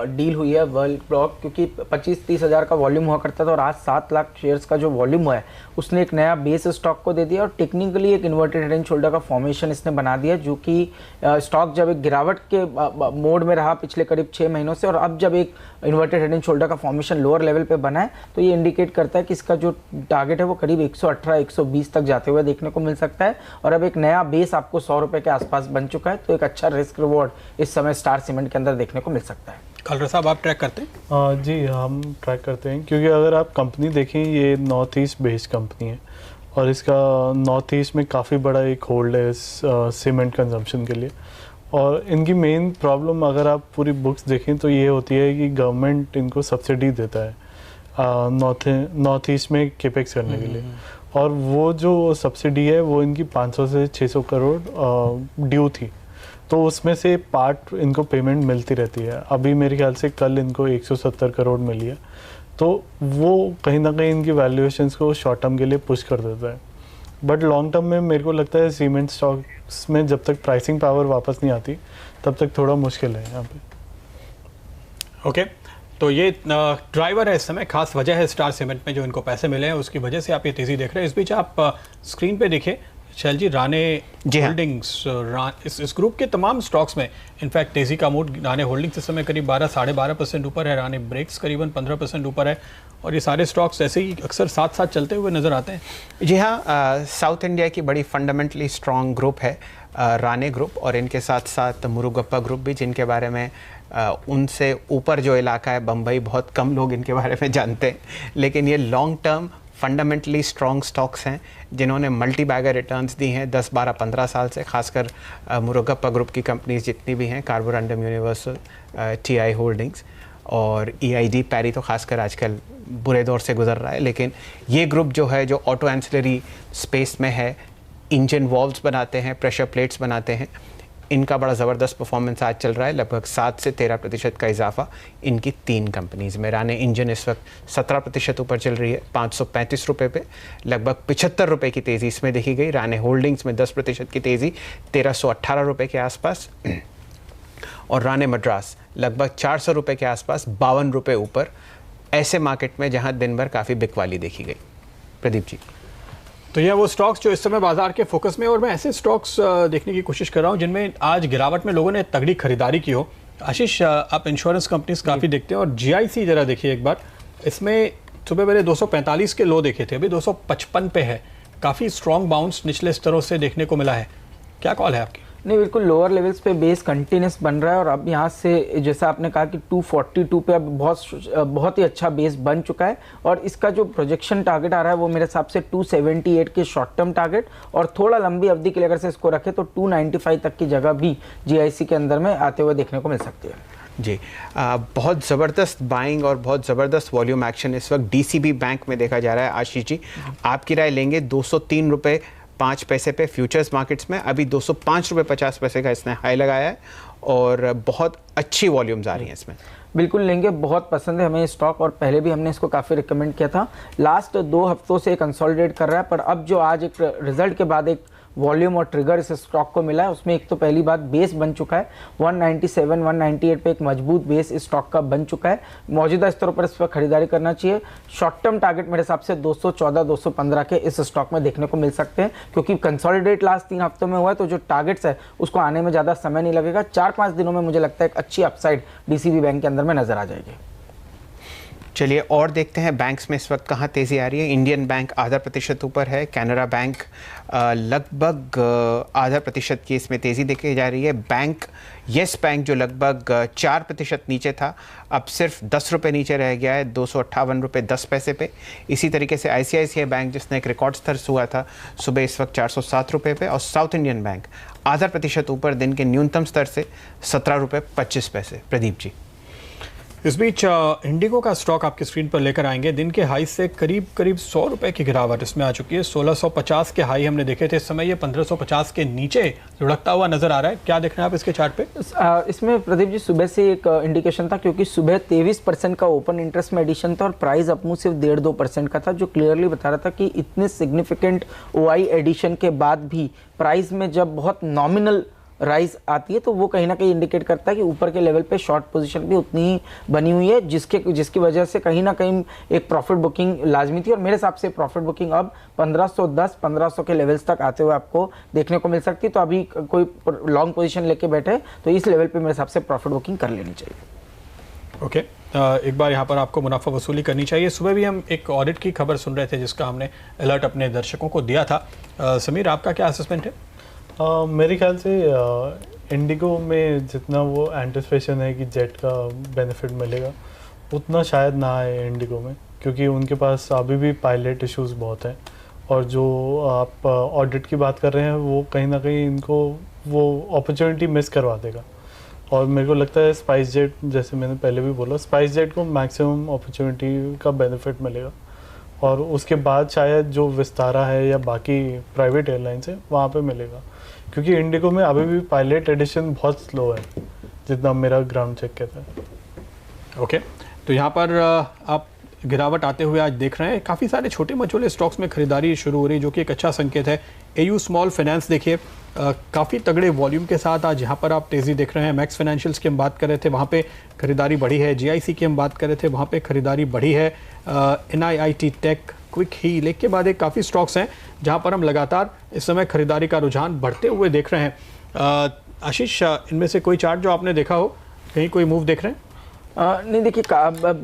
Speaker 6: डील हुई है वर्ल्ड ब्लॉक, क्योंकि 25-30 हज़ार का वॉल्यूम हुआ करता था और आज 7 लाख शेयर्स का जो वॉल्यूम हुआ है उसने एक नया बेस स्टॉक को दे दिया और टेक्निकली एक इन्वर्टेड हेड एंड शोल्डर का फॉर्मेशन इसने बना दिया, जो कि स्टॉक जब एक गिरावट के मोड में रहा पिछले करीब 6 महीनों से और अब जब एक इन्वर्टेड हेड एंड शोल्डर का फॉर्मेशन लोअर लेवल पे बना है तो ये इंडिकेट करता है कि इसका जो टारगेट है वो करीब 118-120 तक जाते हुए देखने को मिल सकता है। और अब एक नया बेस आपको 100 रुपये के आसपास बन चुका है, तो एक अच्छा रिस्क रिवॉर्ड इस समय स्टार सीमेंट के अंदर देखने को मिल सकता है।
Speaker 4: कलर साहब आप ट्रैक करते हैं?
Speaker 7: जी हम ट्रैक करते हैं, क्योंकि अगर आप कंपनी देखें ये नॉर्थ ईस्ट बेस्ड कंपनी है और इसका नॉर्थ ईस्ट में काफ़ी बड़ा एक होल्ड है इस सीमेंट कंजम्पशन के लिए। और इनकी मेन प्रॉब्लम अगर आप पूरी बुक्स देखें तो ये होती है कि गवर्नमेंट इनको सब्सिडी देता है नॉर्थ ईस्ट में केपेक्स करने के लिए, और वो जो सब्सिडी है वो इनकी 500 से 600 करोड़ ड्यू थी, तो उसमें से पार्ट इनको पेमेंट मिलती रहती है। अभी मेरे ख्याल से कल इनको 170 करोड़ मिली है, तो वो कहीं ना कहीं इनकी वैल्यूएशंस को शॉर्ट टर्म के लिए पुश कर देता है। बट लॉन्ग टर्म में मेरे को लगता है सीमेंट स्टॉक्स में जब तक प्राइसिंग पावर वापस नहीं आती तब तक थोड़ा मुश्किल है यहाँ पे।
Speaker 4: ओके, तो ये ड्राइवर है इस समय, खास वजह है स्टार सीमेंट में जो इनको पैसे मिले हैं उसकी वजह से आप ये तेज़ी देख रहे हैं। इस बीच आप स्क्रीन पे देखिए शैल जी, राणे होल्डिंग्स इस ग्रुप के तमाम स्टॉक्स में इनफैक्ट तेज़ी का मूड। राणे होल्डिंग्स इस समय करीब 12-12.5% ऊपर है, राणे ब्रेक्स करीबन 15% ऊपर है और ये सारे स्टॉक्स ऐसे ही अक्सर साथ साथ चलते हुए नज़र आते हैं।
Speaker 3: जी हाँ, साउथ इंडिया की बड़ी फंडामेंटली स्ट्रॉन्ग ग्रुप है राणे ग्रुप, और इनके साथ साथ मुरुगप्पा ग्रुप भी, जिनके बारे में उनसे ऊपर जो इलाका है बम्बई, बहुत कम लोग इनके बारे में जानते हैं, लेकिन ये long term fundamentally strong stocks हैं जिन्होंने मल्टी बैगर रिटर्न्स दी हैं 10, 12, 15 साल से। खासकर मुरुगप्पा ग्रुप की कंपनीज जितनी भी हैं, कार्बोरंडम यूनिवर्सल, TI होल्डिंग्स और EID पैरी तो खासकर आजकल बुरे दौर से गुजर रहा है, लेकिन ये ग्रुप जो है जो ऑटो एंसिलरी स्पेस में है, इंजन वॉल्व्स बनाते हैं, प्रेशर प्लेट्स बनाते हैं, इनका बड़ा ज़बरदस्त परफॉर्मेंस आज चल रहा है। लगभग 7 से 13% का इजाफा इनकी 3 कंपनीज़ में। राणे इंजन इस वक्त 17% ऊपर चल रही है 535 रुपये पे, लगभग 75 रुपये की तेज़ी इसमें देखी गई। राणे होल्डिंग्स में 10% की तेज़ी 1318 रुपये के आसपास, और राणे मद्रास लगभग 400 रुपये के आसपास 52 रुपये ऊपर, ऐसे मार्केट में जहाँ दिन भर काफ़ी बिकवाली देखी गई। प्रदीप जी,
Speaker 4: तो यह वो स्टॉक्स जो इस समय बाजार के फोकस में, और मैं ऐसे स्टॉक्स देखने की कोशिश कर रहा हूं जिनमें आज गिरावट में लोगों ने तगड़ी खरीदारी की हो। आशीष, आप इंश्योरेंस कंपनीज काफ़ी देखते हैं और GIC जरा देखिए एक बार, इसमें सुबह मेरे 245 के लो देखे थे, अभी 255 पे है, काफ़ी स्ट्रॉन्ग बाउंस निचले स्तरों से देखने को मिला है। क्या कॉल है आपकी?
Speaker 6: नहीं, बिल्कुल लोअर लेवल्स पे बेस कंटिन्यूस बन रहा है और अब यहाँ से जैसा आपने कहा कि 242 पे अब बहुत ही अच्छा बेस बन चुका है और इसका जो प्रोजेक्शन टारगेट आ रहा है वो मेरे हिसाब से 278 के शॉर्ट टर्म टारगेट, और थोड़ा लंबी अवधि के लिए अगर से इसको रखे तो 295 तक की जगह भी GIC के अंदर में आते हुए देखने को मिल सकती है।
Speaker 3: जी, बहुत ज़बरदस्त बाइंग और बहुत ज़बरदस्त वॉल्यूम एक्शन इस वक्त DCB बैंक में देखा जा रहा है। आशीष जी, आपकी राय लेंगे? 203 रुपये 5 पैसे पे फ्यूचर्स मार्केट्स में, अभी 205 रुपये 50 पैसे का इसने हाई लगाया है और बहुत अच्छी वॉल्यूम्स आ रही हैं इसमें।
Speaker 6: बिल्कुल लेंगे, बहुत पसंद है हमें स्टॉक और पहले भी हमने इसको काफ़ी रिकमेंड किया था। लास्ट 2 हफ्तों से कंसोलिडेट कर रहा है, पर अब जो आज एक रिजल्ट के बाद एक वॉल्यूम और ट्रिगर इस स्टॉक को मिला है, उसमें एक तो पहली बात बेस बन चुका है 197 198 पे एक मजबूत बेस इस स्टॉक का बन चुका है। मौजूदा स्तरों पर इस पर खरीदारी करना चाहिए। शॉर्ट टर्म टारगेट मेरे हिसाब से 214 215 के इस स्टॉक में देखने को मिल सकते हैं, क्योंकि कंसोलिडेट लास्ट 3 हफ्तों में हुआ है, तो जो टारगेट्स है उसको आने में ज़्यादा समय नहीं लगेगा। 4-5 दिनों में मुझे लगता है एक अच्छी अपसाइड DCB बैंक के अंदर में नजर आ जाएगी।
Speaker 3: चलिए और देखते हैं बैंक्स में इस वक्त कहाँ तेज़ी आ रही है। इंडियन बैंक आधा प्रतिशत ऊपर है, कैनरा बैंक लगभग आधा प्रतिशत की इसमें तेज़ी देखी जा रही है। बैंक येस बैंक जो लगभग 4% नीचे था, अब सिर्फ 10 रुपये नीचे रह गया है, 258 रुपये 10 पैसे पे। इसी तरीके से ICICI बैंक जिसने एक रिकॉर्ड स्तर हुआ था सुबह, इस वक्त 407 रुपये पे। और साउथ इंडियन बैंक आधा प्रतिशत ऊपर, दिन के न्यूनतम स्तर से 17 रुपये 25 पैसे। प्रदीप जी,
Speaker 4: इस बीच इंडिगो का स्टॉक आपकी स्क्रीन पर लेकर आएंगे। दिन के हाई से करीब 100 रुपए की गिरावट इसमें आ चुकी है। 1650 के हाई हमने देखे थे, इस समय ये 1550 के नीचे लुढ़कता हुआ नजर आ रहा है। क्या देख रहे हैं आप इसके चार्ट पे?
Speaker 6: इसमें प्रदीप जी सुबह से एक इंडिकेशन था, क्योंकि सुबह 23% का ओपन इंटरेस्ट में एडिशन था और प्राइस अपमूव सिर्फ 1.5-2% का था, जो क्लियरली बता रहा था कि इतने सिग्निफिकेंट OI एडिशन के बाद भी प्राइस में जब बहुत नॉमिनल राइज आती है तो वो कहीं ना कहीं इंडिकेट करता है कि ऊपर के लेवल पे शॉर्ट पोजीशन भी उतनी ही बनी हुई है, जिसकी वजह से कहीं ना कहीं एक प्रॉफिट बुकिंग लाजमी थी। और मेरे हिसाब से प्रॉफिट बुकिंग अब 1510-1500 के लेवल्स तक आते हुए आपको देखने को मिल सकती है। तो अभी कोई लॉन्ग पोजीशन लेके बैठे तो इस लेवल पे मेरे हिसाब से प्रॉफिट बुकिंग कर लेनी चाहिए।
Speaker 4: ओके, एक बार यहाँ पर आपको मुनाफा वसूली करनी चाहिए। सुबह भी हम एक ऑडिट की खबर सुन रहे थे जिसका हमने अलर्ट अपने दर्शकों को दिया था। समीर, आपका क्या असेसमेंट है?
Speaker 7: मेरे ख्याल से इंडिगो में जितना वो एंटिसिपेशन है कि जेट का बेनिफिट मिलेगा, उतना शायद ना आए इंडिगो में, क्योंकि उनके पास अभी भी पायलट इश्यूज बहुत हैं। और जो आप ऑडिट की बात कर रहे हैं वो कहीं ना कहीं इनको वो अपॉर्चुनिटी मिस करवा देगा। और मेरे को लगता है स्पाइस जेट, जैसे मैंने पहले भी बोला, स्पाइस जेट को मैक्सिमम अपॉर्चुनिटी का बेनिफिट मिलेगा। और उसके बाद शायद जो विस्तारा है या बाकी प्राइवेट एयरलाइंस है वहाँ पे मिलेगा, क्योंकि इंडिगो में अभी भी पायलट एडिशन बहुत स्लो है, जितना मेरा ग्राउंड चेक कहता है।
Speaker 4: ओके, तो यहाँ पर आप गिरावट आते हुए आज देख रहे हैं। काफ़ी सारे छोटे मचोले स्टॉक्स में खरीदारी शुरू हो रही है, जो कि एक अच्छा संकेत है। AU स्मॉल फाइनेंस देखिए, काफ़ी तगड़े वॉल्यूम के साथ आज यहाँ पर आप तेज़ी देख रहे हैं। मैक्स फाइनेंशियल्स की हम बात कर रहे थे, वहाँ पे खरीदारी बढ़ी है। GIC की हम बात कर रहे थे, वहाँ पे खरीदारी बढ़ी है। NIIT टेक, क्विक हील, एक के बाद एक काफ़ी स्टॉक्स हैं जहाँ पर हम लगातार इस समय खरीदारी का रुझान बढ़ते हुए देख रहे हैं। आशीष, इनमें से कोई चार्ट जो आपने देखा हो, कहीं कोई मूव देख रहे हैं?
Speaker 6: नहीं, देखिए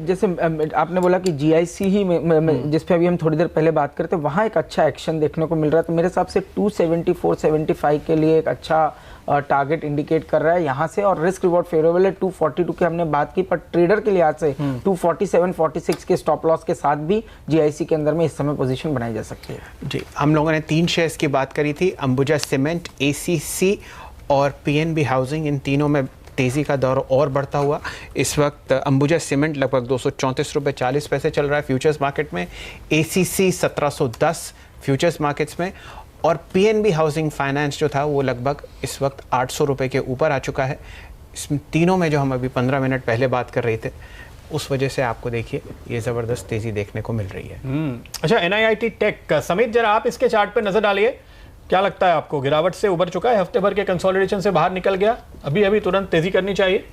Speaker 6: जैसे आपने बोला कि GIC ही में जिस पे अभी हम थोड़ी देर पहले बात करते हैं, वहाँ एक अच्छा एक्शन देखने को मिल रहा है। तो मेरे हिसाब से 274-75 के लिए एक अच्छा टारगेट इंडिकेट कर रहा है यहाँ से। और रिस्क रिवॉर्ड फेवरेबल है। 242 की हमने बात की, पर ट्रेडर के लिहाज से 247-46 के स्टॉप लॉस के साथ भी GIC के अंदर में इस समय पोजीशन बनाई जा सकती है।
Speaker 3: जी, हम लोगों ने 3 शेयर्स की बात करी थी, अंबुजा सीमेंट, ACC और PNB हाउसिंग। इन तीनों में तेज़ी का दौर और बढ़ता हुआ। इस वक्त अंबुजा सीमेंट लगभग 234 रुपये 40 पैसे चल रहा है फ्यूचर्स मार्केट में, ACC 1710 फ्यूचर्स मार्केट्स में, और PNB हाउसिंग फाइनेंस जो था वो लगभग इस वक्त 800 रुपये के ऊपर आ चुका है। इस तीनों में जो हम अभी 15 मिनट पहले बात कर रहे थे, उस वजह से आपको देखिए ये ज़बरदस्त तेज़ी देखने को मिल रही है।
Speaker 4: अच्छा, NIIT टेक समेत जरा आप इसके चार्ट पर नजर डालिए। क्या लगता है आपको, गिरावट से उबर चुका है, हफ्ते भर के कंसोलिडेशन से बाहर निकल गया, अभी तुरंत तेजी करनी चाहिए?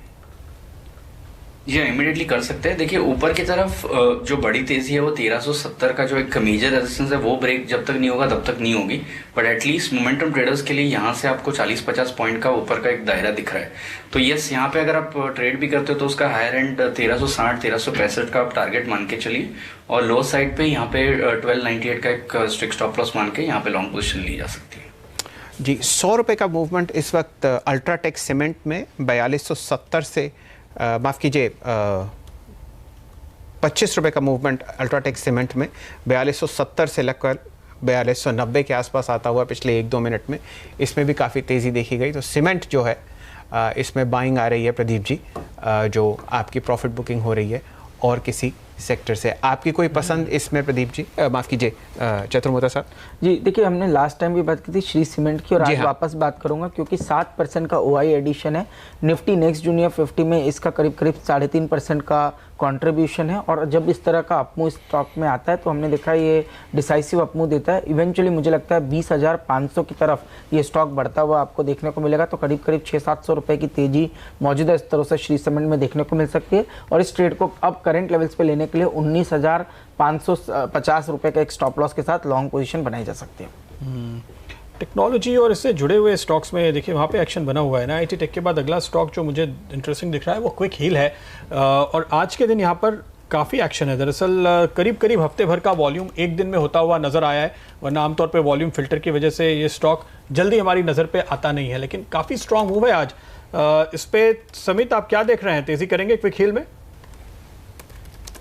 Speaker 8: जी, इमीडिएटली कर सकते हैं। देखिए, ऊपर की तरफ जो बड़ी तेजी है वो 1370 का जो एक मेजर रेजिस्टेंस है वो ब्रेक जब तक नहीं होगा तब तक नहीं होगी। बट एटलीस्ट मोमेंटम ट्रेडर्स के लिए यहाँ से आपको 40-50 पॉइंट का ऊपर का एक दायरा दिख रहा है। तो यस, यहाँ पे अगर आप ट्रेड भी करते हो तो उसका हायर एंड 1360-1365 का आप टारगेट मान के चलिए, और लो साइड पे यहाँ पे 1298 का एक स्ट्रिक्ट स्टॉप लॉस मान के यहाँ पे लॉन्ग पोजिशन ली जा सकती है।
Speaker 3: जी, 100 रुपये का मूवमेंट इस वक्त अल्ट्राटेक सीमेंट में 4270 से माफ़ कीजिए 25 रुपये का मूवमेंट अल्ट्राटेक सीमेंट में 4270 से लगकर 4290 के आसपास आता हुआ पिछले 1-2 मिनट में। इसमें भी काफ़ी तेज़ी देखी गई। तो सीमेंट जो है इसमें बाइंग आ रही है प्रदीप जी, जो आपकी प्रॉफिट बुकिंग हो रही है और किसी सेक्टर से। आपकी कोई पसंद इसमें प्रदीप जी, माफ़ कीजिए चतुर्मोता साहब?
Speaker 6: जी, देखिए हमने लास्ट टाइम भी बात की थी श्री सीमेंट की, और आज वापस बात करूंगा, क्योंकि 7% का OI एडिशन है। निफ्टी नेक्स्ट जूनियर 50 में इसका करीब 3.5% का कंट्रीब्यूशन है। और जब इस तरह का अपमूव स्टॉक में आता है तो हमने देखा ये डिसाइसिव अपमूव देता है। इवेंचुअली मुझे लगता है 20,500 की तरफ ये स्टॉक बढ़ता हुआ आपको देखने को मिलेगा। तो करीब 600-700 रुपये की तेजी मौजूदा स्तरों से श्री सीमेंट में देखने को मिल सकती है। और इस ट्रेड को अब करंट लेवल्स पे लेने के लिए 19,550 रुपये का एक स्टॉप लॉस के साथ लॉन्ग पोजीशन बनाई जा सकती है।
Speaker 4: टेक्नोलॉजी और इससे जुड़े हुए स्टॉक्स में देखिए वहाँ पे एक्शन बना हुआ है ना। NIIT टेक के बाद अगला स्टॉक जो मुझे इंटरेस्टिंग दिख रहा है वो क्विक हील है। और आज के दिन यहाँ पर काफ़ी एक्शन है दरअसल, करीब करीब हफ्ते भर का वॉल्यूम एक दिन में होता हुआ नज़र आया है, वरना आमतौर पे वॉल्यूम फिल्टर की वजह से ये स्टॉक जल्दी हमारी नज़र पे आता नहीं है, लेकिन काफ़ी स्ट्रांग मूव है आज। इस पे समित आप क्या देख रहे हैं, तेज़ी करेंगे क्विक हील में?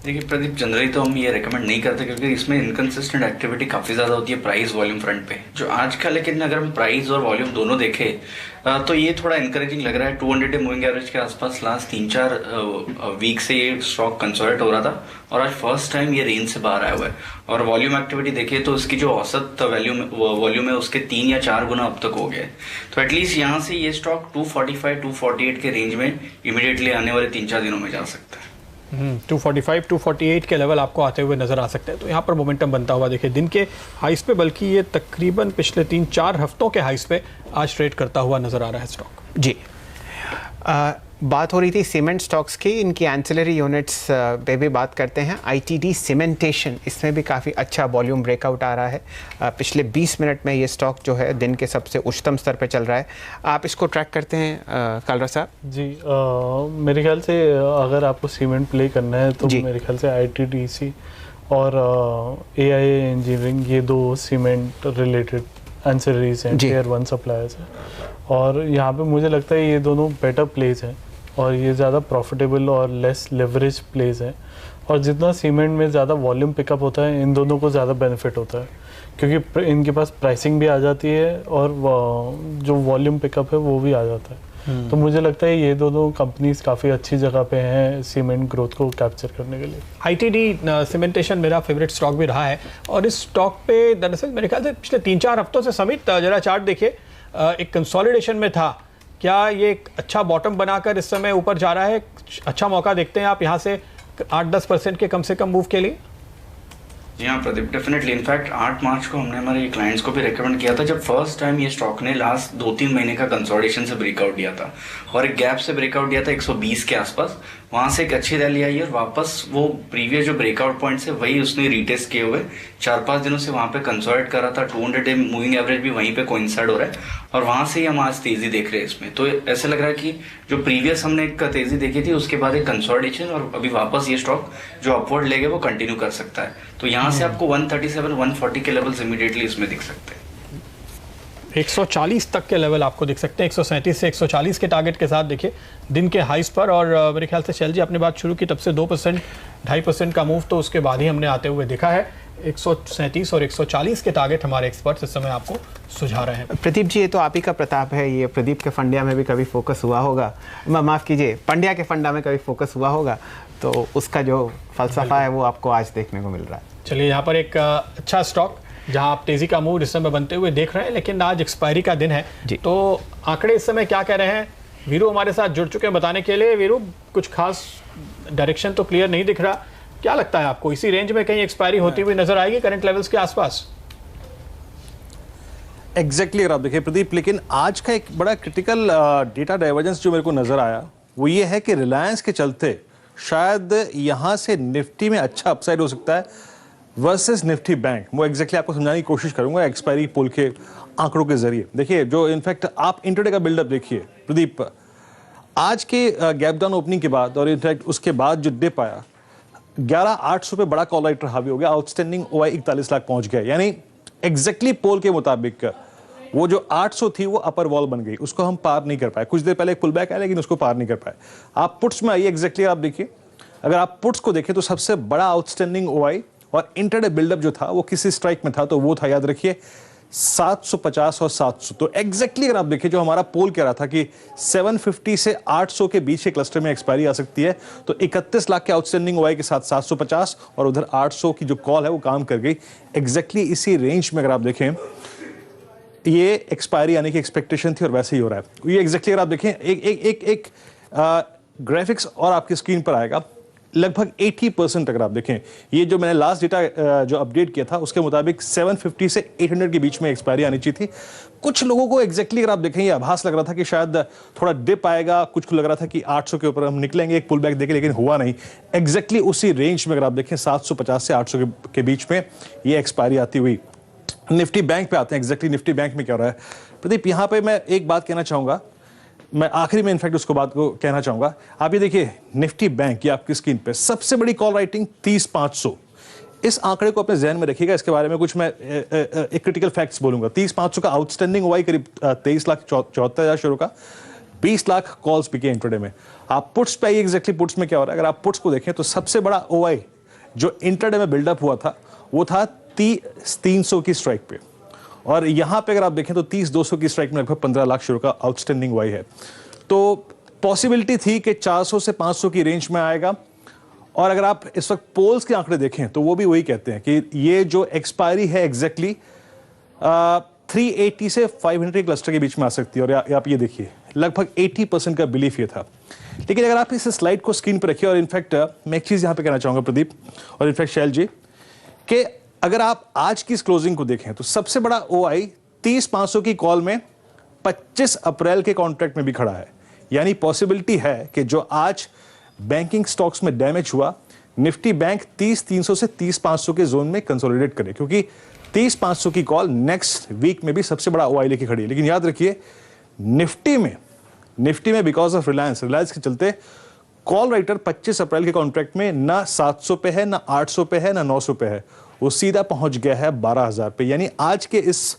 Speaker 8: देखिए प्रदीप, जनरली तो हम ये रेकमेंड नहीं करते क्योंकि इसमें इनकंसिस्टेंट एक्टिविटी काफ़ी ज़्यादा होती है प्राइस वॉल्यूम फ्रंट पे जो आज का। लेकिन अगर हम प्राइस और वॉल्यूम दोनों देखें तो ये थोड़ा इंकरेजिंग लग रहा है। 200 डे मूविंग एवरेज के आसपास लास्ट 3-4 वीक से ये स्टॉक कंसोलिडेट हो रहा था और आज फर्स्ट टाइम ये रेंज से बाहर आया हुआ है। और वॉल्यूम एक्टिविटी देखिए तो इसकी जो औसत वॉल्यूम है उसके 3 या 4 गुना अब तक हो गए। तो एटलीस्ट यहाँ से ये स्टॉक 245-248 के रेंज में इमीडिएटली आने वाले 3-4 दिनों में जा सकता है।
Speaker 4: 245-248 के लेवल आपको आते हुए नजर आ सकते हैं, तो यहाँ पर मोमेंटम बनता हुआ देखिए दिन के हाइस पे, बल्कि ये तकरीबन पिछले 3-4 हफ्तों के हाइस पे आज ट्रेड करता हुआ नजर आ रहा है स्टॉक।
Speaker 3: जी, बात हो रही थी सीमेंट स्टॉक्स की, इनकी एंसिलरी यूनिट्स पे भी बात करते हैं। आईटीडी सीमेंटेशन, इसमें भी काफ़ी अच्छा वॉल्यूम ब्रेकआउट आ रहा है। पिछले 20 मिनट में ये स्टॉक जो है दिन के सबसे उच्चतम स्तर पे चल रहा है। आप इसको ट्रैक करते हैं कालरा साहब?
Speaker 7: जी, मेरे ख्याल से अगर आपको सीमेंट प्ले करना है तो मेरे ख्याल से ITDC और AIA इंजीनियरिंग, ये 2 सीमेंट रिलेटेड एंसिलरीज हैं, Tier 1 सप्लायर्स हैं, और यहाँ पे मुझे लगता है ये दोनों बेटर प्लेस हैं और ये ज़्यादा प्रॉफिटेबल और लेस लेवरेज प्लेस हैं। और जितना सीमेंट में ज़्यादा वॉल्यूम पिकअप होता है, इन दोनों को ज़्यादा बेनिफिट होता है क्योंकि इनके पास प्राइसिंग भी आ जाती है और जो वॉल्यूम पिकअप है वो भी आ जाता है। तो मुझे लगता है ये दोनों कंपनीज काफ़ी अच्छी जगह पे हैं सीमेंट ग्रोथ को कैप्चर करने के लिए।
Speaker 4: ITD सीमेंटेशन मेरा फेवरेट स्टॉक भी रहा है और इस स्टॉक पे दरअसल मेरे ख्याल से पिछले 3-4 हफ्तों से समित जरा चार्ट देखिए, एक कंसोलिडेशन में था। क्या ये एक अच्छा बॉटम बनाकर इस समय ऊपर जा रहा है? अच्छा मौका देखते हैं आप यहाँ से 8-10% के कम से कम मूव के लिए?
Speaker 8: जी हाँ प्रदीप, डेफिनेटली। इनफैक्ट 8 मार्च को हमने हमारे क्लाइंट्स को भी रेकमेंड किया था जब फर्स्ट टाइम ये स्टॉक ने लास्ट 2-3 महीने का कंसोलिडेशन से ब्रेकआउट दिया था और एक गैप से ब्रेकआउट दिया था 120 के आसपास। वहाँ से एक अच्छी रैली आई और वापस वो प्रीवियस जो ब्रेकआउट पॉइंट्स है वही उसने रीटेस्ट किए हुए 4-5 दिनों से वहाँ पे कंसोलिडेट कर रहा था। 200 डे मूविंग एवरेज भी वहीं पे कोइंसाइड हो रहा है और वहाँ से ही हम आज तेजी देख रहे हैं इसमें। तो ऐसा लग रहा है कि जो प्रीवियस हमने एक तेजी देखी थी उसके बाद एक कंसोलिडेशन और अभी वापस ये स्टॉक जो अपवर्ड लेगे वो कंटिन्यू कर सकता है। तो यहाँ से आपको 137-140 के लेवल्स इमीडिएटली इसमें दिख सकते हैं।
Speaker 4: 140 तक के लेवल आपको दिख सकते हैं, 137 से 140 के टारगेट के साथ देखिए दिन के हाइस पर। और मेरे ख्याल से शैल जी आपने बात शुरू की तब से 2% 2.5% का मूव तो उसके बाद ही हमने आते हुए देखा है। 137 और 140 के टारगेट हमारे एक्सपर्ट्स इस समय आपको सुझा रहे हैं।
Speaker 3: प्रदीप जी, ये तो आप ही का प्रताप है, ये प्रदीप के फंडिया में भी कभी फोकस हुआ होगा, माफ़ कीजिए पंड्या के फंडा में कभी फोकस हुआ होगा, तो उसका जो फलसफा है वो आपको आज देखने को मिल रहा है।
Speaker 4: चलिए, यहाँ पर एक अच्छा स्टॉक जहां आप तेजी का मूव इस समय बनते हुए देख रहे हैं, लेकिन आज एक्सपायरी का दिन है तो आंकड़े इस समय क्या कह रहे हैं? वीरू हमारे साथ जुड़ चुके हैं बताने के लिए। वीरू, कुछ खास डायरेक्शन तो क्लियर नहीं दिख रहा, क्या लगता है आपको इसी रेंज में कहीं एक्सपायरी होती हुई नजर आएगी करंट लेवल्स के आसपास?
Speaker 9: एग्जैक्टली अगर आप देखिए प्रदीप, लेकिन आज का एक बड़ा क्रिटिकल डेटा डाइवर्जेंस जो मेरे को नजर आया वो ये है कि रिलायंस के चलते शायद यहां से निफ्टी में अच्छा अपसाइड हो सकता है वर्सेस निफ्टी बैंक। वो एग्जैक्टली आपको समझाने की कोशिश करूंगा एक्सपायरी पोल के आंकड़ों के जरिए। देखिए, जो इनफैक्ट आप इंटरडे का बिल्डअप देखिए प्रदीप, आज के गैप डाउन ओपनिंग के बाद और इनफैक्ट उसके बाद जो डिप आया 11,800 पे बड़ा कॉल राइटर हावी हो गया, आउटस्टैंडिंग OI 41 लाख पहुंच गया। यानी एग्जैक्टली पोल के मुताबिक वो जो 800 थी वो अपर वॉल बन गई, उसको हम पार नहीं कर पाए। कुछ देर पहले एक पुल बैक आया लेकिन उसको पार नहीं कर पाए। आप पुट्स में आइए, एग्जैक्टली आप देखिए, अगर आप पुट्स को देखें तो सबसे बड़ा आउटस्टैंडिंग OI और इंटरडे बिल्डअप जो था वो किसी स्ट्राइक में था, तो वो था, याद रखिए, 750 और 700। तो एग्जैक्टली अगर आप देखिए जो हमारा पोल कह रहा था कि 750 से 800 के बीच के क्लस्टर में एक्सपायरी आ सकती है, तो 31 लाख के आउटस्टैंडिंग OI के साथ 750 और उधर 800 की जो कॉल है वो काम कर गई। एग्जैक्टली इसी रेंज में अगर आप देखें ये एक्सपायरी आने की एक्सपेक्टेशन थी और वैसे ही हो रहा है। ये एग्जैक्टली अगर आप देखें एक ग्राफिक्स और आपकी स्क्रीन पर आएगा, लगभग 80% अगर आप देखें, ये जो मैंने लास्ट डेटा जो अपडेट किया था उसके मुताबिक 750 से 800 के बीच में एक्सपायरी आनी चाहिए थी। कुछ लोगों को एग्जैक्टली अगर आप देखें ये आभास लग रहा था कि शायद थोड़ा डिप आएगा, कुछ को लग रहा था कि 800 के ऊपर हम निकलेंगे, एक पुल बैक देखें, लेकिन हुआ नहीं। एग्जैक्टली उसी रेंज में अगर आप देखें 750 से 800 के बीच में ये एक्सपायरी आती हुई। निफ्टी बैंक पे आते हैं, एग्जैक्टली निफ्टी बैंक में क्या हो रहा है प्रदीप? यहाँ पे मैं एक बात कहना चाहूंगा, मैं आखिरी में इनफैक्ट उसको बात को कहना चाहूंगा। आप ये देखिए निफ्टी बैंक, ये आपकी स्क्रीन पे सबसे बड़ी कॉल राइटिंग 30,500। इस आंकड़े को अपने जहन में रखिएगा। इसके बारे में कुछ मैं एक क्रिटिकल फैक्ट्स बोलूंगा। 30,500 का आउटस्टैंडिंग हुआ करीब 23,74,000 शेयरों का, 20 लाख कॉल्स बिके इंट्राडे में। आप पुट्स पे आइए, एग्जैक्टली पुट्स में क्या हो रहा है। अगर आप पुट्स को देखें तो सबसे बड़ा ओआई जो इंट्राडे में बिल्डअप हुआ था वो था 300 की स्ट्राइक पे, और यहां पे अगर आप देखें तो 30,200 की स्ट्राइक में लगभग 15 लाख शेयरों का आउटस्टैंडिंग ओआई है। तो पॉसिबिलिटी थी कि 400 से 500 की रेंज में आएगा। और अगर आप इस वक्त पोल्स के आंकड़े देखें तो वो भी वही कहते हैं कि ये जो एक्सपायरी है एग्जैक्टली 380 से 500 क्लस्टर के बीच में आ सकती है। और आप ये देखिए लगभग 80% का बिलीफ ये था। लेकिन अगर आप इस स्लाइड को स्क्रीन पर रखिए, और इनफैक्ट मैं एक चीज यहां पे कहना चाहूंगा प्रदीप और इनफैक्ट शैल जी, कि अगर आप आज की इस क्लोजिंग को देखें तो सबसे बड़ा ओआई 30,500 की कॉल में 25 अप्रैल के कॉन्ट्रैक्ट में भी खड़ा है। यानी पॉसिबिलिटी है कि जो आज बैंकिंग स्टॉक्स में डैमेज हुआ, निफ्टी बैंक 30,300 से 30,500 के जोन में कंसोलिडेट करे, क्योंकि 30,500 की कॉल नेक्स्ट वीक में भी सबसे बड़ा ओआई लेके खड़ी है। लेकिन याद रखिए निफ्टी में बिकॉज ऑफ रिलायंस के चलते कॉल राइटर 25 अप्रैल के कॉन्ट्रैक्ट में ना 700 पे है, ना 800 पे है, ना 900 पे है, वो सीधा पहुंच गया है 12,000 पे। यानी आज के इस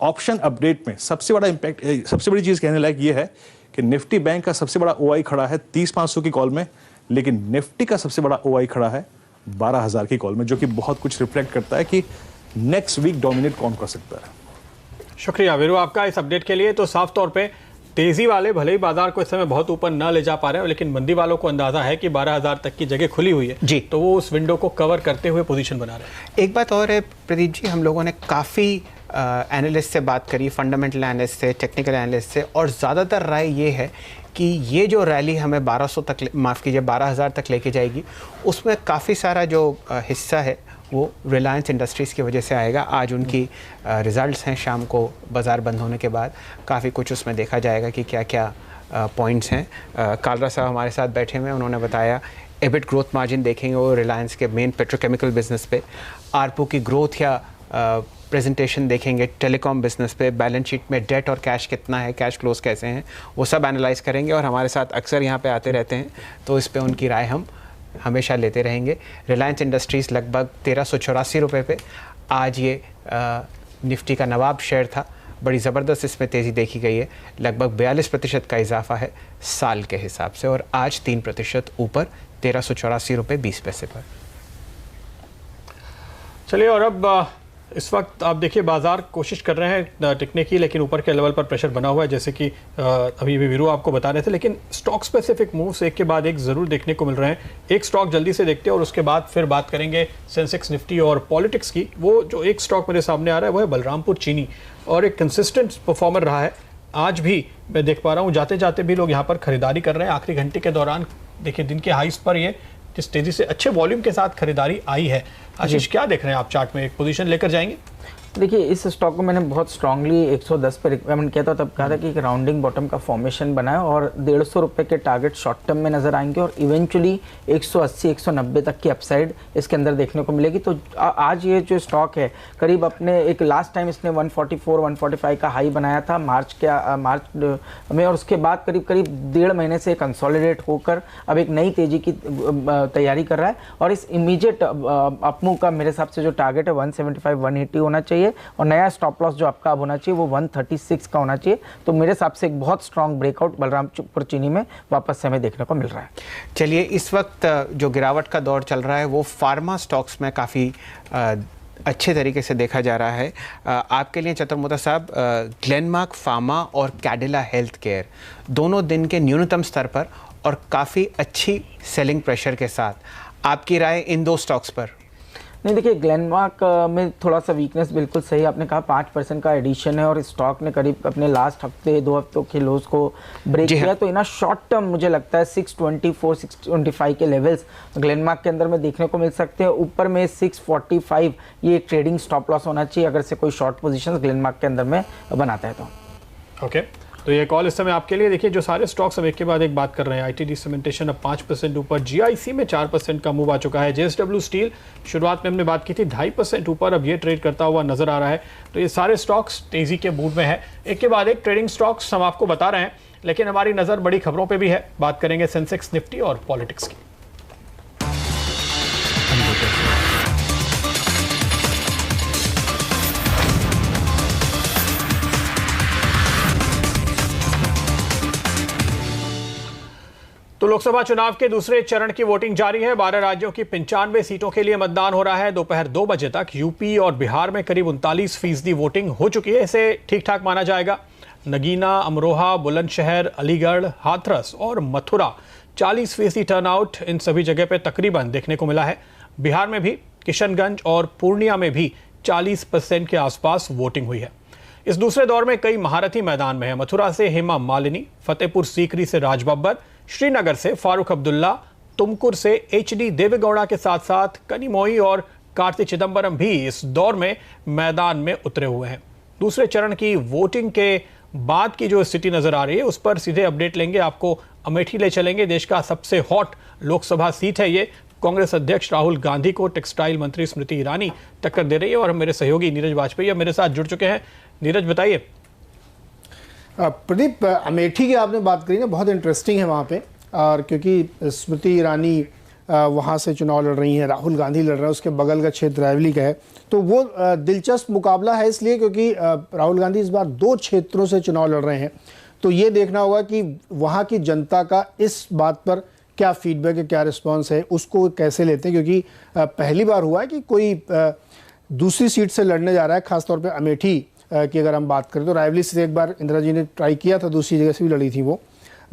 Speaker 9: ऑप्शन अपडेट में सबसे बड़ा इंपैक्ट, सबसे बड़ी चीज कहने लायक ये है कि निफ्टी बैंक का सबसे बड़ा ओआई खड़ा है 30,500 की कॉल में, लेकिन निफ्टी का सबसे बड़ा ओआई खड़ा है 12,000 की कॉल में, जो कि बहुत कुछ रिफ्लेक्ट करता है कि नेक्स्ट वीक डोमिनेट कौन कर सकता है।
Speaker 4: शुक्रिया वीरू आपका इस अपडेट के लिए। तो साफ तौर पे तेजी वाले भले ही बाजार को इस समय बहुत ऊपर ना ले जा पा रहे हैं, लेकिन मंदी वालों को अंदाजा है कि 12,000 तक की जगह खुली हुई है
Speaker 3: जी,
Speaker 4: तो वो उस विंडो को कवर करते हुए पोजीशन बना रहे हैं।
Speaker 3: एक बात और है प्रदीप जी, हम लोगों ने काफ़ी एनालिस्ट से बात करी, फंडामेंटल एनालिस्ट से, टेक्निकल एनालिस्ट से, और ज़्यादातर राय ये है कि ये जो रैली हमें 1200 तक, माफ़ कीजिए 12,000 तक लेके जाएगी, उसमें काफ़ी सारा जो हिस्सा है वो रिलायंस इंडस्ट्रीज़ की वजह से आएगा। आज उनकी रिज़ल्ट्स हैं, शाम को बाज़ार बंद होने के बाद काफ़ी कुछ उसमें देखा जाएगा कि क्या क्या पॉइंट्स हैं। कालरा साहब हमारे साथ बैठे हुए हैं, उन्होंने बताया एबिट ग्रोथ मार्जिन देखेंगे वो रिलायंस के मेन पेट्रोकेमिकल बिजनेस पे, आरपू की ग्रोथ या प्रेजेंटेशन देखेंगे टेलीकॉम बिजनेस पे, बैलेंस शीट में डेट और कैश कितना है, कैश फ्लोज कैसे हैं, वो सब एनालाइज करेंगे। और हमारे साथ अक्सर यहाँ पे आते रहते हैं तो इस पे उनकी राय हम हमेशा लेते रहेंगे। रिलायंस इंडस्ट्रीज़ लगभग 1384 रुपये पे आज ये निफ्टी का नवाब शेयर था। बड़ी ज़बरदस्त इसमें तेज़ी देखी गई है, लगभग 42% का इजाफा है साल के हिसाब से, और आज 3% ऊपर 1384 रुपये 20 पैसे पर।
Speaker 4: चलिए, और अब इस वक्त आप देखिए बाजार कोशिश कर रहे हैं टिकने की, लेकिन ऊपर के लेवल पर प्रेशर बना हुआ है, जैसे कि अभी भी वीरू आपको बता रहे थे। लेकिन स्टॉक स्पेसिफिक मूव्स एक के बाद एक ज़रूर देखने को मिल रहे हैं। एक स्टॉक जल्दी से देखते हैं और उसके बाद फिर बात करेंगे सेंसेक्स, निफ्टी और पॉलिटिक्स की। वो जो एक स्टॉक मेरे सामने आ रहा है वो है बलरामपुर चीनी, और एक कंसिस्टेंट परफॉर्मर रहा है। आज भी मैं देख पा रहा हूँ जाते जाते भी लोग यहाँ पर खरीदारी कर रहे हैं। आखिरी घंटे के दौरान देखिए दिन के हाइस पर ये जिस तेजी से अच्छे वॉल्यूम के साथ खरीदारी आई है। आशीष, क्या देख रहे हैं आप चार्ट में, एक पोजीशन लेकर जाएंगे?
Speaker 6: देखिए, इस स्टॉक को मैंने बहुत स्ट्रांगली 110 पे रिकमेंड किया था, तब कहा था कि एक राउंडिंग बॉटम का फॉर्मेशन बनाए और 150 रुपये के टारगेट शॉर्ट टर्म में नजर आएंगे, और इवेंचुअली 180-190 तक की अपसाइड इसके अंदर देखने को मिलेगी। तो आज ये जो स्टॉक है करीब अपने एक लास्ट टाइम इसने 144-145 का हाई बनाया था मार्च में, और उसके बाद करीब 1.5 महीने से कंसोलिडेट होकर अब एक नई तेजी की तैयारी कर रहा है। और इस इमीडिएट अपमूव का मेरे हिसाब से जो टारगेट है 175-180 होना चाहिए, और नया स्टॉप लॉस जो आपका अब होना चाहिए वो 136 का होना चाहिए। तो मेरे हिसाब से एक बहुत स्ट्रांग ब्रेकआउट बलरामपुर चीनी में वापस से हमें देखने को मिल रहा है।
Speaker 3: चलिए, इस वक्त जो गिरावट का दौर चल रहा है वो फार्मा स्टॉक्स में काफ़ी अच्छे तरीके से देखा जा रहा है। आपके लिए चतुर्मुदा साहब, ग्लेनमार्क फार्मा और कैडिला हेल्थ केयर दोनों दिन के न्यूनतम स्तर पर और काफ़ी अच्छी सेलिंग प्रेशर के साथ, आपकी राय इन दो स्टॉक्स पर?
Speaker 6: नहीं, देखिए ग्लेनमार्क में थोड़ा सा वीकनेस बिल्कुल सही आपने कहा, 5% का एडिशन है, और स्टॉक ने करीब अपने लास्ट हफ्ते 2 हफ्तों के लोज को ब्रेक किया। तो इन शॉर्ट टर्म मुझे लगता है 624-625 के लेवल्स ग्लेनमार्क के अंदर में देखने को मिल सकते हैं। ऊपर में 645 ये एक ट्रेडिंग स्टॉप लॉस होना चाहिए अगर से कोई शॉर्ट पोजीशन ग्लेनमार्क के अंदर में बनाता है तो।
Speaker 4: ओके, तो ये कॉल इस समय आपके लिए। देखिए, जो सारे स्टॉक्स हम एक के बाद एक बात कर रहे हैं। आईटीडी सीमेंटेशन अब 5% ऊपर, जीआईसी में 4% का मूव आ चुका है। जेएसडब्ल्यू स्टील शुरुआत में हमने बात की थी 2.5% ऊपर, अब ये ट्रेड करता हुआ नजर आ रहा है। तो ये सारे स्टॉक्स तेजी के मूड में है। एक के बाद एक ट्रेडिंग स्टॉक्स हम आपको बता रहे हैं, लेकिन हमारी नजर बड़ी खबरों पे भी है। बात करेंगे सेंसेक्स, निफ्टी और पॉलिटिक्स की। तो लोकसभा चुनाव के दूसरे चरण की वोटिंग जारी है। 12 राज्यों की 95 सीटों के लिए मतदान हो रहा है। दोपहर 2 बजे तक यूपी और बिहार में करीब 39% वोटिंग हो चुकी है। इसे ठीक ठाक माना जाएगा। नगीना, अमरोहा, बुलंदशहर, अलीगढ़, हाथरस और मथुरा 40% टर्नआउट इन सभी जगह पे तकरीबन देखने को मिला है। बिहार में भी किशनगंज और पूर्णिया में भी 40% के आसपास वोटिंग हुई है। इस दूसरे दौर में कई महारथी मैदान में है। मथुरा से हेमा मालिनी, फतेहपुर सीकरी से राज बब्बर, श्रीनगर से फारूक अब्दुल्ला, तुमकुर से HD देवेगौड़ा के साथ साथ कनिमोई और कार्ति चिदंबरम भी इस दौर में मैदान में उतरे हुए हैं। दूसरे चरण की वोटिंग के बाद की जो स्थिति नजर आ रही है उस पर सीधे अपडेट लेंगे। आपको अमेठी ले चलेंगे। देश का सबसे हॉट लोकसभा सीट है ये। कांग्रेस अध्यक्ष राहुल गांधी को टेक्सटाइल मंत्री स्मृति ईरानी टक्कर दे रही है और मेरे सहयोगी नीरज वाजपेयी मेरे साथ जुड़ चुके हैं। नीरज, बताइए।
Speaker 1: प्रदीप, अमेठी की आपने बात करी ना, बहुत इंटरेस्टिंग है वहाँ पे। और क्योंकि स्मृति ईरानी वहाँ से चुनाव लड़ रही हैं, राहुल गांधी लड़ रहे हैं, उसके बगल का क्षेत्र रायवली का है, तो वो दिलचस्प मुकाबला है इसलिए क्योंकि राहुल गांधी इस बार 2 क्षेत्रों से चुनाव लड़ रहे हैं। तो ये देखना होगा कि वहाँ की जनता का इस बात पर क्या फीडबैक है, क्या रिस्पॉन्स है, उसको कैसे लेते हैं। क्योंकि पहली बार हुआ है कि कोई दूसरी सीट से लड़ने जा रहा है। खासतौर पर अमेठी की अगर हम बात करें तो रायवली से एक बार इंदिरा जी ने ट्राई किया था, दूसरी जगह से भी लड़ी थी वो,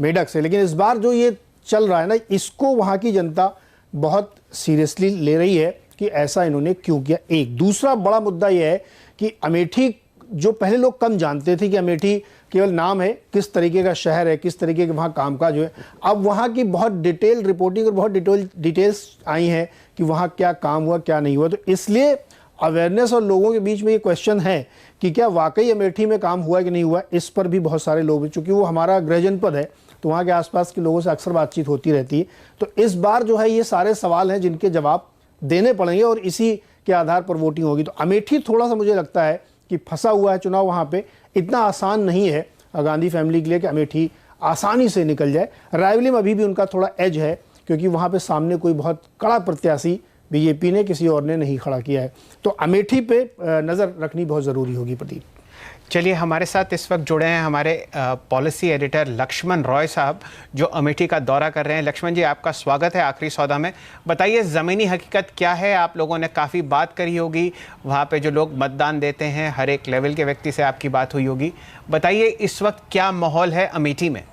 Speaker 1: मेडक से। लेकिन इस बार जो ये चल रहा है ना, इसको वहाँ की जनता बहुत सीरियसली ले रही है कि ऐसा इन्होंने क्यों किया। एक दूसरा बड़ा मुद्दा यह है कि अमेठी, जो पहले लोग कम जानते थे कि अमेठी केवल नाम है, किस तरीके का शहर है, किस तरीके के वहाँ कामकाज है, अब वहाँ की बहुत डिटेल रिपोर्टिंग और बहुत डिटेल्स आई हैं कि वहाँ क्या काम हुआ, क्या नहीं हुआ। तो इसलिए अवेयरनेस और लोगों के बीच में ये क्वेश्चन है कि क्या वाकई अमेठी में काम हुआ कि नहीं हुआ। इस पर भी बहुत सारे लोग, चूंकि वो हमारा गृह जनपद है तो वहाँ के आसपास के लोगों से अक्सर बातचीत होती रहती है। तो इस बार जो है ये सारे सवाल हैं जिनके जवाब देने पड़ेंगे और इसी के आधार पर वोटिंग होगी। तो अमेठी थोड़ा सा मुझे लगता है कि फंसा हुआ है चुनाव वहाँ पे। इतना आसान नहीं है गांधी फैमिली के लिए कि अमेठी आसानी से निकल जाए। रायवली में अभी भी उनका थोड़ा एज है क्योंकि वहाँ पे सामने कोई बहुत कड़ा प्रत्याशी बीजेपी ने, किसी और ने नहीं खड़ा किया है। तो अमेठी पे नज़र रखनी बहुत ज़रूरी होगी। प्रदीप,
Speaker 3: चलिए, हमारे साथ इस वक्त जुड़े हैं हमारे पॉलिसी एडिटर लक्ष्मण रॉय साहब, जो अमेठी का दौरा कर रहे हैं। लक्ष्मण जी, आपका स्वागत है आखिरी सौदा में। बताइए, ज़मीनी हकीकत क्या है? आप लोगों ने काफ़ी बात करी होगी वहाँ पे, जो लोग मतदान देते हैं, हर एक लेवल के व्यक्ति से आपकी बात हुई होगी। बताइए इस वक्त क्या माहौल है अमेठी में?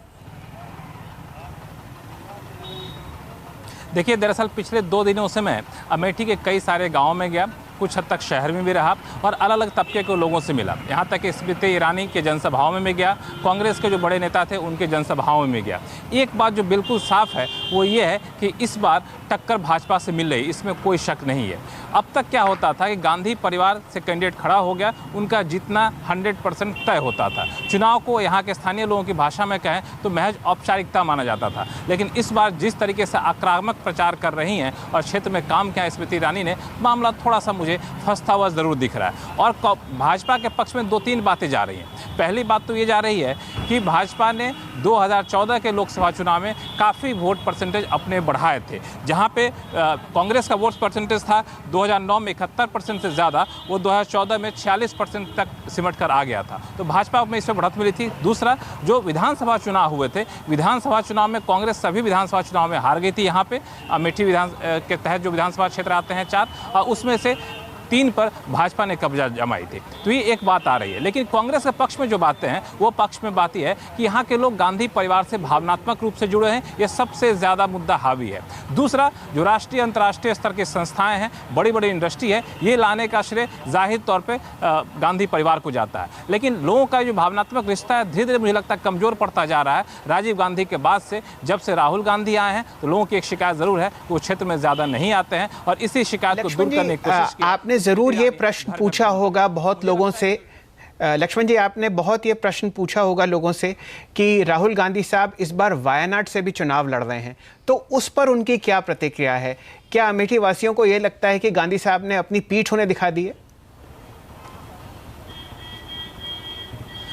Speaker 10: देखिए, दरअसल पिछले 2 दिनों से मैं अमेठी के कई सारे गाँव में गया, कुछ हद तक शहर में भी रहा और अलग अलग तबके के लोगों से मिला। यहाँ तक कि स्मृति ईरानी के जनसभाओं में भी गया, कांग्रेस के जो बड़े नेता थे उनके जनसभाओं में भी गया। एक बात जो बिल्कुल साफ है वो ये है कि इस बार टक्कर भाजपा से मिल रही, इसमें कोई शक नहीं है। अब तक क्या होता था कि गांधी परिवार से कैंडिडेट खड़ा हो गया, उनका जीतना 100% तय होता था। चुनाव को यहाँ के स्थानीय लोगों की भाषा में कहें तो महज औपचारिकता माना जाता था। लेकिन इस बार जिस तरीके से आक्रामक प्रचार कर रही हैं और क्षेत्र में काम किया स्मृति ईरानी ने, मामला थोड़ा सा मुझे फंसता हुआ ज़रूर दिख रहा है। और भाजपा के पक्ष में 2-3 बातें जा रही हैं। पहली बात तो ये जा रही है कि भाजपा ने 2014 के लोकसभा चुनाव में काफ़ी वोट परसेंटेज अपने बढ़ाए थे। जहाँ पे कांग्रेस का वोट परसेंटेज था 2009 में 71% से ज़्यादा, वो 2014 में 46% तक सिमट कर आ गया था। तो भाजपा में इसमें बढ़त मिली थी। दूसरा, जो विधानसभा चुनाव हुए थे, विधानसभा चुनाव में कांग्रेस सभी विधानसभा चुनाव में हार गई थी। यहाँ पे अमेठी विधान के तहत जो विधानसभा क्षेत्र आते हैं 4, और उसमें से 3 पर भाजपा ने कब्जा जमाई थी। तो ये एक बात आ रही है। लेकिन कांग्रेस के पक्ष में जो बातें हैं वो पक्ष में बात यह है कि यहाँ के लोग गांधी परिवार से भावनात्मक रूप से जुड़े हैं, ये सबसे ज़्यादा मुद्दा हावी है। दूसरा, जो राष्ट्रीय अंतर्राष्ट्रीय स्तर की संस्थाएं हैं, बड़ी बड़ी इंडस्ट्री है, ये लाने का श्रेय जाहिर तौर पर गांधी परिवार को जाता है। लेकिन लोगों का जो भावनात्मक रिश्ता है धीरे धीरे मुझे लगता है कमज़ोर पड़ता जा रहा है। राजीव गांधी के बाद से जब से राहुल गांधी आए हैं तो लोगों की एक शिकायत ज़रूर है, वो क्षेत्र में ज़्यादा नहीं आते हैं और इसी शिकायत को दूर करने की कोशिश की।
Speaker 3: आपने ज़रूर ये प्रश्न पूछा होगा बहुत लोगों से, लक्ष्मण जी, आपने बहुत ये प्रश्न पूछा होगा लोगों से कि राहुल गांधी साहब इस बार वायनाड से भी चुनाव लड़ रहे हैं, तो उस पर उनकी क्या प्रतिक्रिया है? क्या अमेठी वासियों को ये लगता है कि गांधी साहब ने अपनी पीठ उन्हें दिखा दी है?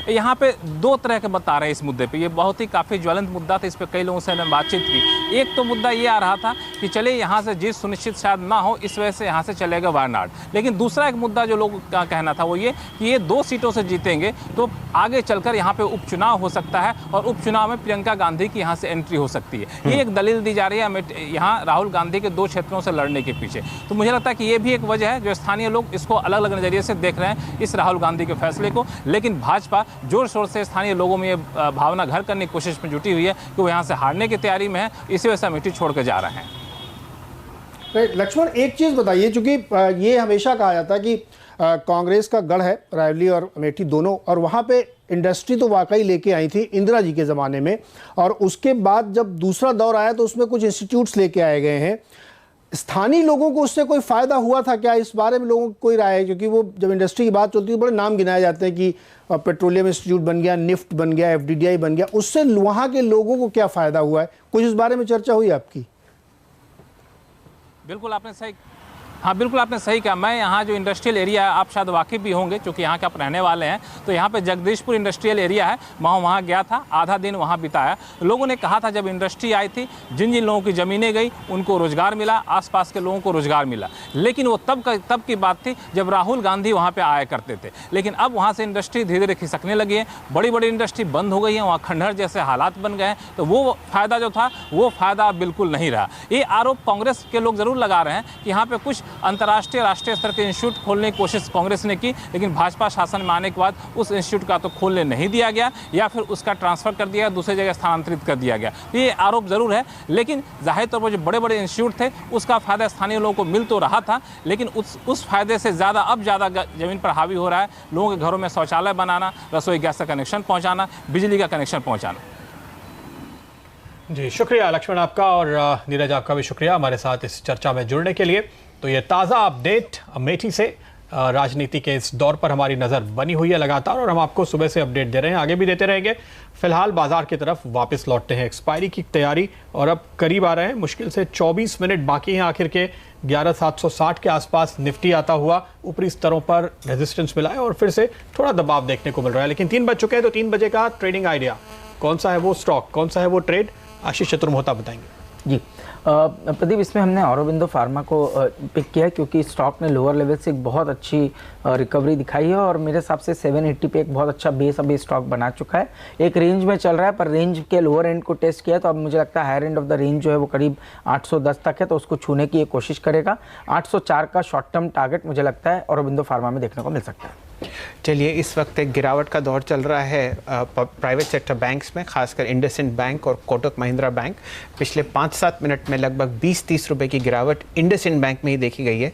Speaker 10: यहाँ पे दो तरह के बता रहे हैं इस मुद्दे पे। ये बहुत ही काफ़ी ज्वलंत मुद्दा था, इस पर कई लोगों से मैंने बातचीत की। एक तो मुद्दा ये आ रहा था कि चले यहाँ से जीत सुनिश्चित शायद ना हो, इस वजह से यहाँ से चलेगा वायनाड। लेकिन दूसरा एक मुद्दा जो लोगों का कहना था वो ये कि ये 2 सीटों से जीतेंगे तो आगे चलकर यहाँ पे उपचुनाव हो सकता है और उपचुनाव में प्रियंका गांधी की यहाँ से एंट्री हो सकती है। ये एक दलील दी जा रही है यहाँ राहुल गांधी के 2 क्षेत्रों से लड़ने के पीछे। तो मुझे लगता है कि ये भी एक वजह है जो स्थानीय लोग इसको अलग अलग नज़रिए से देख रहे हैं इस राहुल गांधी के फैसले को। लेकिन भाजपा जोर शोर से स्थानीय लोगों में ये भावना घर करने की कोशिश में जुटी हुई है कि वो यहाँ से हारने की तैयारी में है, इसी वजह से अमेठी छोड़ कर जा रहे हैं।
Speaker 1: लक्ष्मण, एक चीज़ बताइए, चूंकि ये हमेशा कहा जाता है कि कांग्रेस का गढ़ है रायबरेली और अमेठी दोनों, और वहाँ पे इंडस्ट्री तो वाकई लेके आई थी इंदिरा जी के ज़माने में, और उसके बाद जब दूसरा दौर आया तो उसमें कुछ इंस्टीट्यूट्स लेके आए गए हैं। स्थानीय लोगों को उससे कोई फ़ायदा हुआ था क्या? इस बारे में लोगों को कोई राय है? क्योंकि वो जब इंडस्ट्री की बात चलती है बड़े नाम गिनाए जाते हैं कि पेट्रोलियम इंस्टीट्यूट बन गया, निफ्ट बन गया, FDDI बन गया, उससे वहाँ के लोगों को क्या फ़ायदा हुआ है? कुछ इस बारे में चर्चा हुई आपकी?
Speaker 10: बिल्कुल आपने सही, हाँ बिल्कुल आपने सही कहा। मैं यहाँ जो इंडस्ट्रियल एरिया है, आप शायद वाकिफ़ भी होंगे क्योंकि यहाँ के आप रहने वाले हैं, तो यहाँ पे जगदीशपुर इंडस्ट्रियल एरिया है, वहाँ गया था, आधा दिन वहाँ बिताया। लोगों ने कहा था जब इंडस्ट्री आई थी जिन जिन लोगों की ज़मीनें गई उनको रोज़गार मिला, आसपास के लोगों को रोज़गार मिला। लेकिन वो तब की बात थी जब राहुल गांधी वहाँ पर आया करते थे। लेकिन अब वहाँ से इंडस्ट्री धीरे धीरे खिसकने लगी है, बड़ी बड़ी इंडस्ट्री बंद हो गई है, वहाँ खंडहर जैसे हालात बन गए हैं। तो वो फ़ायदा जो था वो फ़ायदा बिल्कुल नहीं रहा। ये आरोप कांग्रेस के लोग ज़रूर लगा रहे हैं कि यहाँ पर कुछ अंतर्राष्ट्रीय राष्ट्रीय स्तर के इंस्टीट्यूट खोलने की कोशिश कांग्रेस ने की, लेकिन भाजपा शासन में आने के बाद उस इंस्टीट्यूट का तो खोलने नहीं दिया गया या फिर उसका ट्रांसफर कर दिया, दूसरी जगह स्थानांतरित कर दिया गया। तो ये आरोप जरूर है, लेकिन जाहिर तौर पर जो बड़े बड़े इंस्टीट्यूट थे उसका फायदा स्थानीय लोगों को मिल तो रहा था, लेकिन उस फायदे से ज़्यादा अब ज़्यादा ज़मीन पर हावी हो रहा है। लोगों के घरों में शौचालय बनाना, रसोई गैस का कनेक्शन पहुँचाना, बिजली का कनेक्शन पहुँचाना।
Speaker 4: जी शुक्रिया लक्ष्मण आपका, और नीरज आपका भी शुक्रिया हमारे साथ इस चर्चा में जुड़ने के लिए। तो ये ताज़ा अपडेट अमेठी से राजनीति के इस दौर पर हमारी नज़र बनी हुई है लगातार, और हम आपको सुबह से अपडेट दे रहे हैं, आगे भी देते रहेंगे। फिलहाल बाजार की तरफ वापस लौटते हैं, एक्सपायरी की तैयारी और अब करीब आ रहे हैं, मुश्किल से 24 मिनट बाकी हैं आखिर के 11,760 के आसपास निफ्टी आता हुआ ऊपरी स्तरों पर रेजिस्टेंस मिला है और फिर से थोड़ा दबाव देखने को मिल रहा है। लेकिन 3 बज चुके हैं, तो 3 बजे का ट्रेडिंग आइडिया कौन सा है, वो स्टॉक कौन सा है, वो ट्रेड आशीष चतुर्मोहता बताएंगे। जी
Speaker 6: प्रदीप, इसमें हमने ऑरोबिंदो फार्मा को पिक किया क्योंकि स्टॉक ने लोअर लेवल से एक बहुत अच्छी रिकवरी दिखाई है और मेरे हिसाब से 780 पे एक बहुत अच्छा बेस अभी स्टॉक बना चुका है। एक रेंज में चल रहा है, पर रेंज के लोअर एंड को टेस्ट किया तो अब मुझे लगता है higher end of the range जो है वो करीब 810 तक है, तो उसको छूने की एक कोशिश करेगा। 804 का शॉर्ट टर्म टारगेट मुझे लगता है ऑरोबिंदो फार्मा में देखने को मिल सकता है।
Speaker 3: चलिए, इस वक्त एक गिरावट का दौर चल रहा है प्राइवेट सेक्टर बैंक्स में, खासकर इंडसइंड बैंक और कोटक महिंद्रा बैंक। पिछले 5-7 मिनट में लगभग 20-30 रुपए की गिरावट इंडसइंड बैंक में ही देखी गई है।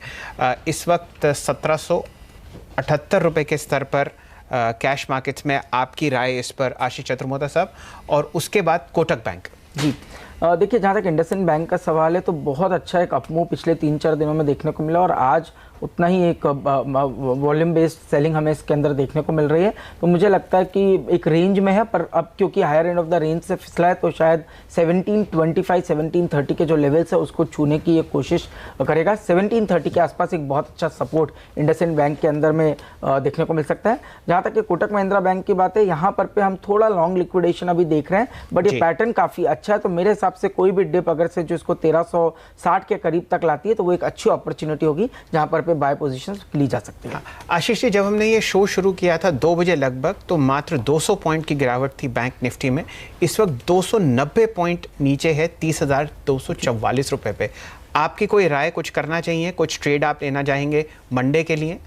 Speaker 3: इस वक्त 1778 रुपए के स्तर पर कैश मार्केट्स में। आपकी राय इस पर आशीष चतुर्मोहता साहब, और उसके बाद कोटक बैंक।
Speaker 6: जी देखिए, जहाँ तक इंडसइंड बैंक का सवाल है तो बहुत अच्छा एक अपमूव पिछले 3-4 दिनों में देखने को मिला और आज उतना ही एक वॉल्यूम बेस्ड सेलिंग हमें इसके अंदर देखने को मिल रही है। तो मुझे लगता है कि एक रेंज में है, पर अब क्योंकि higher end of the range से फिसला है तो शायद 1725 1730 के जो लेवल्स है उसको छूने की एक कोशिश करेगा। 1730 के आसपास एक बहुत अच्छा सपोर्ट इंडसइंड बैंक के अंदर में देखने को मिल सकता है। जहाँ तक कि कोटक महिंद्रा बैंक की बात है, यहाँ पर पे हम थोड़ा लॉन्ग लिक्विडेशन अभी देख रहे हैं, बट ये पैटर्न काफ़ी अच्छा है। तो मेरे हिसाब से कोई भी डिप अगर से जो इसको 1360 के करीब तक लाती है तो वो एक अच्छी अपॉर्चुनिटी होगी जहाँ पर बाय पोजीशन ली जा सकती है।
Speaker 3: आशीष जी, जब हमने ये शो शुरू किया था 2 बजे लगभग, तो मात्र 200 पॉइंट की गिरावट थी बैंक निफ्टी में। इस वक्त 290 पॉइंट नीचे है 30,244 रुपए पे। आपकी कोई राय, कुछ करना चाहिए, कुछ ट्रेड आप लेना चाहेंगे मंडे के लिए?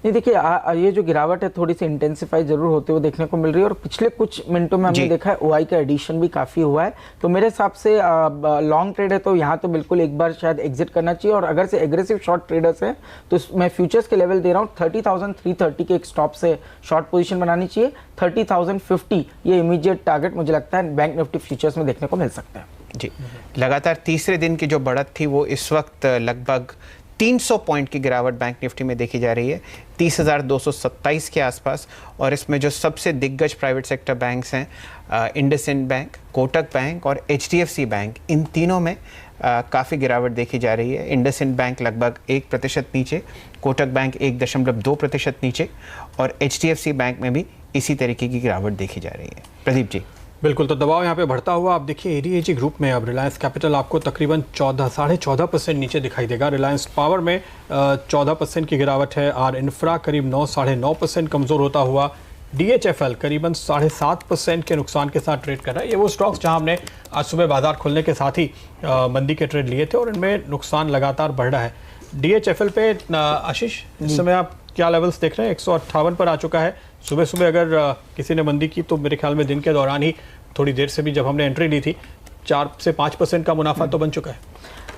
Speaker 6: नहीं देखिए, ये जो गिरावट है थोड़ी सी इंटेंसिफाई जरूर होते हुए देखने को मिल रही है और पिछले कुछ मिनटों में हमने देखा है ओआई का एडिशन भी काफ़ी हुआ है। तो मेरे हिसाब से लॉन्ग ट्रेड है तो यहाँ तो बिल्कुल एक बार शायद एग्जिट करना चाहिए, और अगर से एग्रेसिव शॉर्ट ट्रेडर्स हैं तो मैं फ्यूचर्स के लेवल दे रहा हूँ 30,330 के एक स्टॉप से शॉर्ट पोजीशन बनानी चाहिए। 30,050 ये इमीडिएट टारगेट मुझे लगता है बैंक निफ्टी फ्यूचर्स में देखने को मिल सकता है।
Speaker 3: जी, लगातार तीसरे दिन की जो बढ़त थी वो इस वक्त लगभग 300 पॉइंट की गिरावट बैंक निफ्टी में देखी जा रही है 30,227 के आसपास। और इसमें जो सबसे दिग्गज प्राइवेट सेक्टर बैंक्स हैं, इंडसइंड बैंक, कोटक बैंक और HDFC बैंक, इन तीनों में काफ़ी गिरावट देखी जा रही है। इंडसइंड बैंक लगभग 1% नीचे, कोटक बैंक 1.2% नीचे और HDFC बैंक में भी इसी तरीके की गिरावट देखी जा रही है। प्रदीप जी।
Speaker 4: बिल्कुल, तो दबाव यहाँ पे बढ़ता हुआ आप देखिए एडीएजी ग्रुप में अब रिलायंस कैपिटल आपको तकरीबन 14.5% नीचे दिखाई देगा। रिलायंस पावर में 14% की गिरावट है। आर इंफ्रा करीब 9-9.5% कमज़ोर होता हुआ। DHFL करीबन 7.5% के नुकसान के साथ ट्रेड कर रहा है। ये वो स्टॉक्स जहां हमने आज सुबह बाजार खुलने के साथ ही मंदी के ट्रेड लिए थे और इनमें नुकसान लगातार बढ़ रहा है। DHFL पे आशीष इस समय आप क्या लेवल्स देख रहे हैं? 158 पर आ चुका है। सुबह सुबह अगर किसी ने मंदी की तो मेरे ख्याल में दिन के दौरान ही थोड़ी देर से भी जब हमने एंट्री ली थी 4 से 5% का मुनाफा तो बन चुका है।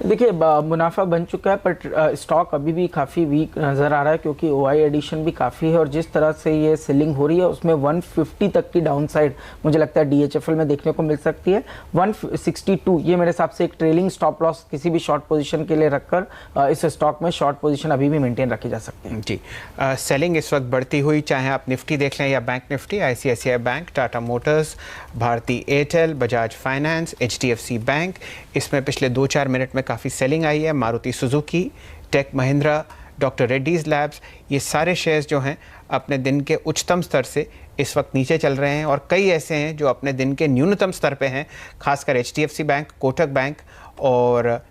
Speaker 6: देखिए मुनाफा बन चुका है, पर स्टॉक अभी भी काफ़ी वीक नज़र आ रहा है क्योंकि OI एडिशन भी काफ़ी है और जिस तरह से ये सेलिंग हो रही है उसमें 150 तक की डाउन साइड मुझे लगता है DHFL में देखने को मिल सकती है। 162 ये मेरे हिसाब से एक ट्रेलिंग स्टॉप लॉस किसी भी शॉर्ट पोजीशन के लिए रखकर इस स्टॉक में शॉर्ट पोजीशन अभी भी मेंटेन रखी जा सकती है।
Speaker 3: जी, सेलिंग इस वक्त बढ़ती हुई, चाहे आप निफ्टी देख लें या bank Nifty, ICICI bank, Tata Motors, Bharti Airtel, Bajaj Finance, HDFC bank, इसमें पिछले 2-4 मिनट में काफ़ी सेलिंग आई है। Maruti Suzuki, Tech Mahindra, doctor Reddy's Labs, ये सारे शेयर्स जो हैं अपने दिन के उच्चतम स्तर से इस वक्त नीचे चल रहे हैं और कई ऐसे हैं जो अपने दिन के न्यूनतम स्तर पे हैं, खासकर HDFC बैंक, कोटक बैंक और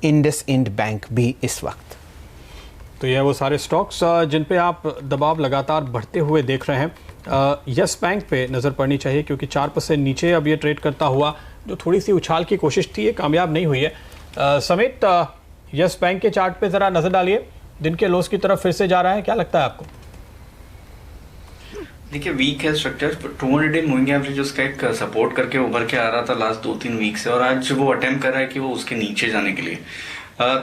Speaker 3: इंडसइंड बैंक भी इस वक्त।
Speaker 4: तो ये वो सारे स्टॉक्स जिन पे आप दबाव लगातार बढ़ते हुए देख रहे हैं। यस बैंक पे नज़र पड़नी चाहिए क्योंकि 4% नीचे अब ये ट्रेड करता हुआ जो थोड़ी सी उछाल की कोशिश थी ये कामयाब नहीं हुई है। समित, यस बैंक के चार्ट पे ज़रा नज़र डालिए, दिन के लोस की तरफ फिर से जा रहा है, क्या लगता है आपको?
Speaker 8: देखिए वीक है स्ट्रक्चर, 200 डे मूविंग एवरेज उसका एक सपोर्ट करके उभर के आ रहा था लास्ट 2-3 वीक से और आज वो अटेम्प्ट कर रहा है कि वो उसके नीचे जाने के लिए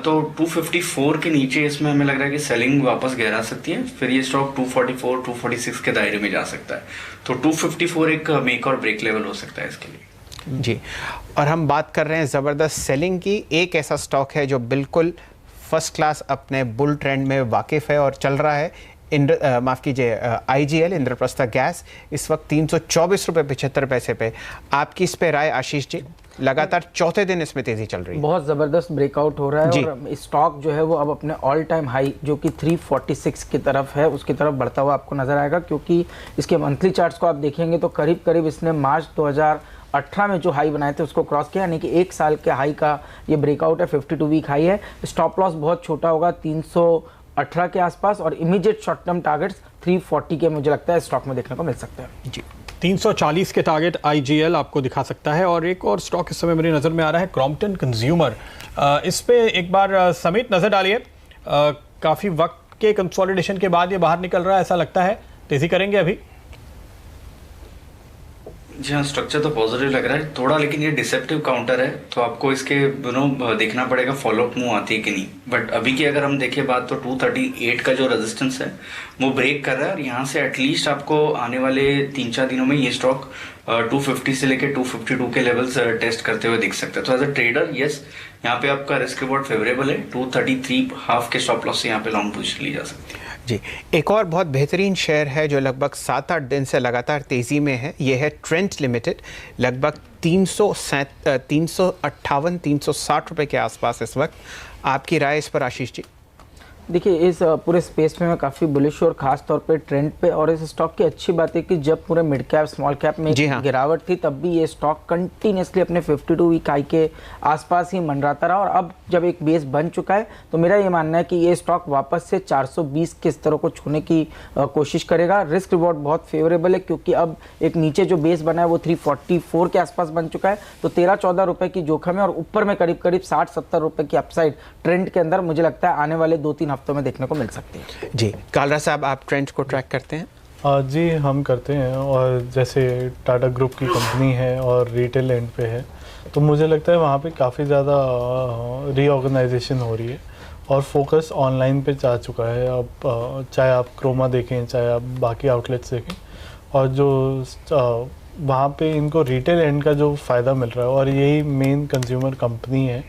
Speaker 8: तो 254 के नीचे इसमें हमें लग रहा है कि सेलिंग वापस गहरा सकती है, फिर ये स्टॉक 244, 246 के दायरे में जा सकता है। तो 254 एक मेक और ब्रेक लेवल हो सकता है इसके लिए।
Speaker 3: जी, और हम बात कर रहे हैं ज़बरदस्त सेलिंग की। एक ऐसा स्टॉक है जो बिल्कुल फर्स्ट क्लास अपने बुल ट्रेंड में वाकिफ़ है और चल रहा है। माफ़ कीजिए, IGL इंद्रप्रस्थ गैस इस वक्त 324 रुपये 75 पैसे पे। आपकी इस पे राय आशीष जी? लगातार चौथे दिन इसमें तेजी चल रही है,
Speaker 6: बहुत ज़बरदस्त ब्रेकआउट हो रहा है और स्टॉक जो है वो अब अपने ऑल टाइम हाई जो कि 346 की तरफ है उसकी तरफ बढ़ता हुआ आपको नज़र आएगा क्योंकि इसके मंथली चार्ट्स को आप देखेंगे तो करीब करीब इसने मार्च 2018 में जो हाई बनाए थे उसको क्रॉस किया, यानी कि 1 साल के हाई का ये ब्रेकआउट है। 52 वीक हाई है। स्टॉप लॉस बहुत छोटा होगा 318 के आसपास और इमीडिएट शॉर्ट टर्म टारगेट्स 340 के मुझे लगता है स्टॉक में देखने को मिल सकते हैं।
Speaker 3: जी,
Speaker 4: 340 के टारगेट IGL आपको दिखा सकता है। और एक और स्टॉक इस समय मेरी नज़र में आ रहा है क्रॉम्पटन कंज्यूमर। इस पे एक बार समित नज़र डालिए। काफ़ी वक्त के कंसोलिडेशन के बाद ये बाहर निकल रहा है, ऐसा लगता है तेजी करेंगे अभी?
Speaker 8: जी हाँ, स्ट्रक्चर तो पॉजिटिव लग रहा है थोड़ा, लेकिन ये डिसेप्टिव काउंटर है तो आपको इसके देखना पड़ेगा फॉलोअप मूव आती है कि नहीं। बट अभी की अगर हम देखें बात तो 238 का जो रेजिस्टेंस है वो ब्रेक कर रहा है और यहाँ से एटलीस्ट आपको आने वाले 3-4 दिनों में ये स्टॉक 250 से लेकर 252 के लेवल्स टेस्ट करते हुए दिख सकता है। तो एज अ ट्रेडर यस, यहाँ पे आपका रिस्क रिवॉर्ड फेवरेबल है। 233 हाफ के स्टॉप लॉस से यहाँ पे लॉन्ग पोजीशन ली जा सकती है।
Speaker 3: जी, एक और बहुत बेहतरीन शेयर है जो लगभग 7-8 दिन से लगातार तेज़ी में है, ये है ट्रेंट लिमिटेड। लगभग 358-360 रुपये के आसपास इस वक्त। आपकी राय इस पर आशीष जी?
Speaker 6: देखिए इस पूरे स्पेस में मैं काफ़ी बुलिश और ख़ास तौर पे ट्रेंड पे, और इस स्टॉक की अच्छी बात है कि जब पूरे मिड कैप स्मॉल कैप में गिरावट थी तब भी ये स्टॉक कंटिन्यूसली अपने 52 वीक हाई के आसपास ही मंडराता रहा और अब जब एक बेस बन चुका है तो मेरा ये मानना है कि ये स्टॉक वापस से 420 के स्तरों को छूने की कोशिश करेगा। रिस्क रिवॉर्ड बहुत फेवरेबल है क्योंकि अब एक नीचे जो बेस बना है वो 344 के आसपास बन चुका है, तो 13-14 रुपये की जोखिम है और ऊपर में करीब करीब 60-70 रुपये की अपसाइड ट्रेंड के अंदर मुझे लगता है आने वाले 2-3 हफ्तों में देखने को मिल सकती है।
Speaker 3: जी, कालरा साहब आप ट्रेंड को ट्रैक करते हैं?
Speaker 7: जी हम करते हैं, और जैसे टाटा ग्रुप की कंपनी है और रिटेल एंड पे है तो मुझे लगता है वहाँ पे काफ़ी ज़्यादा रीऑर्गेनाइजेशन हो रही है और फोकस ऑनलाइन पे जा चुका है। अब चाहे आप क्रोमा देखें चाहे आप बाकी आउटलेट्स देखें, और जो वहाँ पे इनको रिटेल एंड का जो फ़ायदा मिल रहा है और यही मेन कंज्यूमर कंपनी है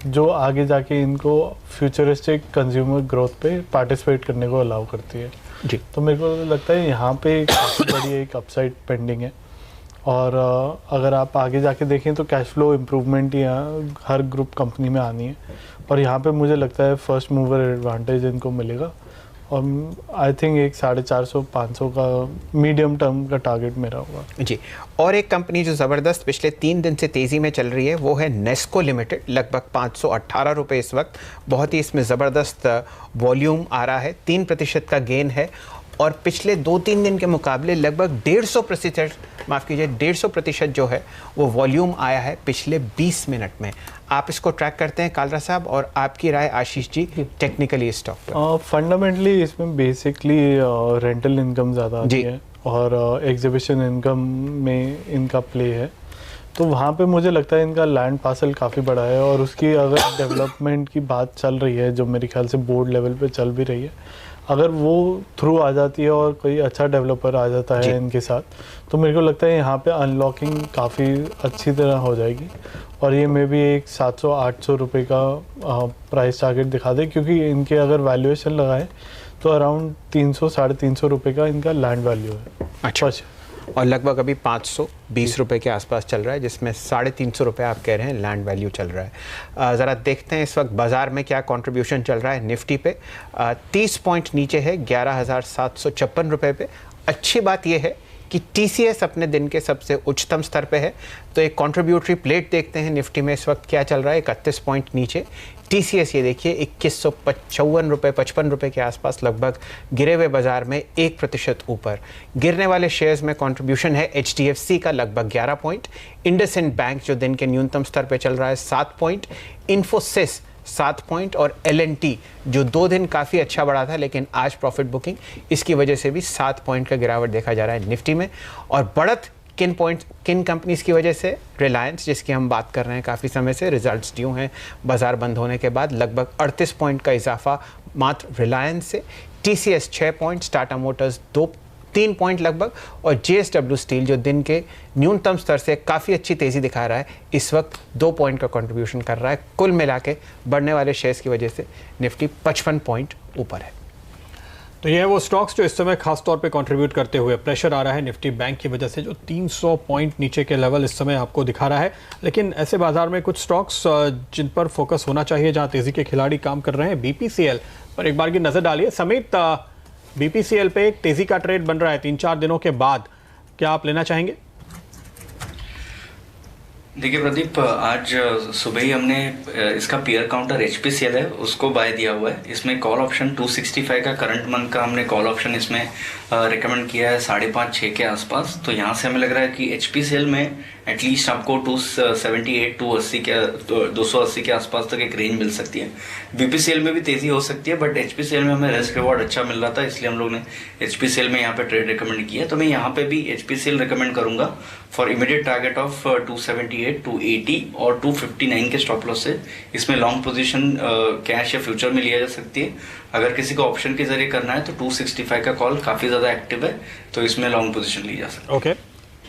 Speaker 7: जो आगे जाके इनको फ्यूचरिस्टिक कंज्यूमर ग्रोथ पे पार्टिसिपेट करने को अलाउ करती है।
Speaker 3: जी,
Speaker 7: तो मेरे को लगता है यहाँ पे काफ़ी बड़ी एक अपसाइड पेंडिंग है, और अगर आप आगे जाके देखें तो कैश फ्लो इम्प्रूवमेंट यहाँ हर ग्रुप कंपनी में आनी है और यहाँ पे मुझे लगता है फर्स्ट मूवर एडवांटेज इनको मिलेगा और आई थिंक एक 450-500 का मीडियम टर्म का टारगेट मेरा होगा।
Speaker 3: जी, और एक कंपनी जो ज़बरदस्त पिछले 3 दिन से तेज़ी में चल रही है वो है नेस्को लिमिटेड, लगभग 518 रुपये इस वक्त। बहुत ही इसमें ज़बरदस्त वॉल्यूम आ रहा है, 3% का गेन है और पिछले 2-3 दिन के मुकाबले लगभग 150% जो है वो वॉल्यूम आया है पिछले 20 मिनट में। आप इसको ट्रैक करते हैं कालरा साहब, और आपकी राय आशीष जी टेक्निकली स्टॉक पर?
Speaker 7: फंडामेंटली इसमें बेसिकली रेंटल इनकम ज़्यादा आती है और एग्जीबिशन इनकम में इनका प्ले है, तो वहाँ पे मुझे लगता है इनका लैंड पार्सल काफ़ी बड़ा है और उसकी अगर डेवलपमेंट की बात चल रही है जो मेरे ख्याल से बोर्ड लेवल पे चल भी रही है, अगर वो थ्रू आ जाती है और कोई अच्छा डेवलपर आ जाता है इनके साथ, तो मेरे को लगता है यहाँ पे अनलॉकिंग काफ़ी अच्छी तरह हो जाएगी और ये मे भी एक 700-800 रुपये का प्राइस टारगेट दिखा दे, क्योंकि इनके अगर वैल्यूएशन लगाएं तो अराउंड 300-350 रुपये का इनका लैंड वैल्यू है।
Speaker 3: अच्छा, और लगभग अभी 520 रुपये के आसपास चल रहा है, जिसमें 350 रुपये आप कह रहे हैं लैंड वैल्यू चल रहा है। ज़रा देखते हैं इस वक्त बाज़ार में क्या कंट्रीब्यूशन चल रहा है निफ्टी पे। 30 पॉइंट नीचे है 11,756 रुपये पे। अच्छी बात यह है कि TCS अपने दिन के सबसे उच्चतम स्तर पे है, तो एक कंट्रीब्यूटरी प्लेट देखते हैं निफ्टी में इस वक्त क्या चल रहा है। 31 पॉइंट नीचे TCS, ये देखिए 2155 रुपये 55 रुपये के आसपास लगभग गिरे हुए बाजार में 1% ऊपर। गिरने वाले शेयर्स में कंट्रीब्यूशन है HDFC का लगभग 11 पॉइंट, इंडसइंड बैंक जो दिन के न्यूनतम स्तर पे चल रहा है 7 पॉइंट, इन्फोसिस 7 पॉइंट और LNT जो 2 दिन काफ़ी अच्छा बढ़ा था लेकिन आज प्रॉफिट बुकिंग, इसकी वजह से भी 7 पॉइंट का गिरावट देखा जा रहा है निफ्टी में। और बढ़त किन कंपनीज़ की वजह से? रिलायंस, जिसकी हम बात कर रहे हैं काफ़ी समय से, रिजल्ट्स ड्यू हैं बाज़ार बंद होने के बाद, लगभग 38 पॉइंट का इजाफा मात्र रिलायंस से। TCS 6 point, Tata Motors 3 point लगभग, और JSW स्टील जो दिन के न्यूनतम स्तर से काफ़ी अच्छी तेज़ी दिखा रहा है इस वक्त 2 पॉइंट का कंट्रीब्यूशन कर रहा है। कुल मिला के बढ़ने वाले शेयर्स की वजह से निफ्टी 55 पॉइंट ऊपर है।
Speaker 4: तो ये है वो स्टॉक्स जो इस समय खास तौर पे कंट्रीब्यूट करते हुए प्रेशर आ रहा है निफ्टी बैंक की वजह से, जो 300 पॉइंट नीचे के लेवल इस समय आपको दिखा रहा है। लेकिन ऐसे बाजार में कुछ स्टॉक्स जिन पर फोकस होना चाहिए, जहां तेजी के खिलाड़ी काम कर रहे हैं, BPCL पर एक बार की नजर डालिए। समेत BPCL पे एक तेजी का ट्रेड बन रहा है 3-4 दिनों के बाद, क्या आप लेना चाहेंगे?
Speaker 8: देखिए प्रदीप, आज सुबह ही हमने इसका पीयर काउंटर HPCL है उसको बाय दिया हुआ है। इसमें कॉल ऑप्शन 265 का करंट मंथ का हमने कॉल ऑप्शन इसमें रिकमेंड किया है 5.5-6 के आसपास। तो यहाँ से हमें लग रहा है कि HPCL में एटलीस्ट आपको 280 के आसपास तक एक रेंज मिल सकती है। BPCL में भी तेजी हो सकती है, बट HPCL में हमें रिस्क रिवॉर्ड अच्छा मिल रहा था, इसलिए हम लोग ने HPCL में यहाँ पे ट्रेड रिकमेंड किया। तो मैं यहाँ पे भी HPCL रिकमेंड करूंगा फॉर इमीडिएट टारगेट ऑफ 278, 280 और 259 के स्टॉप लॉस से। इसमें लॉन्ग पोजीशन कैश या फ्यूचर में लिया जा सकती है। अगर किसी को ऑप्शन के जरिए करना है तो 265 का कॉल काफी ज्यादा एक्टिव है, तो इसमें लॉन्ग पोजीशन ली जा सकती है।
Speaker 4: ओके,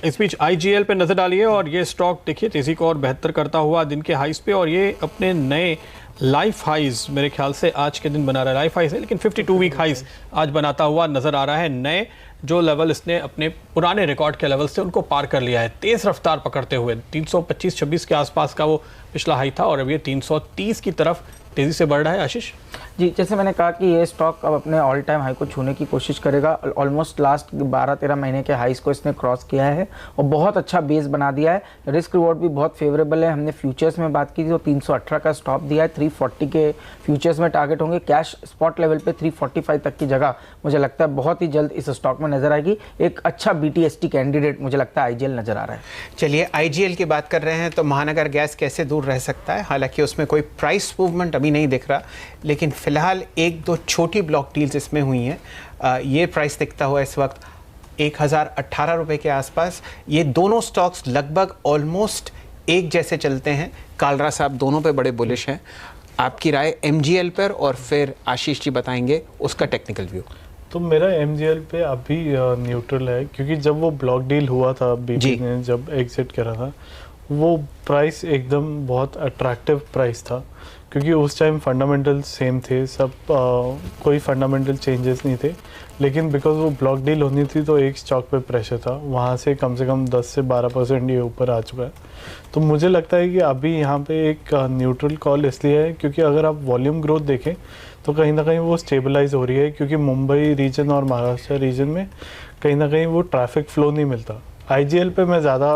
Speaker 4: इस बीच IGL पे नजर डालिए और ये स्टॉक देखिए तेजी को और बेहतर करता हुआ दिन के हाइस पे, और ये अपने नए लाइफ हाइज मेरे ख्याल से आज के दिन बना रहा है। लाइफ हाइज है लेकिन 52 वीक हाइज आज बनाता हुआ नजर आ रहा है। नए जो लेवल इसने अपने पुराने रिकॉर्ड के लेवल से उनको पार कर लिया है तेज रफ्तार पकड़ते हुए। 325-26 के आसपास का वो पिछला हाई था और अब ये 330 की तरफ तेजी से बढ़ रहा है। आशीष
Speaker 6: जी, जैसे मैंने कहा कि ये स्टॉक अब अपने ऑल टाइम हाई को छूने की कोशिश करेगा। ऑलमोस्ट लास्ट 12-13 महीने के हाइस को इसने क्रॉस किया है और बहुत अच्छा बेस बना दिया है। रिस्क रिवॉर्ड भी बहुत फेवरेबल है। हमने फ्यूचर्स में बात की थी तो 318 का स्टॉप दिया है, 340 के फ्यूचर्स में टारगेट होंगे। कैश स्पॉट लेवल पे 345 तक की जगह मुझे लगता है बहुत ही जल्द इस स्टॉक में नजर आएगी। एक अच्छा BTST कैंडिडेट मुझे लगता है IGL नजर आ रहा है।
Speaker 3: चलिए IGL की बात कर रहे हैं तो महानगर गैस कैसे दूर रह सकता है। हालांकि उसमें कोई प्राइस मूवमेंट अभी नहीं दिख रहा, लेकिन फिलहाल 1-2 छोटी ब्लॉक डील्स इसमें हुई हैं। ये प्राइस दिखता हुआ इस वक्त 1018 रुपये के आसपास। ये दोनों स्टॉक्स लगभग ऑलमोस्ट एक जैसे चलते हैं। कालरा साहब दोनों पे बड़े बुलिश हैं। आपकी राय MGL पर, और फिर आशीष जी बताएंगे उसका टेक्निकल व्यू।
Speaker 7: तो मेरा MGL पे अभी न्यूट्रल है, क्योंकि जब वो ब्लॉक डील हुआ था BP ने जब एग्जिट करा था, वो प्राइस एकदम बहुत अट्रैक्टिव प्राइस था, क्योंकि उस टाइम फंडामेंटल सेम थे सब, कोई फंडामेंटल चेंजेस नहीं थे। लेकिन बिकॉज वो ब्लॉक डील होनी थी तो एक स्टॉक पे प्रेशर था, वहाँ से कम 10 से 12% ये ऊपर आ चुका है। तो मुझे लगता है कि अभी यहाँ पे एक न्यूट्रल कॉल इसलिए है क्योंकि अगर आप वॉल्यूम ग्रोथ देखें तो कहीं ना कहीं वो स्टेबलाइज हो रही है, क्योंकि मुंबई रीजन और महाराष्ट्र रीजन में कहीं ना कहीं वो ट्रैफिक फ्लो नहीं मिलता। आईजीएल पे मैं ज़्यादा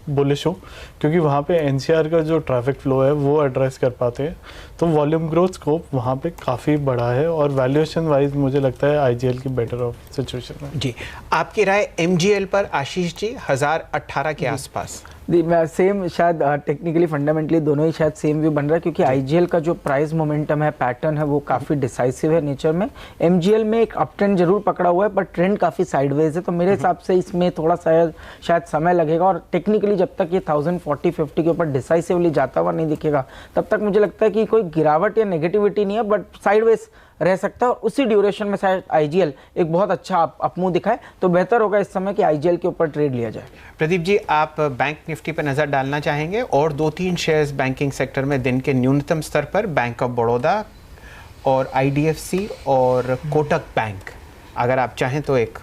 Speaker 7: बुलिश हूँ, क्योंकि वहाँ पे एनसीआर का जो ट्रैफिक फ्लो है वो एड्रेस कर पाते हैं, तो वॉल्यूम ग्रोथ स्कोप वहाँ पे काफ़ी बड़ा है और वैल्यूएशन वाइज मुझे लगता है आईजीएल की बेटर ऑफ सिचुएशन है।
Speaker 3: जी, आपकी राय एमजीएल पर आशीष जी 1018 के आसपास?
Speaker 6: मैं सेम, शायद टेक्निकली फंडामेंटली दोनों ही शायद सेम व्यू बन रहा है, क्योंकि आईजीएल का जो प्राइस मोमेंटम है, पैटर्न है, वो काफ़ी डिसाइसिव है नेचर में। एमजीएल में एक अप ट्रेंड जरूर पकड़ा हुआ है, पर ट्रेंड काफ़ी साइडवेज है, तो मेरे हिसाब से इसमें थोड़ा शायद समय लगेगा। और टेक्निकली जब तक ये 1040-50 के ऊपर डिसाइसिवली जाता हुआ नहीं दिखेगा, तब तक मुझे लगता है कि कोई गिरावट या नेगेटिविटी नहीं है, बट साइडवेज रह सकता है। और उसी ड्यूरेशन में शायद आईजीएल एक बहुत अच्छा अपमूव दिखाए, तो बेहतर होगा इस समय कि आईजीएल के ऊपर ट्रेड लिया जाए।
Speaker 3: प्रदीप जी, आप बैंक निफ्टी पर नज़र डालना चाहेंगे और 2-3 शेयर्स बैंकिंग सेक्टर में दिन के न्यूनतम स्तर पर, बैंक ऑफ बड़ौदा और आईडीएफसी और कोटक बैंक, अगर आप चाहें तो एक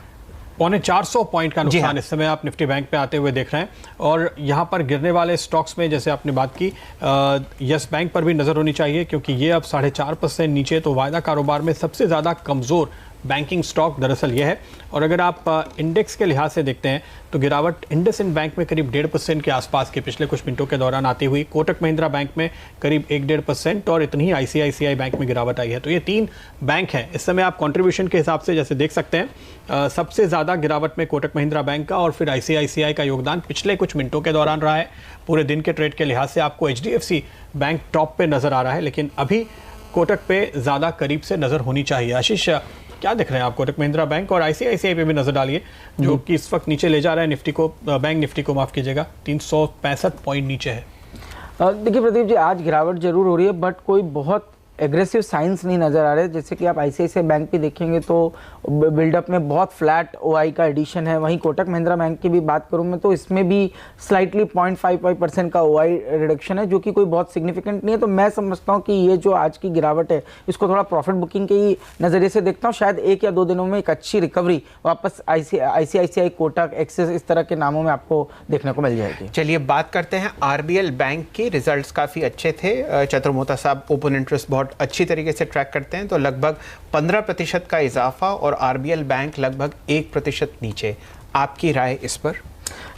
Speaker 4: 450 पॉइंट का नुकसान इस समय आप निफ्टी बैंक पे आते हुए देख रहे हैं। और यहाँ पर गिरने वाले स्टॉक्स में जैसे आपने बात की, यस बैंक पर भी नज़र होनी चाहिए, क्योंकि ये अब 4.5% नीचे, तो वायदा कारोबार में सबसे ज़्यादा कमज़ोर बैंकिंग स्टॉक दरअसल ये है। और अगर आप इंडेक्स के लिहाज से देखते हैं तो गिरावट इंडसइंड बैंक में करीब 1.5% के आसपास के पिछले कुछ मिनटों के दौरान आती हुई, कोटक महिंद्रा बैंक में करीब 1-1.5% और इतनी ही आईसीआईसीआई बैंक में गिरावट आई है। तो ये 3 बैंक हैं इस समय आप कंट्रीब्यूशन के हिसाब से जैसे देख सकते हैं। सबसे ज़्यादा गिरावट में कोटक महिंद्रा बैंक का और फिर आईसीआईसीआई का योगदान पिछले कुछ मिनटों के दौरान रहा है। पूरे दिन के ट्रेड के लिहाज से आपको एचडीएफसी बैंक टॉप पे नज़र आ रहा है, लेकिन अभी कोटक पे ज़्यादा करीब से नज़र होनी चाहिए। आशीष, क्या देख रहे हैं आप? कोटक महिंद्रा बैंक और आईसीआईसीआई पे भी नजर डालिए, जो कि इस वक्त नीचे ले जा रहा है निफ्टी को, बैंक निफ्टी को माफ कीजिएगा, 365 पॉइंट नीचे है।
Speaker 6: देखिए प्रदीप जी, आज गिरावट जरूर हो रही है, बट कोई बहुत एग्रेसिव साइंस नहीं नज़र आ रहे। जैसे कि आप आईसीआईसीआई बैंक पे देखेंगे तो बिल्डअप में बहुत फ्लैट ओआई का एडिशन है। वहीं कोटक महिंद्रा बैंक की भी बात करूँ मैं तो इसमें भी स्लाइटली 0.55% का ओआई रिडक्शन है, जो कि कोई बहुत सिग्निफिकेंट नहीं है। तो मैं समझता हूँ कि ये जो आज की गिरावट है, इसको थोड़ा प्रॉफिट बुकिंग के ही नज़रिए से देखता हूँ। शायद 1 या 2 दिनों में एक अच्छी रिकवरी वापस आईसीआईसीआई, कोटक, एक्सिस, इस तरह के नामों में आपको देखने को मिल जाएगी।
Speaker 3: चलिए बात करते हैं आरबीएल बैंक की। रिजल्ट्स काफ़ी अच्छे थे। चतुर्मोता साहब ओपन इंटरेस्ट बहुत अच्छी तरीके से ट्रैक करते हैं, तो लगभग 15% का इजाफा और आरबीएल बैंक लगभग 1% नीचे। आपकी राय इस पर?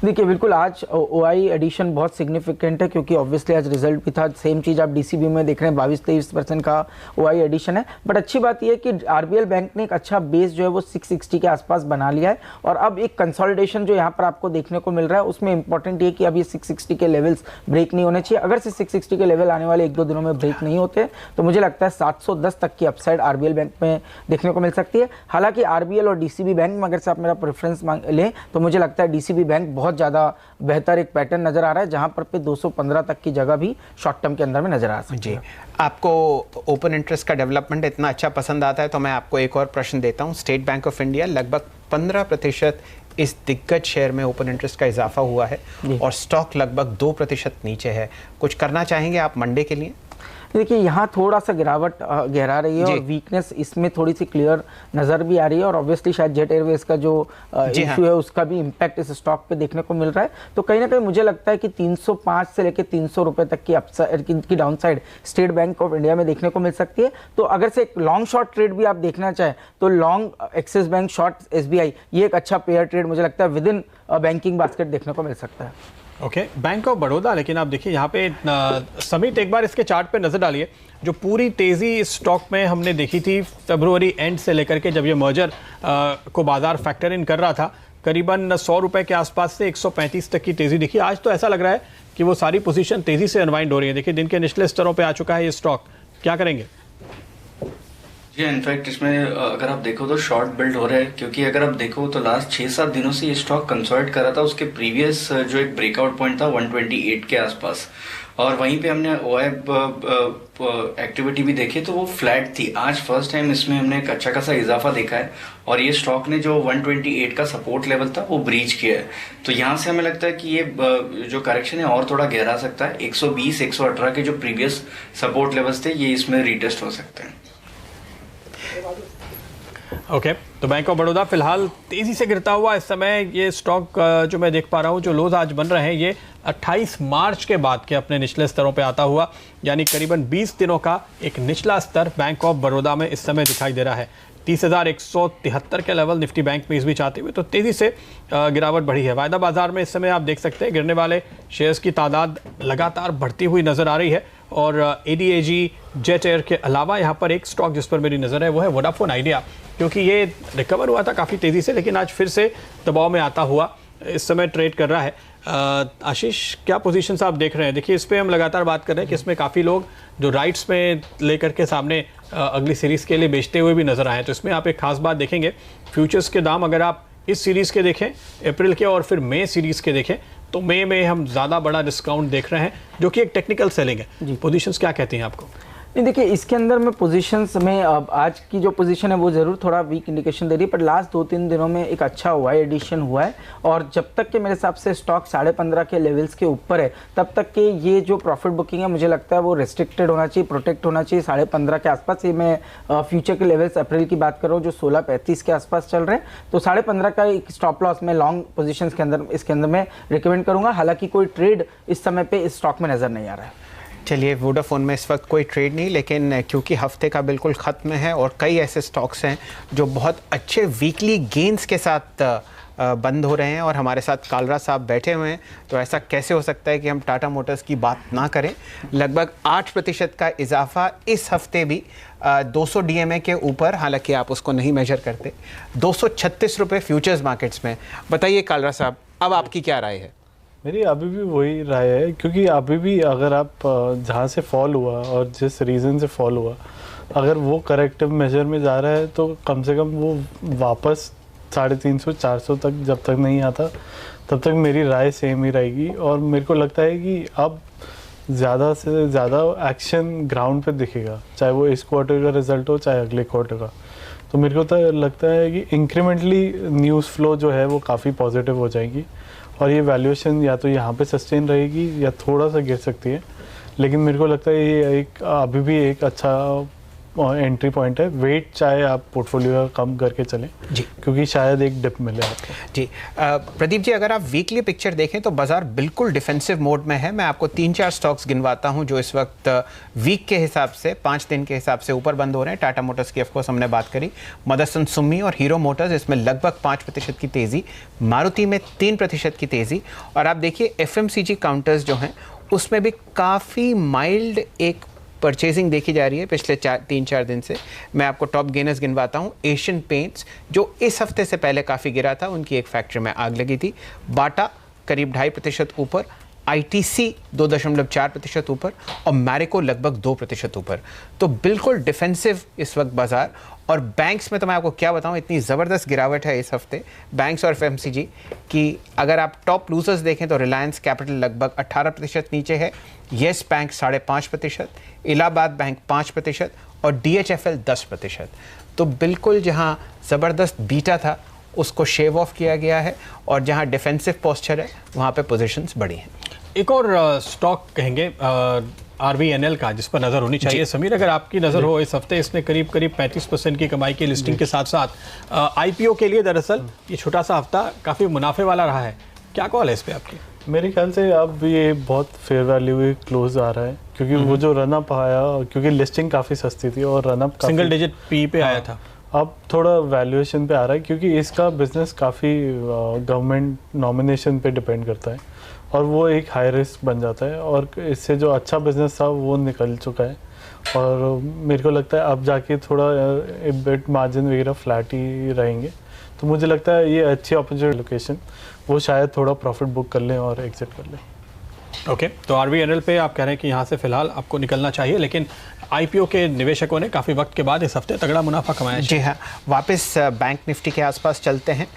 Speaker 6: देखिए बिल्कुल, आज ओआई एडिशन बहुत सिग्निफिकेंट है, क्योंकि ऑब्वियसली आज रिजल्ट भी था। सेम चीज़ आप डीसीबी में देख रहे हैं, 22-23% का ओआई एडिशन है। बट अच्छी बात यह है कि आरबीएल बैंक ने एक अच्छा बेस जो है वो 660 के आसपास बना लिया है, और अब एक कंसोलिडेशन जो यहाँ पर आपको देखने को मिल रहा है, उसमें इंपॉर्टेंट ये कि अब ये 660 के लेवल्स ब्रेक नहीं होने चाहिए। अगर से 660 के लेवल आने वाले 1-2 दिनों में ब्रेक नहीं होते तो मुझे लगता है 710 तक की अपसाइड आरबीएल बैंक में देखने को मिल सकती है। हालांकि आरबीएल और डीसीबी बैंक में अगर से आप मेरा प्रेफरेंस लें तो मुझे लगता है डीसीबी बैंक बहुत ज़्यादा बेहतर एक पैटर्न नजर आ रहा है, जहां पर पे 215 तक की जगह भी शॉर्ट टर्म के अंदर में नजर आ सकती है।
Speaker 3: आपको ओपन इंटरेस्ट का डेवलपमेंट इतना अच्छा पसंद आता है, तो मैं आपको एक और प्रश्न देता हूं। स्टेट बैंक ऑफ इंडिया लगभग 15% इस दिग्गज शेयर में ओपन इंटरेस्ट का इजाफा हुआ है और स्टॉक लगभग 2% नीचे है। कुछ करना चाहेंगे आप मंडे के लिए?
Speaker 6: देखिए यहाँ थोड़ा सा गिरावट गहरा रही है और वीकनेस इसमें थोड़ी सी क्लियर नज़र भी आ रही है, और ऑब्वियसली शायद जेट एयरवेज का जो इशू है उसका भी इम्पैक्ट इस स्टॉक पे देखने को मिल रहा है। तो कहीं ना कहीं मुझे लगता है कि 305 से लेकर 300 रुपए तक की अपसाइड की downside state bank of India में देखने को मिल सकती है। तो अगर से एक लॉन्ग शॉर्ट ट्रेड भी आप देखना चाहें तो long axis bank, short SBI, ये एक अच्छा पेयर ट्रेड मुझे लगता है विद इन बैंकिंग बास्केट देखने को मिल सकता है।
Speaker 4: ओके, बैंक ऑफ बड़ौदा, लेकिन आप देखिए यहाँ पे समित एक बार इसके चार्ट पे नजर डालिए। जो पूरी तेजी इस स्टॉक में हमने देखी थी फरवरी एंड से लेकर के, जब ये मर्जर को बाजार फैक्टर इन कर रहा था, करीबन 100 रुपए के आसपास से 135 तक की तेजी दिखी। आज तो ऐसा लग रहा है कि वो सारी पोजीशन तेजी से अनवाइंड हो रही है। देखिए दिन के निचले स्तरों पे आ चुका है ये स्टॉक, क्या करेंगे?
Speaker 8: जी, इनफैक्ट इसमें अगर आप देखो तो शॉर्ट बिल्ड हो रहा है, क्योंकि अगर आप देखो तो लास्ट 6-7 दिनों से ये स्टॉक कंसोलिडेट कर रहा था। उसके प्रीवियस जो एक ब्रेकआउट पॉइंट था 128 के आसपास, और वहीं पे हमने ओआई एक्टिविटी भी देखी तो वो फ्लैट थी। आज फर्स्ट टाइम इसमें हमने एक अच्छा खासा इजाफा देखा है, और ये स्टॉक ने जो 128 का सपोर्ट लेवल था वो ब्रीच किया है। तो यहाँ से हमें लगता है कि ये जो करेक्शन है और थोड़ा गहरा सकता है। 120-118 के जो प्रीवियस सपोर्ट लेवल्स थे ये इसमें रीटेस्ट हो सकते हैं।
Speaker 4: ओके तो बैंक ऑफ बड़ौदा फिलहाल तेजी से गिरता हुआ इस समय ये स्टॉक जो मैं देख पा रहा हूँ, जो लोज आज बन रहे हैं ये 28 मार्च के बाद के अपने निचले स्तरों पे आता हुआ, यानी करीबन 20 दिनों का एक निचला स्तर बैंक ऑफ बड़ौदा में इस समय दिखाई दे रहा है। 30,173 के लेवल निफ्टी बैंक में इस बीच आते हुए तो तेजी से गिरावट बढ़ी है। वायदा बाजार में इस समय आप देख सकते हैं गिरने वाले शेयर्स की तादाद लगातार बढ़ती हुई नजर आ रही है और ADAG, जेट एयर के अलावा यहाँ पर एक स्टॉक जिस पर मेरी नज़र है वो है वोडाफोन आइडिया, क्योंकि ये रिकवर हुआ था काफ़ी तेज़ी से लेकिन आज फिर से दबाव में आता हुआ इस समय ट्रेड कर रहा है। आशीष, क्या पोजीशंस आप देख रहे हैं? देखिए इस पे हम लगातार बात कर रहे हैं कि इसमें काफ़ी लोग जो राइट्स में लेकर के सामने अगली सीरीज़ के लिए बेचते हुए भी नज़र आए, तो इसमें आप एक खास बात देखेंगे, फ्यूचर्स के दाम अगर आप इस सीरीज़ के देखें, अप्रैल के और फिर मई सीरीज़ के देखें, तो मई में हम ज़्यादा बड़ा डिस्काउंट देख रहे हैं जो कि एक टेक्निकल सेलिंग है। पोजीशंस क्या कहती हैं आपको?
Speaker 6: नहीं देखिए, इसके अंदर में पोजीशंस में अब आज की जो पोजीशन है वो ज़रूर थोड़ा वीक इंडिकेशन दे रही है, पर लास्ट 2-3 दिनों में एक अच्छा हुआ है, एडिशन हुआ है और जब तक के मेरे हिसाब से स्टॉक 15.5 के लेवल्स के ऊपर है तब तक के ये जो प्रॉफिट बुकिंग है मुझे लगता है वो रिस्ट्रिक्टेड होना चाहिए, प्रोटेक्ट होना चाहिए 15.5 के आसपास। ये मैं फ्यूचर के लेवल्स अप्रैल की बात कर रहा हूँ जो 16.35 के आसपास चल रहे हैं, तो 15.5 का एक स्टॉप लॉस में लॉन्ग पोजिशन के अंदर इसके अंदर मैं रिकमेंड करूँगा। हालांकि कोई ट्रेड इस समय पर इस स्टॉक में नज़र नहीं आ रहा है।
Speaker 3: चलिए, वोडाफोन में इस वक्त कोई ट्रेड नहीं, लेकिन क्योंकि हफ्ते का बिल्कुल ख़त्म है और कई ऐसे स्टॉक्स हैं जो बहुत अच्छे वीकली गेंस के साथ बंद हो रहे हैं और हमारे साथ कालरा साहब बैठे हुए हैं, तो ऐसा कैसे हो सकता है कि हम टाटा मोटर्स की बात ना करें। लगभग 8% का इजाफा इस हफ्ते भी 200 DMA के ऊपर, हालांकि आप उसको नहीं मेजर करते, 236 रुपये फ्यूचर्स मार्केट्स में। बताइए कालरा साहब, अब आपकी क्या राय है?
Speaker 7: मेरी अभी भी वही राय है, क्योंकि अभी भी अगर आप जहाँ से फॉल हुआ और जिस रीज़न से फॉल हुआ, अगर वो करेक्टिव मेजर में जा रहा है तो कम से कम वो वापस 350-400 तक जब तक नहीं आता तब तक मेरी राय सेम ही रहेगी। और मेरे को लगता है कि अब ज़्यादा से ज़्यादा एक्शन ग्राउंड पे दिखेगा, चाहे वो इस क्वार्टर का रिजल्ट हो चाहे अगले क्वार्टर का। तो मेरे को तो लगता है कि इंक्रीमेंटली न्यूज़ फ्लो जो है वो काफ़ी पॉजिटिव हो जाएगी और ये वैल्यूएशन या तो यहाँ पे सस्टेन रहेगी या थोड़ा सा गिर सकती है, लेकिन मेरे को लगता है ये एक अभी भी एक अच्छा एंट्री पॉइंट है। वेट चाहे आप पोर्टफोलियो कम करके चलें जी, क्योंकि शायद एक डिप मिले आपको।
Speaker 3: जी प्रदीप जी, अगर आप वीकली पिक्चर देखें तो बाजार बिल्कुल डिफेंसिव मोड में है। मैं आपको 3-4 स्टॉक्स गिनवाता हूं जो इस वक्त वीक के हिसाब से 5 दिन के हिसाब से ऊपर बंद हो रहे हैं। टाटा मोटर्स की ऑफकोर्स हमने बात करी, मदरसन सुमी और हीरो मोटर्स इसमें लगभग 5% की तेज़ी, मारुति में 3% की तेज़ी। और आप देखिए FMCG काउंटर्स जो हैं उसमें भी काफ़ी माइल्ड एक परचेजिंग देखी जा रही है पिछले 3-4 दिन से। मैं आपको टॉप गेनर्स गिनवाता हूँ। एशियन पेंट्स जो इस हफ्ते से पहले काफ़ी गिरा था, उनकी एक फैक्ट्री में आग लगी थी। बाटा करीब 2.5% ऊपर, ITC 2.4% ऊपर और मैरिको लगभग 2% ऊपर। तो बिल्कुल डिफेंसिव इस वक्त बाजार। और बैंक्स में तो मैं आपको क्या बताऊं, इतनी ज़बरदस्त गिरावट है इस हफ्ते बैंक्स और FMCG की। अगर आप टॉप लूजर्स देखें तो रिलायंस कैपिटल लगभग 18% नीचे है, येस बैंक 5.5%, इलाहाबाद बैंक 5% और DHFL 10%। तो बिल्कुल जहां ज़बरदस्त बीटा था उसको शेव ऑफ किया गया है और जहां डिफेंसिव पोस्चर है वहां पे पोजीशंस बढ़ी हैं।
Speaker 4: एक और स्टॉक कहेंगे RVNL का जिस पर नज़र होनी चाहिए। समीर, अगर आपकी नज़र हो, इस हफ्ते इसने करीब 35% की कमाई की लिस्टिंग के साथ साथ IPO के लिए दरअसल ये छोटा सा हफ्ता काफ़ी मुनाफे वाला रहा है। क्या कॉल है इस पर आपकी?
Speaker 7: मेरे ख्याल से अब ये बहुत फेयर वैल्यू में क्लोज आ रहा है, क्योंकि वो जो रनअप आया, क्योंकि लिस्टिंग काफ़ी सस्ती थी और रनअप
Speaker 4: सिंगल डिजिट PE पे आया था,
Speaker 7: अब थोड़ा वैल्यूएशन पे आ रहा है, क्योंकि इसका बिजनेस काफ़ी गवर्नमेंट नॉमिनेशन पे डिपेंड करता है और वो एक हाई रिस्क बन जाता है और इससे जो अच्छा बिजनेस था वो निकल चुका है। और मेरे को लगता है अब जाके थोड़ा बिट मार्जिन वगैरह फ्लैट ही रहेंगे, तो मुझे लगता है ये अच्छी अपॉर्चुनिटी लोकेशन, वो शायद थोड़ा प्रॉफिट बुक कर लें और एग्जिट कर लें।
Speaker 4: ओके, तो RVNL पे आप कह रहे हैं कि यहाँ से फिलहाल आपको निकलना चाहिए, लेकिन IPO के निवेशकों ने काफ़ी वक्त के बाद इस हफ्ते तगड़ा मुनाफा कमाया।
Speaker 3: जी हाँ, वापस बैंक निफ्टी के आसपास चलते हैं।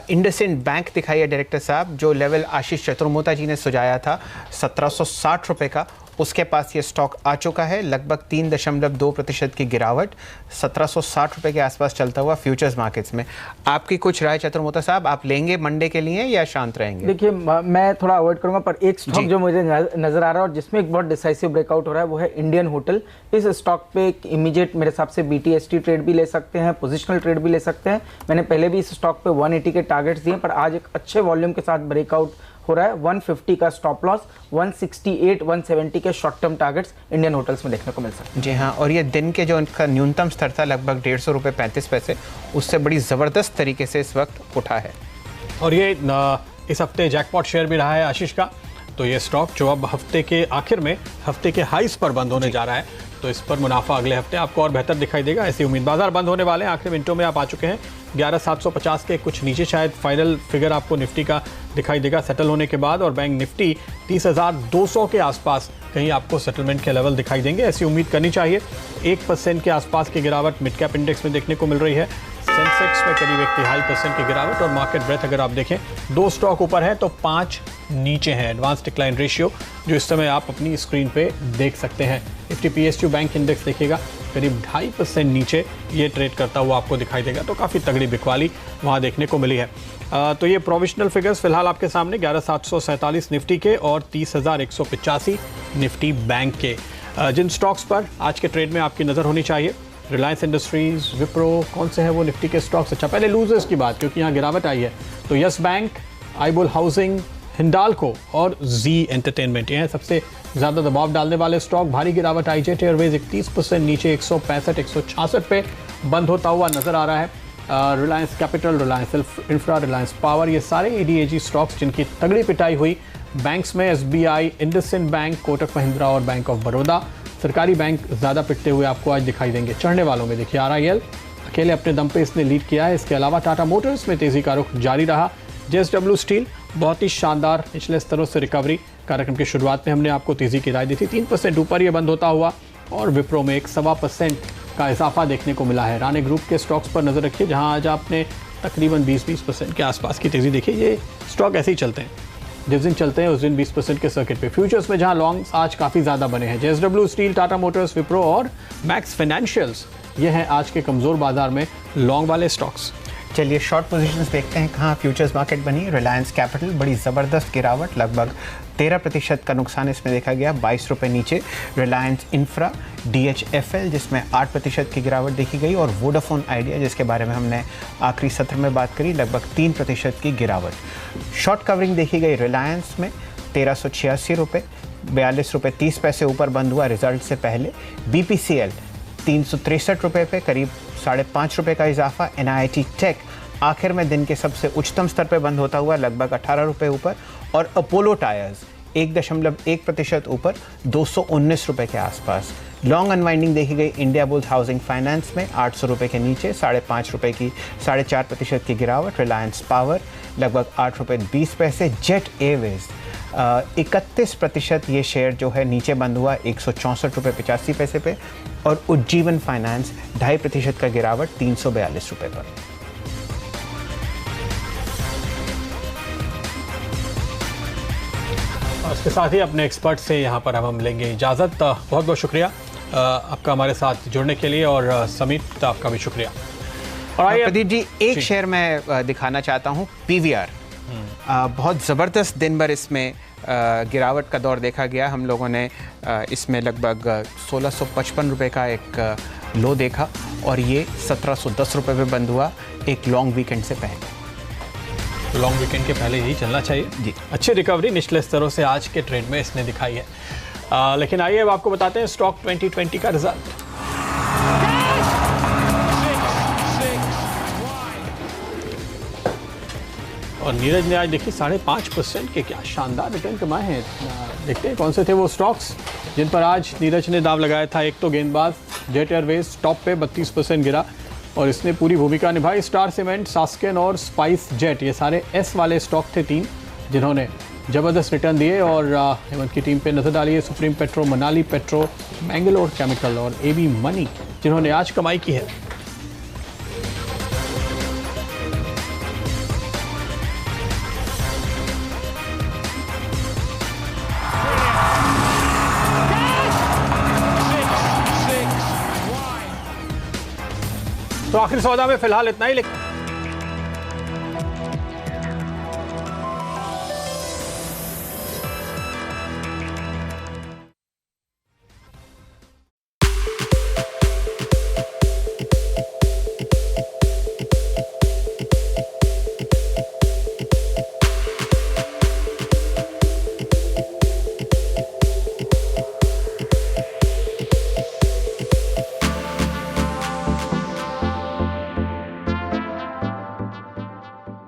Speaker 3: इंडसइंड बैंक दिखाई है डायरेक्टर साहब, जो लेवल आशीष चतुर्मोता जी ने सुझाया था 1760 रुपये का, उसके पास ये स्टॉक आ चुका है। लगभग 3.2% की गिरावट, 1760 रुपए के आसपास चलता हुआ फ्यूचर्स मार्केट्स में। आपकी कुछ राय चतुर्मोता साहब, आप लेंगे मंडे के लिए या शांत रहेंगे?
Speaker 6: देखिए मैं थोड़ा अवॉइड करूंगा, पर एक स्टॉक जो मुझे नजर आ रहा है और जिसमें एक बहुत डिसाइसिव ब्रेकआउट हो रहा है वो है इंडियन होटल। इस स्टॉक पे एक इमीडिएट मेरे हिसाब से BTST ट्रेड भी ले सकते हैं, पोजिशनल ट्रेड भी ले सकते हैं। मैंने पहले भी इस स्टॉक पे 180 के टारगेट्स दिए, पर आज एक अच्छे वॉल्यूम के साथ ब्रेकआउट हो रहा है। 150 का स्टॉप लॉस, 168 170 के short term targets Indian hotels में देखने को मिल सकते हैं।
Speaker 3: जी हाँ, और ये दिन के जो उनका न्यूनतम स्तर था लगभग 150 रुपये 35 पैसे, उससे बड़ी ज़बरदस्त तरीके से इस वक्त उठा है।
Speaker 4: और ये इस हफ्ते जैकपॉट शेयर भी रहा है आशीष का। तो ये स्टॉक जो अब हफ्ते के आखिर में हफ्ते के हाईस पर बंद होने जा रहा है, तो इस पर मुनाफा अगले हफ्ते आपको और बेहतर दिखाई देगा, ऐसी उम्मीद। बाजार बंद होने वाले हैं, आखिरी मिनटों में आप आ चुके हैं 11750 के कुछ नीचे, शायद फाइनल फिगर आपको निफ्टी का दिखाई देगा सेटल होने के बाद, और बैंक निफ्टी 30,200 के आसपास कहीं आपको सेटलमेंट के लेवल दिखाई देंगे, ऐसी उम्मीद करनी चाहिए। 1% के आसपास की गिरावट मिड कैप इंडेक्स में देखने को मिल रही है, सेंसेक्स में करीब 1.5% की गिरावट, और मार्केट ब्रेथ अगर आप देखें 2 स्टॉक ऊपर है तो 5 नीचे हैं। एडवांस डिक्लाइन रेशियो जो इस समय आप अपनी स्क्रीन पे देख सकते हैं। निफ्टी PSU बैंक इंडेक्स देखिएगा करीब 2.5% नीचे ये ट्रेड करता हुआ आपको दिखाई देगा, तो काफ़ी तगड़ी बिकवाली वहाँ देखने को मिली है। तो ये प्रोविजनल फिगर्स फिलहाल आपके सामने 11747 निफ्टी के और 30,185 निफ्टी बैंक के। जिन स्टॉक्स पर आज के ट्रेड में आपकी नज़र होनी चाहिए, रिलायंस इंडस्ट्रीज, विप्रो, कौन से हैं वो निफ्टी के स्टॉक्स? अच्छा, पहले लूजर्स की बात, क्योंकि यहाँ गिरावट आई है, तो यस बैंक, आईबुल हाउसिंग, हिंडाल्को और जी एंटरटेनमेंट, ये हैं सबसे ज़्यादा दबाव डालने वाले स्टॉक। भारी गिरावट आई, जेट एयरवेज 31% नीचे 165 166 पे बंद होता हुआ नजर आ रहा है। Reliance capital, Reliance infra, Reliance power, ये सारे ADAG स्टॉक्स जिनकी तगड़ी पिटाई हुई। बैंक्स में SBI, इंडसइंड बैंक, कोटक महिंद्रा और बैंक ऑफ बड़ौदा। सरकारी बैंक ज़्यादा पिटते हुए आपको आज दिखाई देंगे। चढ़ने वालों में देखिए RIL अकेले अपने दम पे इसने लीड किया है, इसके अलावा टाटा मोटर्स में तेज़ी का रुख जारी रहा। JSW स्टील बहुत ही शानदार निचले स्तरों से रिकवरी, कार्यक्रम की शुरुआत में हमने आपको तेज़ी की राय दी थी, 3% ऊपर ये बंद होता हुआ, और विप्रो में 1.25% का इजाफा देखने को मिला है। राणे ग्रुप के स्टॉक्स पर नज़र रखिए, जहां आज आपने तकरीबन 20% के आसपास की तेज़ी देखी। ये स्टॉक ऐसे ही चलते हैं, जिस दिन चलते हैं उस दिन 20% के सर्किट पे। फ्यूचर्स में जहां लॉन्ग्स आज काफ़ी ज़्यादा बने हैं, JSW steel, Tata Motors, Wipro और मैक्स फाइनेंशियल्स, ये हैं आज के कमज़ोर बाजार में लॉन्ग वाले स्टॉक्स।
Speaker 3: चलिए शॉर्ट पोजीशंस देखते हैं कहाँ फ्यूचर्स मार्केट बनी। रिलायंस कैपिटल बड़ी ज़बरदस्त गिरावट, लगभग 13% का नुकसान इसमें देखा गया, 22 रुपये नीचे। रिलायंस इंफ्रा, DHFL जिसमें 8% की गिरावट देखी गई, और वोडाफोन आइडिया जिसके बारे में हमने आखिरी सत्र में बात करी, लगभग 3% की गिरावट। शॉर्ट कवरिंग देखी गई रिलायंस में 1386 रुपये, 42 रुपये 30 पैसे ऊपर बंद हुआ रिजल्ट से पहले। BPCL 363 रुपये पे करीब 5.5 रुपये का इजाफा। NIIT टेक आखिर में दिन के सबसे उच्चतम स्तर पे बंद होता हुआ लगभग 18 रुपये ऊपर, और अपोलो टायर्स 1.1% ऊपर 219 रुपये के आसपास। लॉन्ग अनवाइंडिंग देखी गई इंडिया बुल्स हाउसिंग फाइनेंस में 800 रुपये के नीचे, 5.5 रुपये की 4.5% की गिरावट। रिलायंस पावर लगभग 8 रुपये 20 पैसे। जेट एयरवेज 31% ये शेयर जो है नीचे बंद हुआ 164 रुपये 85 पैसे पे, और उज्जीवन फाइनेंस 2.5% का गिरावट 342 रुपये पर।
Speaker 4: इसके साथ ही अपने एक्सपर्ट से यहाँ पर हम लेंगे इजाज़त। बहुत बहुत शुक्रिया आपका हमारे साथ जुड़ने के लिए, और समीत आपका भी शुक्रिया। और आइए
Speaker 3: प्रदीप जी, एक शेयर मैं दिखाना चाहता हूँ, PVR। बहुत ज़बरदस्त दिन भर इसमें गिरावट का दौर देखा गया। हम लोगों ने इसमें लगभग 1655 रुपये का एक लो देखा, और ये 1710 रुपये पे बंद हुआ एक लॉन्ग वीकेंड से पहले।
Speaker 4: लॉन्ग वीकेंड के पहले यही चलना चाहिए
Speaker 3: जी।
Speaker 4: अच्छी रिकवरी निचले स्तरों से आज के ट्रेड में इसने दिखाई है। लेकिन आइए अब आपको बताते हैं स्टॉक 2020 का रिजल्ट। और नीरज ने आज देखिए 5.5% के क्या शानदार रिटर्न कमाए हैं। देखते हैं कौन से थे वो स्टॉक्स जिन पर आज नीरज ने दाव लगाया था। एक तो गेंदबाज जेट एयरवेज टॉप पे 32% गिरा, और इसने पूरी भूमिका निभाई। स्टार सीमेंट, सास्केन और स्पाइस जेट, ये सारे S वाले स्टॉक थे 3 जिन्होंने ज़बरदस्त रिटर्न दिए। और हेमंत की टीम पे नजर डालिए, supreme petro, Manali petro, Mangalore chemical और AB मनी जिन्होंने आज कमाई की है। तो आखिरी सौदा में फिलहाल इतना ही, लेकिन